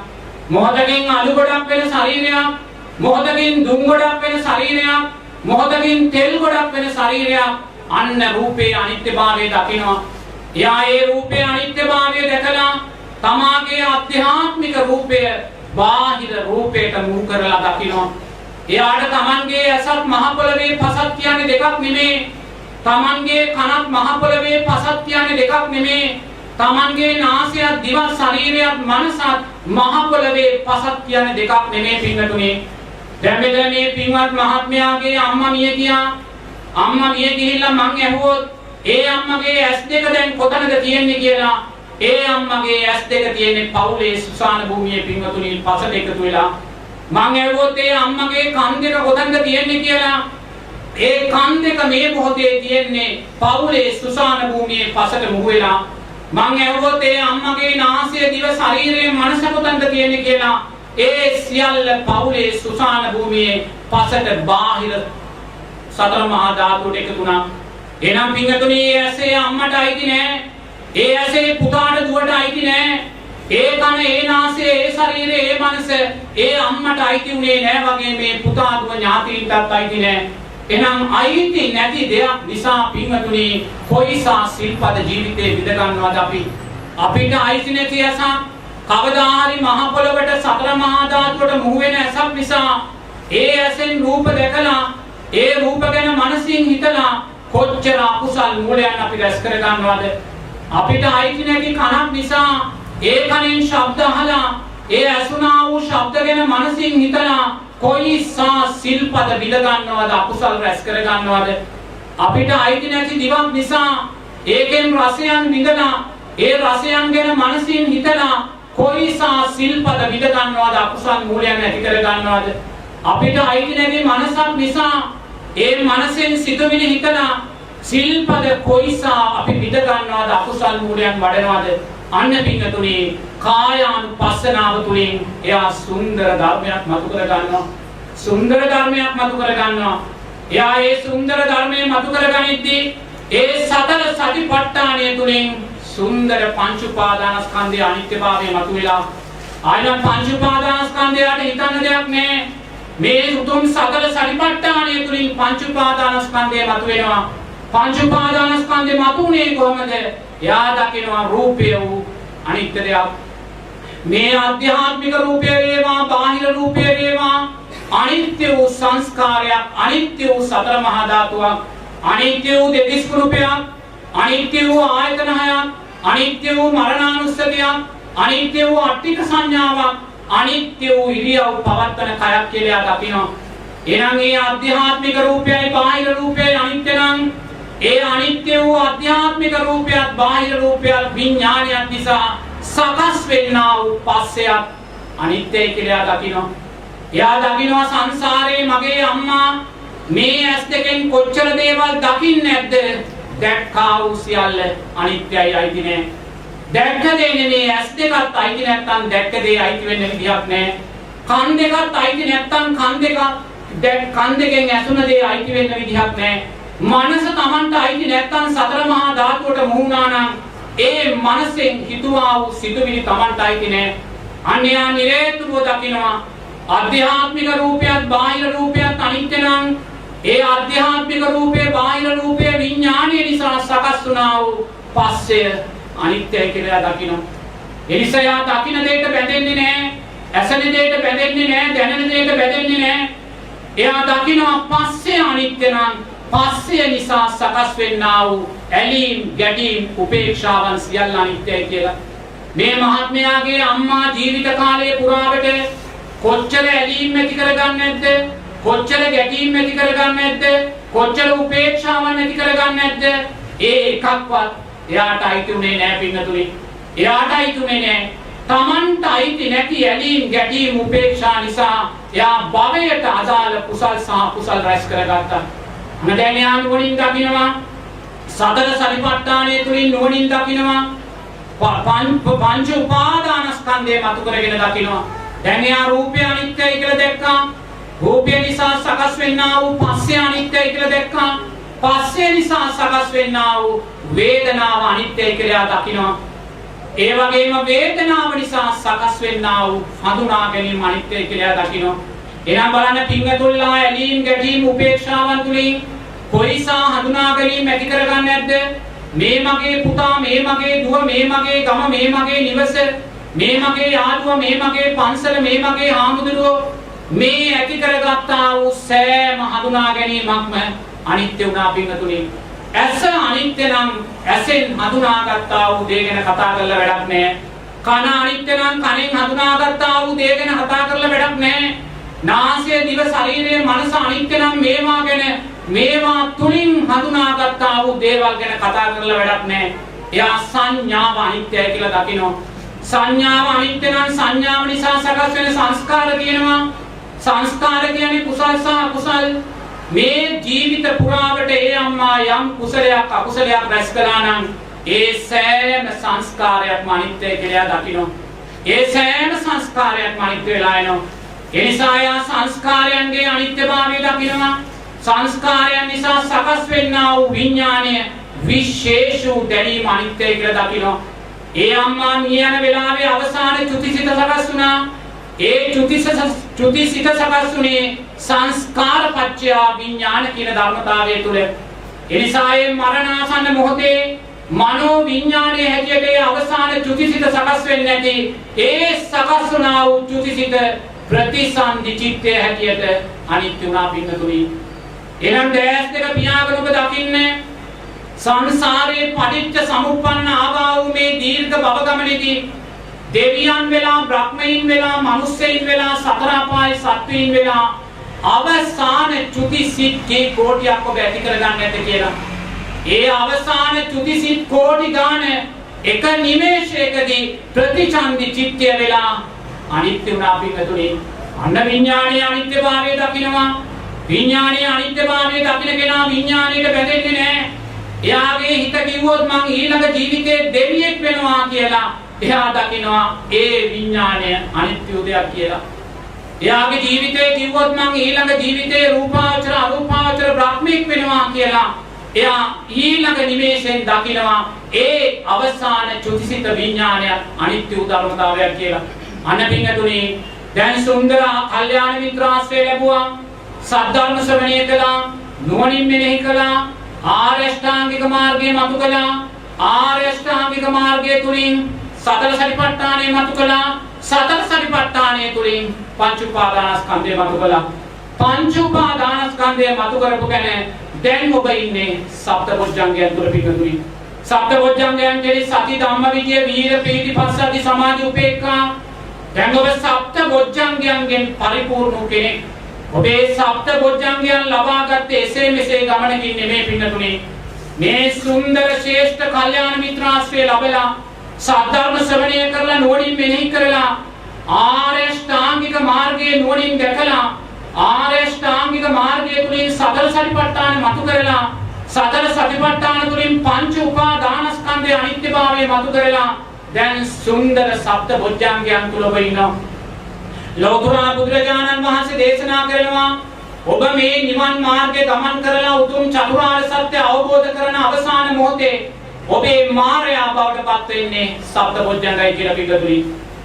මොහොතකින් අලු ගොඩක් වෙන ශරීරයක්, මොහොතකින් දුම් ගොඩක් වෙන ශරීරයක්, මොහොතකින් තෙල් ගොඩක් වෙන ශරීරයක්. අන්න රූපේ අනිත්‍යභාවය දකිනවා. එයා ඒ රූපේ අනිත්‍යභාවය දැකලා තමාගේ ආධ්‍යාත්මික රූපය බාහිර රූපයට මුහු කරලා දකිනවා. එයාට තමන්ගේ ඇසත් මහ පොළවේ පසත් කියන්නේ දෙකක් නෙමෙයි. තමන්ගේ කනත් මහ පොළවේ පසත් කියන්නේ දෙකක් නෙමෙයි. තමන්ගේ නාසයත් දිවත් ශරීරයත් මනසත් මහ පොළවේ පසත් කියන්නේ දෙකක් නෙමෙයි පින්නතුනි. දැන් මෙතන මේ පින්වත් මහත්මයාගේ අම්මා මිය ගියා. අම්මා මිය ගිහිල්ලා මං ඇහුවොත් ඒ අම්මගේ ඇස් දෙක දැන් කොතනද තියෙන්නේ කියලා. ඒ අම්මගේ ඇස් දෙක තියෙන්නේ පවුලේ සුසාන භූමියේ පින්වතුනි පසට එකතු වෙලා. මං ඇහුවොත් ඒ අම්මගේ කන් දෙක කොතනද තියෙන්නේ කියලා. ඒ කන් දෙක මේ මොහොතේ තියෙන්නේ පවුලේ සුසාන භූමියේ පසට මුහු වෙලා. මං ඇහුවොත් ඒ අම්මගේ නාසය දිව ශරීරයේ මනස කොතනද තියෙන්නේ කියලා. ඒ සියල්ල පවුලේ සුසාන භූමියේ පසට බාහිර සතර මහා ධාතුවට එකතු වුණා. එනම් පින්වතුනි ඒ ඇසේ අම්මට අයිති නෑ. ඒ ඇසේ පුතාට දුවට අයිති නෑ. ඒ කන, ඒ නාසය, ඒ ශරීරය, ඒ මනස ඒ අම්මට අයිති උනේ නෑ වගේ මේ පුතා දුව ඥාතීන්ටත් අයිති නෑ. එනම් අයිති නැති දෙයක් නිසා පින්වතුනි කොයිසා සිල්පද ජීවිතේ විඳ ගන්නවද අපි? අපිට අයිති නැති ඇසක් කවදා හරි මහ පොළවට සතර මහා ධාතුවට මුහු වෙන ඇසක් නිසා ඒ ඇසෙන් රූප දැකලා ඒ රූප ගැන මනසින් හිතලා කොච්චර අකුසල් මූලයන් අපි රැස් කර ගන්නවද? අපිට අයිති නැති කනක් නිසා ඒ කනෙන් ශබ්ද අහලා ඒ ඇසුණා වූ ශබ්ද ගැන මනසින් හිතලා කොයිසා සිල්පද විඳ ගන්නවද, අකුසල් රැස් කර ගන්නවද? අපිට අයිති නැති දිවක් නිසා ඒකෙන් රසයන් විඳලා ඒ රසයන් ගැන මනසින් හිතලා කොයිසා සිල්පද විඳ ගන්නවද, අකුසල් මූලයන් ඇති කර ගන්නවද? අපිට අයිති නැති මනසක් නිසා ඒ මනසෙන් සිතුවිලි හිතලා සිල්පද කොයිසා අපි විඳ ගන්නවද, අකුසල් මූලයන් වඩනවද? අන්න පින්තුනි කායානුපස්සනාව තුළින් එයා සුන්දර ධර්මයක් මතු කර ගන්නවා. සුන්දර ධර්මයක් මතු කර ගන්නවා. එයා ඒ සුන්දර ධර්මයේ මතු කර ගනිද්දී ඒ සතර සතිපට්ඨානය තුළින් සුන්දර පංච උපාදානස්කන්ධයේ අනිත්‍යභාවය මතුවලා ආයන පංච උපාදානස්කන්ධයට හිතන්න දෙයක් නැහැ. මේ උතුම් සතර සතිපට්ඨානය තුලින් පංච උපාදානස්කන්ධය මතුවෙනවා. පංච උපාදානස්කන්ධය මතුනේ කොහොමද? එයා දකිනවා රූපය වූ අනිත්‍ය දෙයක්. මේ ආධ්‍යාත්මික රූපය වේවා බාහිර රූපය වේවා අනිත්‍ය වූ සංස්කාරයක්, අනිත්‍ය වූ සතර මහා ධාතුවක්, අනිත්‍ය වූ දෙතිස් කුණුපයක්, අනිත්‍ය වූ ආයතන හයක්, අනිත්‍ය වූ මරණානුස්සතියක්, අනිත්‍ය වූ අට්ඨික සංඥාවක්, අනිත්‍ය වූ ඉරියව් පවත්තන කයක් කියලා දකිනවා. එහෙනම් මේ ආධ්‍යාත්මික රූපයයි බාහිර රූපයයි අනිත්‍ය නම් ඒ අනිත්‍ය වූ ආධ්‍යාත්මික රූපයත් බාහිර රූපයත් විඥානයත් නිසා සකස් වෙන්නා වූ පස්සයත් අනිත්‍යයි කියලා දකිනවා. එයා දකිනවා සංසාරේ මගේ අම්මා මේ ඇස් දෙකෙන් කොච්චර දේවල් දකින්නේ නැද්ද? දැක්කා වූ සියල්ල අනිත්‍යයි, අයිති නෑ. දැක්ක දේ නෙමෙයි, ඇස් දෙකත් අයිති නැත්තම් දැක්ක දේ අයිති වෙන්න විදියක් නෑ. කන් දෙකත් අයිති නැත්තම් කන් දෙකෙන් ඇසුන දේ අයිති වෙන්න විදියක් නෑ. මනස Tamanට අයිති නැත්තම් සතර මහා ධාතුවට මුහුණා නම් ඒ මනසෙන් හිතුවා වූ සිතුවිලි Tamanට අයිති නෑ. අන්‍යයා නිරේතුරුව දකිනවා ආධ්‍යාත්මික රූපයත් බාහිර රූපයත් අනිත්‍ය නම් ඒ ආධ්‍යාත්මික රූපේ බාහිර රූපේ විඥානීය නිසා සකස් වුණා වූ පස්සය අනිත්‍යයි කියලා දකිනවා. ඒ නිසා යා දකින්න දෙයට බැඳෙන්නේ නැහැ, ඇසෙන දෙයට බැඳෙන්නේ නැහැ, දැනෙන දෙයට බැඳෙන්නේ නැහැ. එයා දකිනවා පස්සය අනිත්‍ය නම් පස්සය නිසා සකස් වෙන්නා වූ ඇලීම්, ගැටීම්, උපේක්ෂාවන් සියල්ල අනිත්‍යයි කියලා. මේ මහත්මයාගේ අම්මා ජීවිත කාලයේ පුරාවට කොච්චර ඇලීම් ඇති කරගන්නේ නැද්ද? කොච්චර ගැටීම් ඇති කරගන්නේ නැද්ද? කොච්චර උපේක්ෂාවන් ඇති කරගන්නේ නැද්ද? ඒ එකක්වත් එයාට අයිති උනේ නැහැ පින්නතුනි. එයාට අයිති උනේ නැහැ. Tamanට අයිති නැති ඇලීම්, ගැටීම්, උපේක්ෂා නිසා එයා භවයට අදාළ කුසල් සහ කුසල් රැස් කරගත්තා. දැන් එයා නුවණින් දකිනවා සතර සතිපට්ඨානය තුලින් නුවණින් දකිනවා පංච උපාදානස්කන්ධය මතු කරගෙන දකිනවා. දැන් එයා රූපය අනිත්‍යයි කියලා දැක්කා. රූපය නිසා සකස් වෙන්නා වූ පස්සය අනිත්‍යයි කියලා දැක්කා. පස්සය නිසා සකස් වෙන්නා වූ වේදනාව අනිත්‍යයි කියලා දකිනවා. ඒ වගේම වේදනාව නිසා සකස් වෙන්නා වූ හඳුනා ගැනීම අනිත්‍යයි කියලා දකිනවා. එහෙනම් බලන්න පින්වතුන්ලා ඇලීම්, ගැටීම්, උපේක්ෂාවන් තුලින් කොයිසා හඳුනා ගැනීම ඇති කරගන්නේ නැද්ද? මේ මගේ පුතා, මේ මගේ දුව, මේ මගේ ගම, මේ මගේ නිවස, මේ මගේ යාළුවා, මේ මගේ පන්සල, මේ මගේ හාමුදුරුවෝ, මේ ඇති කරගත්තා වූ සෑම හඳුනා ගැනීමක්ම අනිත්‍ය වුණා පින්වතුනි. ඇස අනිත්‍ය නම් ඇසෙන් හඳුනාගත්තා වූ දේ ගැන කතා කරලා වැඩක් නැහැ. කන අනිත්‍ය නම් කනෙන් හඳුනාගත්තා වූ දේ ගැන කතා කරලා වැඩක් නැහැ. නාසය, දිව, ශරීරය, මනස අනිත්‍ය නම් මේවා තුලින් හඳුනාගත්තා වූ දේවල් ගැන කතා කරලා වැඩක් නැහැ. එයා සංඥාව අනිත්‍යයි කියලා දකිනවා. සංඥාව අනිත්‍ය නම් සංඥාව නිසා සකස් වෙන සංස්කාර තියෙනවා. සංස්කාර කියන්නේ කුසල් සහ අකුසල්. මේ ජීවිත පුරාවට ඒ අම්මා යම් කුසලයක් අකුසලයක් රැස් කළා නම් ඒ සෑම සංස්කාරයක්ම අනිත්‍යයි කියලා දකිනවා. ඒ සෑම සංස්කාරයක්ම අනිත්‍ය වෙලා යනවා. ඒ නිසා යා සංස්කාරයන්ගේ අනිත්‍යභාවය දකිනවා. සංස්කාරයන් නිසා සකස් වෙන්නා වූ විඥානය විශේෂ වූ දැනීම අනිත්‍යයි කියලා දකිනවා. ඒ අම්මා මිය යන වෙලාවේ අවසාන චුතිසිත සකස් වුණා. ඒ චුතිසිත සකස් වුණේ සංස්කාර පත්‍ය විඥාන කියන ධර්මතාවය තුල. ඒ නිසා ඒ මරණාසන්න මොහොතේ මනෝ විඥානයේ හැටියට ඒ අවසාන චුතිසිත සකස් වෙන්නේ නැති ඒ සකස් වුණා වූ චුතිසිත ප්‍රතිසන්දි චිත්තය හැටියට අනිත්‍ය වුණා පින්නතුනි. එනම් දැස් දෙක පියාගෙන ඔබ දකින්නේ සංසාරයේ පටිච්ච සමුප්පන්න ආවා වූ මේ දීර්ඝ භව ගමනේදී දෙවියන් වෙලා, බ්‍රහ්මයන් වෙලා, මනුස්සයන් වෙලා, සතර අපායේ සත්වයන් වෙලා අවසාන චුතිසිත කෝටියක් ඔබ ඇති කරගන්න නැත කියලා. ඒ අවසාන චුතිසිත කෝටි ගාන එක නිමේෂයකදී ප්‍රතිචන්දි චිත්තය වෙලා අනිත්‍ය වුණා පින්වතුනි. අන්න විඥානයේ අනිත්‍යභාවය දකිනවා. විඥානයේ අනිත්‍යභාවය දකින කෙනා විඥානයට බැඳෙන්නේ නැහැ. එයාගේ හිත කිව්වොත් මං ඊළඟ ජීවිතේ දෙවියෙක් වෙනවා කියලා එයා දකිනවා ඒ විඥානය අනිත්‍ය දෙයක් කියලා. එයාගේ ජීවිතේ කිව්වොත් මං ඊළඟ ජීවිතේ රූපාවචර අරූපාවචර බ්‍රහ්මෙක් වෙනවා කියලා එයා ඊළඟ නිමේෂයෙන් දකිනවා ඒ අවසාන චුතිසිත විඥානය අනිත්‍ය ධර්මතාවයක් කියලා. අන්න පින්තුනි දැන් සුන්දර කල්යාණ මිත්‍රාශ්‍රය ලැබුවා. සද්ධර්ම ශ්‍රවණය කළා, නුවණින් මෙනෙහි කළා, ආර්ය අෂ්ටාංගික මාර්ගය මතු කළා. ආර්ය අෂ්ටාංගික මාර්ගය තුලින් සතර සතිපට්ඨානය මතු කළා. සතර සතිපට්ඨානය තුලින් පංච උපාදානස්කන්ධය මතු කළා. පංච උපාදානස්කන්ධය මතු කරපු කෙනේ දැන් ඔබ ඉන්නේ සප්තබොජ්ජංගයන් තුල පිටුතුනි. සප්තබොජ්ජංගයන් කියන්නේ සති ධම්මවිජය වීර ප්‍රීති පස්සද්ධි සමාධි උපේක්ඛා. දැන් ඔබ සප්තබොජ්ජංගයන්ගෙන් පරිපූර්ණ කෙනෙක්. ඔබේ සප්තබොජ්ජංගයන් ලබාගත්තේ එසේ මෙසේ ගමනකින් නෙමෙයි පිටුතුනි. මේ සුන්දර ශ්‍රේෂ්ඨ කල්යාණ මිත්‍රාශ්‍රය ලැබලා සද්ධර්ම ශ්‍රවණය කරලා නුවණින් මෙනෙහි කරලා ආර්ය අෂ්ටාංගික මාර්ගයේ නුවණින් දැකලා ආර්ය අෂ්ටාංගික මාර්ගය තුලින් සතර සතිපට්ඨාන මතු කරලා සතර සතිපට්ඨාන තුලින් පංච උපාදානස්කන්ධයේ අනිත්‍යභාවය මතු කරලා දැන් සුන්දර සප්තබොජ්ජංගයන් තුල ඔබ ඉන්නවා. ලෝතර බුදුරජාණන් වහන්සේ දේශනා කරනවා ඔබ මේ නිවන් මාර්ගයේ ගමන් කරලා උතුම් චතුරාර්ය සත්‍ය අවබෝධ කරන අවසාන මොහොතේ ඔබේ මායя බවට පත් වෙන්නේ සප්තබොජ්ජංගයි කියලා පිළිගතුනි.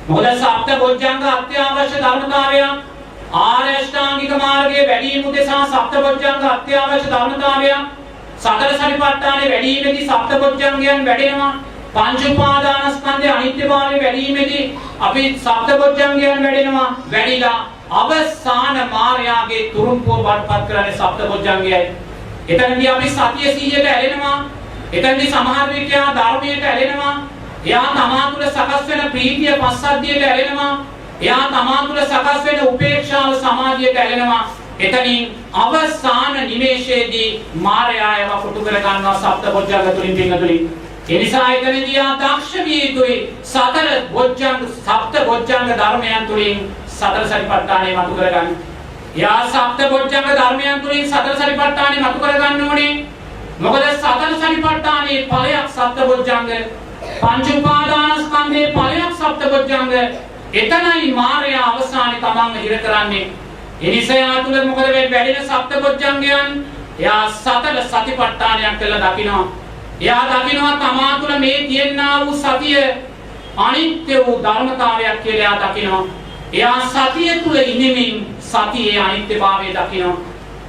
මොකද සප්තබොජ්ජංග අත්‍යවශ්‍ය ධර්මතාවයක්. ආර්ය අෂ්ටාංගික මාර්ගයේ වැඩිම උදෙසා සප්තබොජ්ජංග අත්‍යවශ්‍ය ධර්මතාවයක්. සතර සතිපට්ඨානයේ වැඩිමේදී සප්තබොජ්ජංගයන් වැඩෙනවා. පංච උපාදානස්කන්ධයේ අනිත්‍යභාවය වැඩිමේදී අපි සප්තබොජ්ජංගයන් වැඩෙනවා. වැඩිලා අවසාන මායාවේ තුරුම්පුව වඩපත් කරන්නේ සප්තබොජ්ජංගයයි. එතනදී අපි සතිය 100ට ඇලෙනවා. එතනදී සමහර විට යා ධර්මයට ඇලෙනවා. එයා තමා තුළ සකස් වෙන ප්‍රීතිය පස්සද්ධියට ඇලෙනවා. එයා තමා තුළ සකස් වෙන උපේක්ෂාව සමාධියට ඇලෙනවා. එතනින් අවසාන නිමේෂයේදී මායාව කොටු කර ගන්නවා සප්තබොජ්ජංග තුලින් පින්තුනි. ඒ නිසා එතනදී යා දක්ෂ විය යුතුයි. සතර බොජ්ජංග සප්තබොජ්ජංග ධර්මයන් තුලින් සතර සතිපට්ඨානෙ මතු කරගන්න. යා සප්තබොජ්ජංග ධර්මයන් තුලින් සතර සතිපට්ඨානෙ මතු කරගන්න ඕනේ. මොකද සතර සතිපට්ඨානයේ ඵලයක් සප්තබොජ්ජංග, පංච උපාදානස්කන්ධයේ ඵලයක් සප්තබොජ්ජංග. එතනයි මායя අවසානයේ තමන්ව හිර කරන්නේ. ඒ නිසා තුල මොකද මේ වැඩින සප්තබොජ්ජංගයන් එයා සතර සතිපට්ඨානයක් කියලා දකිනවා. එයා දකිනවා තමා තුල මේ තියෙනා වූ සතිය අනිත්‍ය වූ ධර්මතාවයක් කියලා එයා දකිනවා. එයා සතිය තුල ඉඳමින් සතියේ අනිත්‍යභාවය දකිනවා.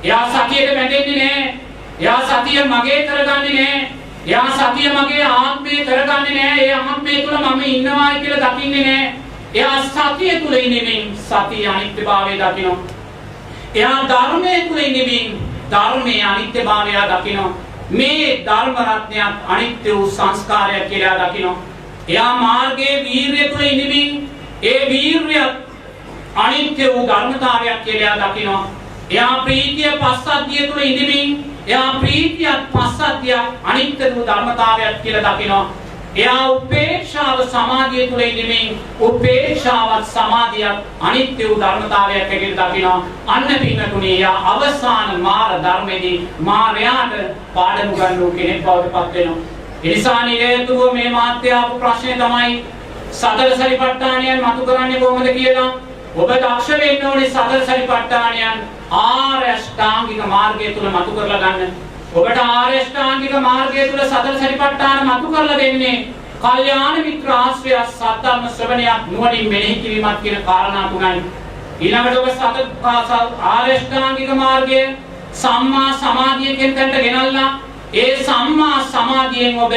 එයා සතියට වැටෙන්නේ නැහැ. එයා සතිය මගේ කරගන්නේ නැහැ. එයා සතිය මගේ ආත්මය කරගන්නේ නැහැ. ඒ ආත්මය තුල මම ඉන්නවායි කියලා දකින්නේ නැහැ. එයා සතිය තුල ඉඳමින් සතිය අනිත්‍යභාවය දකිනවා. එයා ධර්මයේ තුල ඉඳමින් ධර්මයේ අනිත්‍යභාවය දකිනවා. මේ ධර්ම රත්නයක් අනිත්‍ය වූ සංස්කාරයක් කියලා දකිනවා. එයා මාර්ගයේ වීරිය තුල ඉඳමින් ඒ වීරිය අනිත්‍ය වූ ධර්මතාවයක් කියලා දකිනවා. එයා ප්‍රීතිය පස්සද්ධිය තුල ඉඳමින් එයා ප්‍රීතියත් පස්සද්ධිය අනිත්‍ය වූ ධර්මතාවයක් කියලා දකිනවා. එයා උපේක්ෂාව සමාධිය තුල ඉඳමින් උපේක්ෂාවත් සමාධියත් අනිත්‍ය වූ ධර්මතාවයක් කියලා දකිනවා. අන්න පින්නතුණිය එයා අවසාන මාර ධර්මයේදී මාර්යාට පාඩම් ගන්නු කෙනෙක් බවට පත් වෙනවා. ඒ නිසා නිරේතුව මේ මාත්‍යාපු ප්‍රශ්නේ තමයි සතර සතිපට්ඨානයන් මතු කරන්නේ කොහොමද කියලා. ඔබ දක්ෂ වෙන්න ඕනේ සතර සතිපට්ඨානයන් ආර්ය අෂ්ටාංගික මාර්ගය තුල මතු කරලා ගන්න. ඔබට ආර්ය අෂ්ටාංගික මාර්ගය තුල සතර සතිපට්ඨාන මතු කරලා දෙන්නේ කල්යාණ මිත්‍ර ආශ්‍රය සද්ධර්ම ශ්‍රවණයක් නුවණින් මෙනෙහි කිරීමක් කියන කාරණා තුනයි. ඊළඟට ඔබ සතර ආර්ය අෂ්ටාංගික මාර්ගය සම්මා සමාධිය කියන තැනට ගෙනල්ලා ඒ සම්මා සමාධියෙන් ඔබ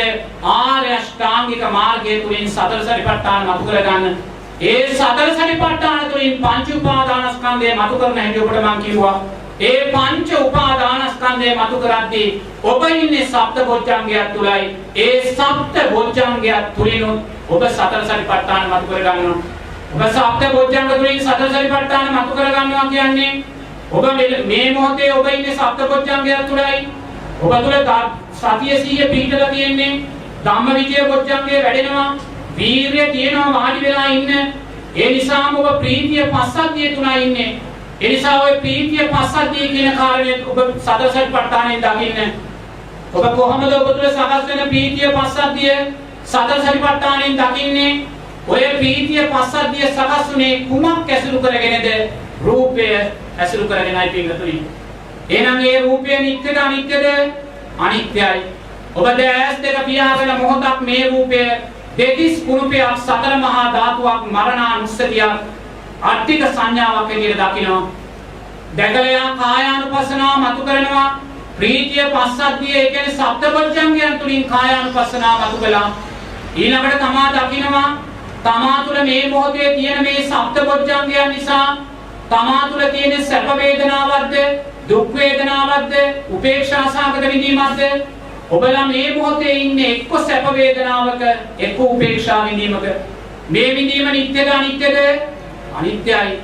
ආර්ය අෂ්ටාංගික මාර්ගය තුලින් සතර සතිපට්ඨාන මතු කරගන්න. ඒ සතර සතිපට්ඨාන තුලින් පංච උපාදානස්කන්ධය මතු කරන හැටි ඔබට මම කිව්වා. ඒ පංච උපාදානස්කන්ධය මතු කරද්දී ඔබ ඉන්නේ සප්තබොජ්ජංගයක් තුලයි. ඒ සප්තබොජ්ජංගයක් තුලින් ඔබ සතර සතිපට්ඨාන මතු කරගන්නවා. ඔබ සප්තබොජ්ජංග තුලින් සතර සතිපට්ඨාන මතු කරගන්නවා කියන්නේ ඔබ මේ මොහොතේ ඔබ ඉන්නේ සප්තබොජ්ජංගයක් තුලයි. ඔබ තුල සතිය 100 පිහිටලා තියෙන්නේ. ධම්මවිචය බොජ්ජංගය වැඩෙනවා. වීරිය තියෙනවා වාඩි වෙලා ඉන්න. ඒ නිසාම ඔබ ප්‍රීතිය පස්සද්ධිය තුනයි ඉන්නේ. ඒ නිසා ඔය ප්‍රීතිය පස්සද්ධිය කියන කාරණේ ඔබ සතර සතිපට්ඨානෙන් දකින්න. ඔබ කොහොමද ඔබ තුළ සකස් වෙන ප්‍රීතිය පස්සද්ධිය සතර සතිපට්ඨානෙන් දකින්නේ? ඔය ප්‍රීතිය පස්සද්ධිය සකස් වුනේ කුමක් ඇසුරු කරගෙනද? රූපය ඇසුරු කරගෙනයි පින්තුනි. එහෙනම් ඒ රූපය නිත්‍යද අනිත්‍යද? අනිත්‍යයි. ඔබ දැස් දෙක පියාගෙන මොහොතක් මේ රූපය දෙතිස් කුණුපයක් සතර මහා ධාතුවක් මරණානුස්සතියක් අට්ටික සංඥාවක් විදිහට දකිනවා. දැකලා කායානුපස්සනාව මතු කරනවා. ප්‍රීතිය පස්සද්ධිය ඒ කියන්නේ සප්තපොච්චංගයන් තුලින් කායානුපස්සනාව මතු කළා. ඊළඟට තමා දකිනවා තමා තුළ මේ මොහොතේ තියෙන මේ සප්තපොච්චංගයන් නිසා තමා තුළ තියෙන සැප වේදනාවක්ද දුක් වේදනාවක්ද උපේක්ෂා සහගත විඳීමක්ද ඔබලා මේ මොහොතේ ඉන්නේ එක්ක සැප වේදනාවක එක්ක උපේක්ෂා විඳීමක මේ විඳීම නිට්ටයද අනිත්‍යද අනිත්‍යයි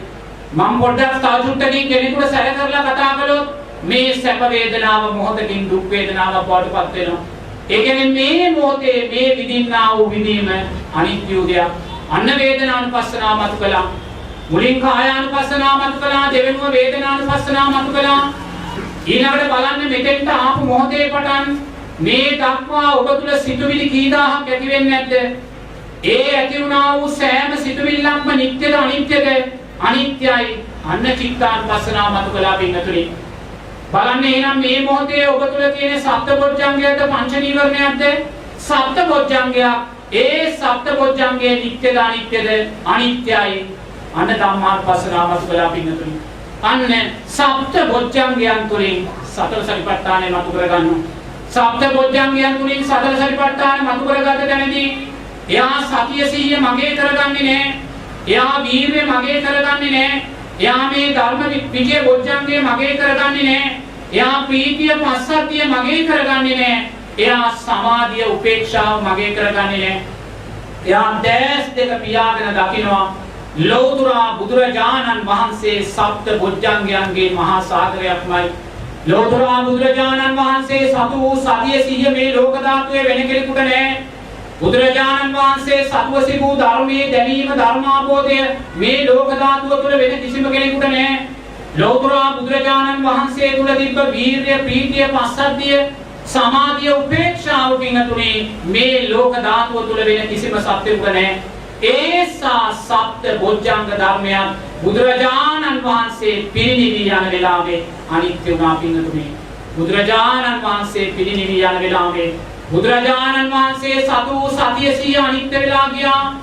මම පොඩ්ඩක් සාජුට්ටකින් කෙනෙකුට සැල කරලා කතා කළොත් මේ සැප වේදනාව මොහොතකින් දුක් වේදනාවක් වඩපත් වෙනවා ඒ කියන්නේ මේ මොහොතේ මේ විඳින්නා වූ විඳීම අනිත්‍ය උදයක් අන්න වේදනානුපස්සනාව මත කළා මුලින් කායානුපස්සනාව මත කළා දෙවෙනුව වේදනානුපස්සනාව මත කළා ඊළඟට බලන්න මෙතෙන්ට ආපු මොහොතේ පටන් මේ දක්වා ඔබ තුල සිතුවිලි කී දහයක් ඇති වෙන්නේ නැද්ද ඒ ඇති වුණා වූ සෑම සිතුවිල්ලක්ම නිට්ටයද අනිත්‍යද අනිත්‍යයි අන්න චිත්තානුපස්සනාව මත කළා පින්නතුනි බලන්න එහෙනම් මේ මොහොතේ ඔබ තුල තියෙන සප්තබොජ්ජංගයද පංච නීවරණයක්ද සප්තබොජ්ජංගයක් ඒ සප්තබොජ්ජංගයේ නිට්ටයද අනිත්‍යද අනිත්‍යයි අන්න ධම්මානුපස්සනාව මත කළා පින්නතුනි අන්න සප්තබොජ්ජංගයන් තුලින් සතර සතිපට්ඨානය මතු කරගන්නවා සප්තබොජ්ජංගයන් තුලින් සතර සතිපට්ඨානය මතු කරගත්ත තැනදී එයා සතිය සිහිය මගේ කරගන්නේ නැහැ එයා වීර්යය මගේ කරගන්නේ නැහැ එයා මේ ධර්ම විචේ බොජ්ජංගේ මගේ කරගන්නේ නැහැ එයා ප්‍රීතිය පස්සද්ධිය මගේ කරගන්නේ නැහැ එයා සමාධිය උපේක්ෂාව මගේ කරගන්නේ නැහැ එයා දැස් දෙක පියාගෙන දකිනවා ලෞතුරා බුදුරජාණන් වහන්සේ සප්ත බොජ්ජංගයන්ගේ මහා සාගරයක්මයි ලෞතුරා බුදුරජාණන් වහන්සේ සතු වූ සතිය සිහිය මේ ලෝක ධාතුවේ වෙන කෙනෙකුට නැහැ බුදුරජාණන් වහන්සේ සතුව සිවූ ධර්මයේ දැනීම ධර්මාභෝධය මේ ලෝක ධාතුව තුළ වෙන කිසිම කෙනෙකුට නැහැ. ලෞතුරා බුදුරජාණන් වහන්සේ තුළ තිබ්බ වීර්ය, ප්‍රීතිය, පස්සද්ධිය, සමාධිය, උපේක්ෂාව පින්තුනේ මේ ලෝක ධාතුව තුළ වෙන කිසිම සත්‍යයක නැහැ. ඒසා සප්ත බොජ්ජංග ධර්මයන් බුදුරජාණන් වහන්සේ පිරිනිවී යන වෙලාවේ අනිත්‍ය වුණා පින්තුනේ. බුදුරජාණන් වහන්සේ පිරිනිවී යන වෙලාවේ බුදුරජාණන් වහන්සේ සතු වූ සතිය සිහිය අනිත්‍ය වෙලා ගියා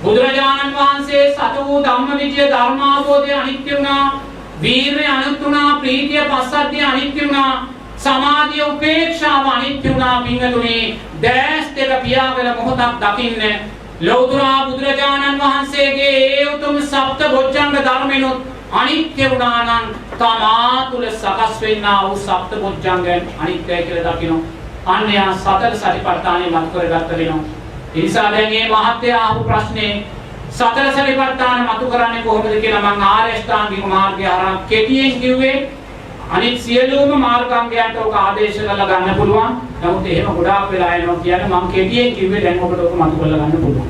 බුදුරජාණන් වහන්සේ සතු වූ ධම්මවිචය ධර්මාභෝධය අනිත්‍ය වුණා වීර්යය අනිත්‍ය වුණා ප්‍රීතිය පස්සද්ධිය අනිත්‍ය වුණා සමාධිය උපේක්ෂාව අනිත්‍ය වුණා පින්තුනේ දැස් දෙක පියාගෙන මොහොතක් දකින්න ලෞතුරා බුදුරජාණන් වහන්සේගේ ඒ උතුම් සප්ත බොජ්ජංග ධර්මෙනොත් අනිත්‍ය වුණා නම් තමා තුල සකස් වෙන්නා වූ සප්ත බොජ්ජංගයන් අනිත්‍යයි කියලා දකින්න අන්‍ය සතර සතිපට්ඨානෙ මත කරගත්ත වෙනවා. ඒ නිසා දැන් මේ මහත්ය ආපු ප්‍රශ්නේ සතර සතිපට්ඨාන මතු කරන්නේ කොහොමද කියලා මම ආර්ය අෂ්ටාංගික මාර්ගය හරහා කෙටියෙන් කිව්වේ. අනිත් සියලුම මාර්ගාංගයන්ට ඔක ආදේශ කරලා ගන්න පුළුවන්. නමුත් එහෙම ගොඩාක් වෙලා යනවා කියන්නේ මම කෙටියෙන් කිව්වේ දැන් ඔබට ඔක මතු කරලා ගන්න පුළුවන්.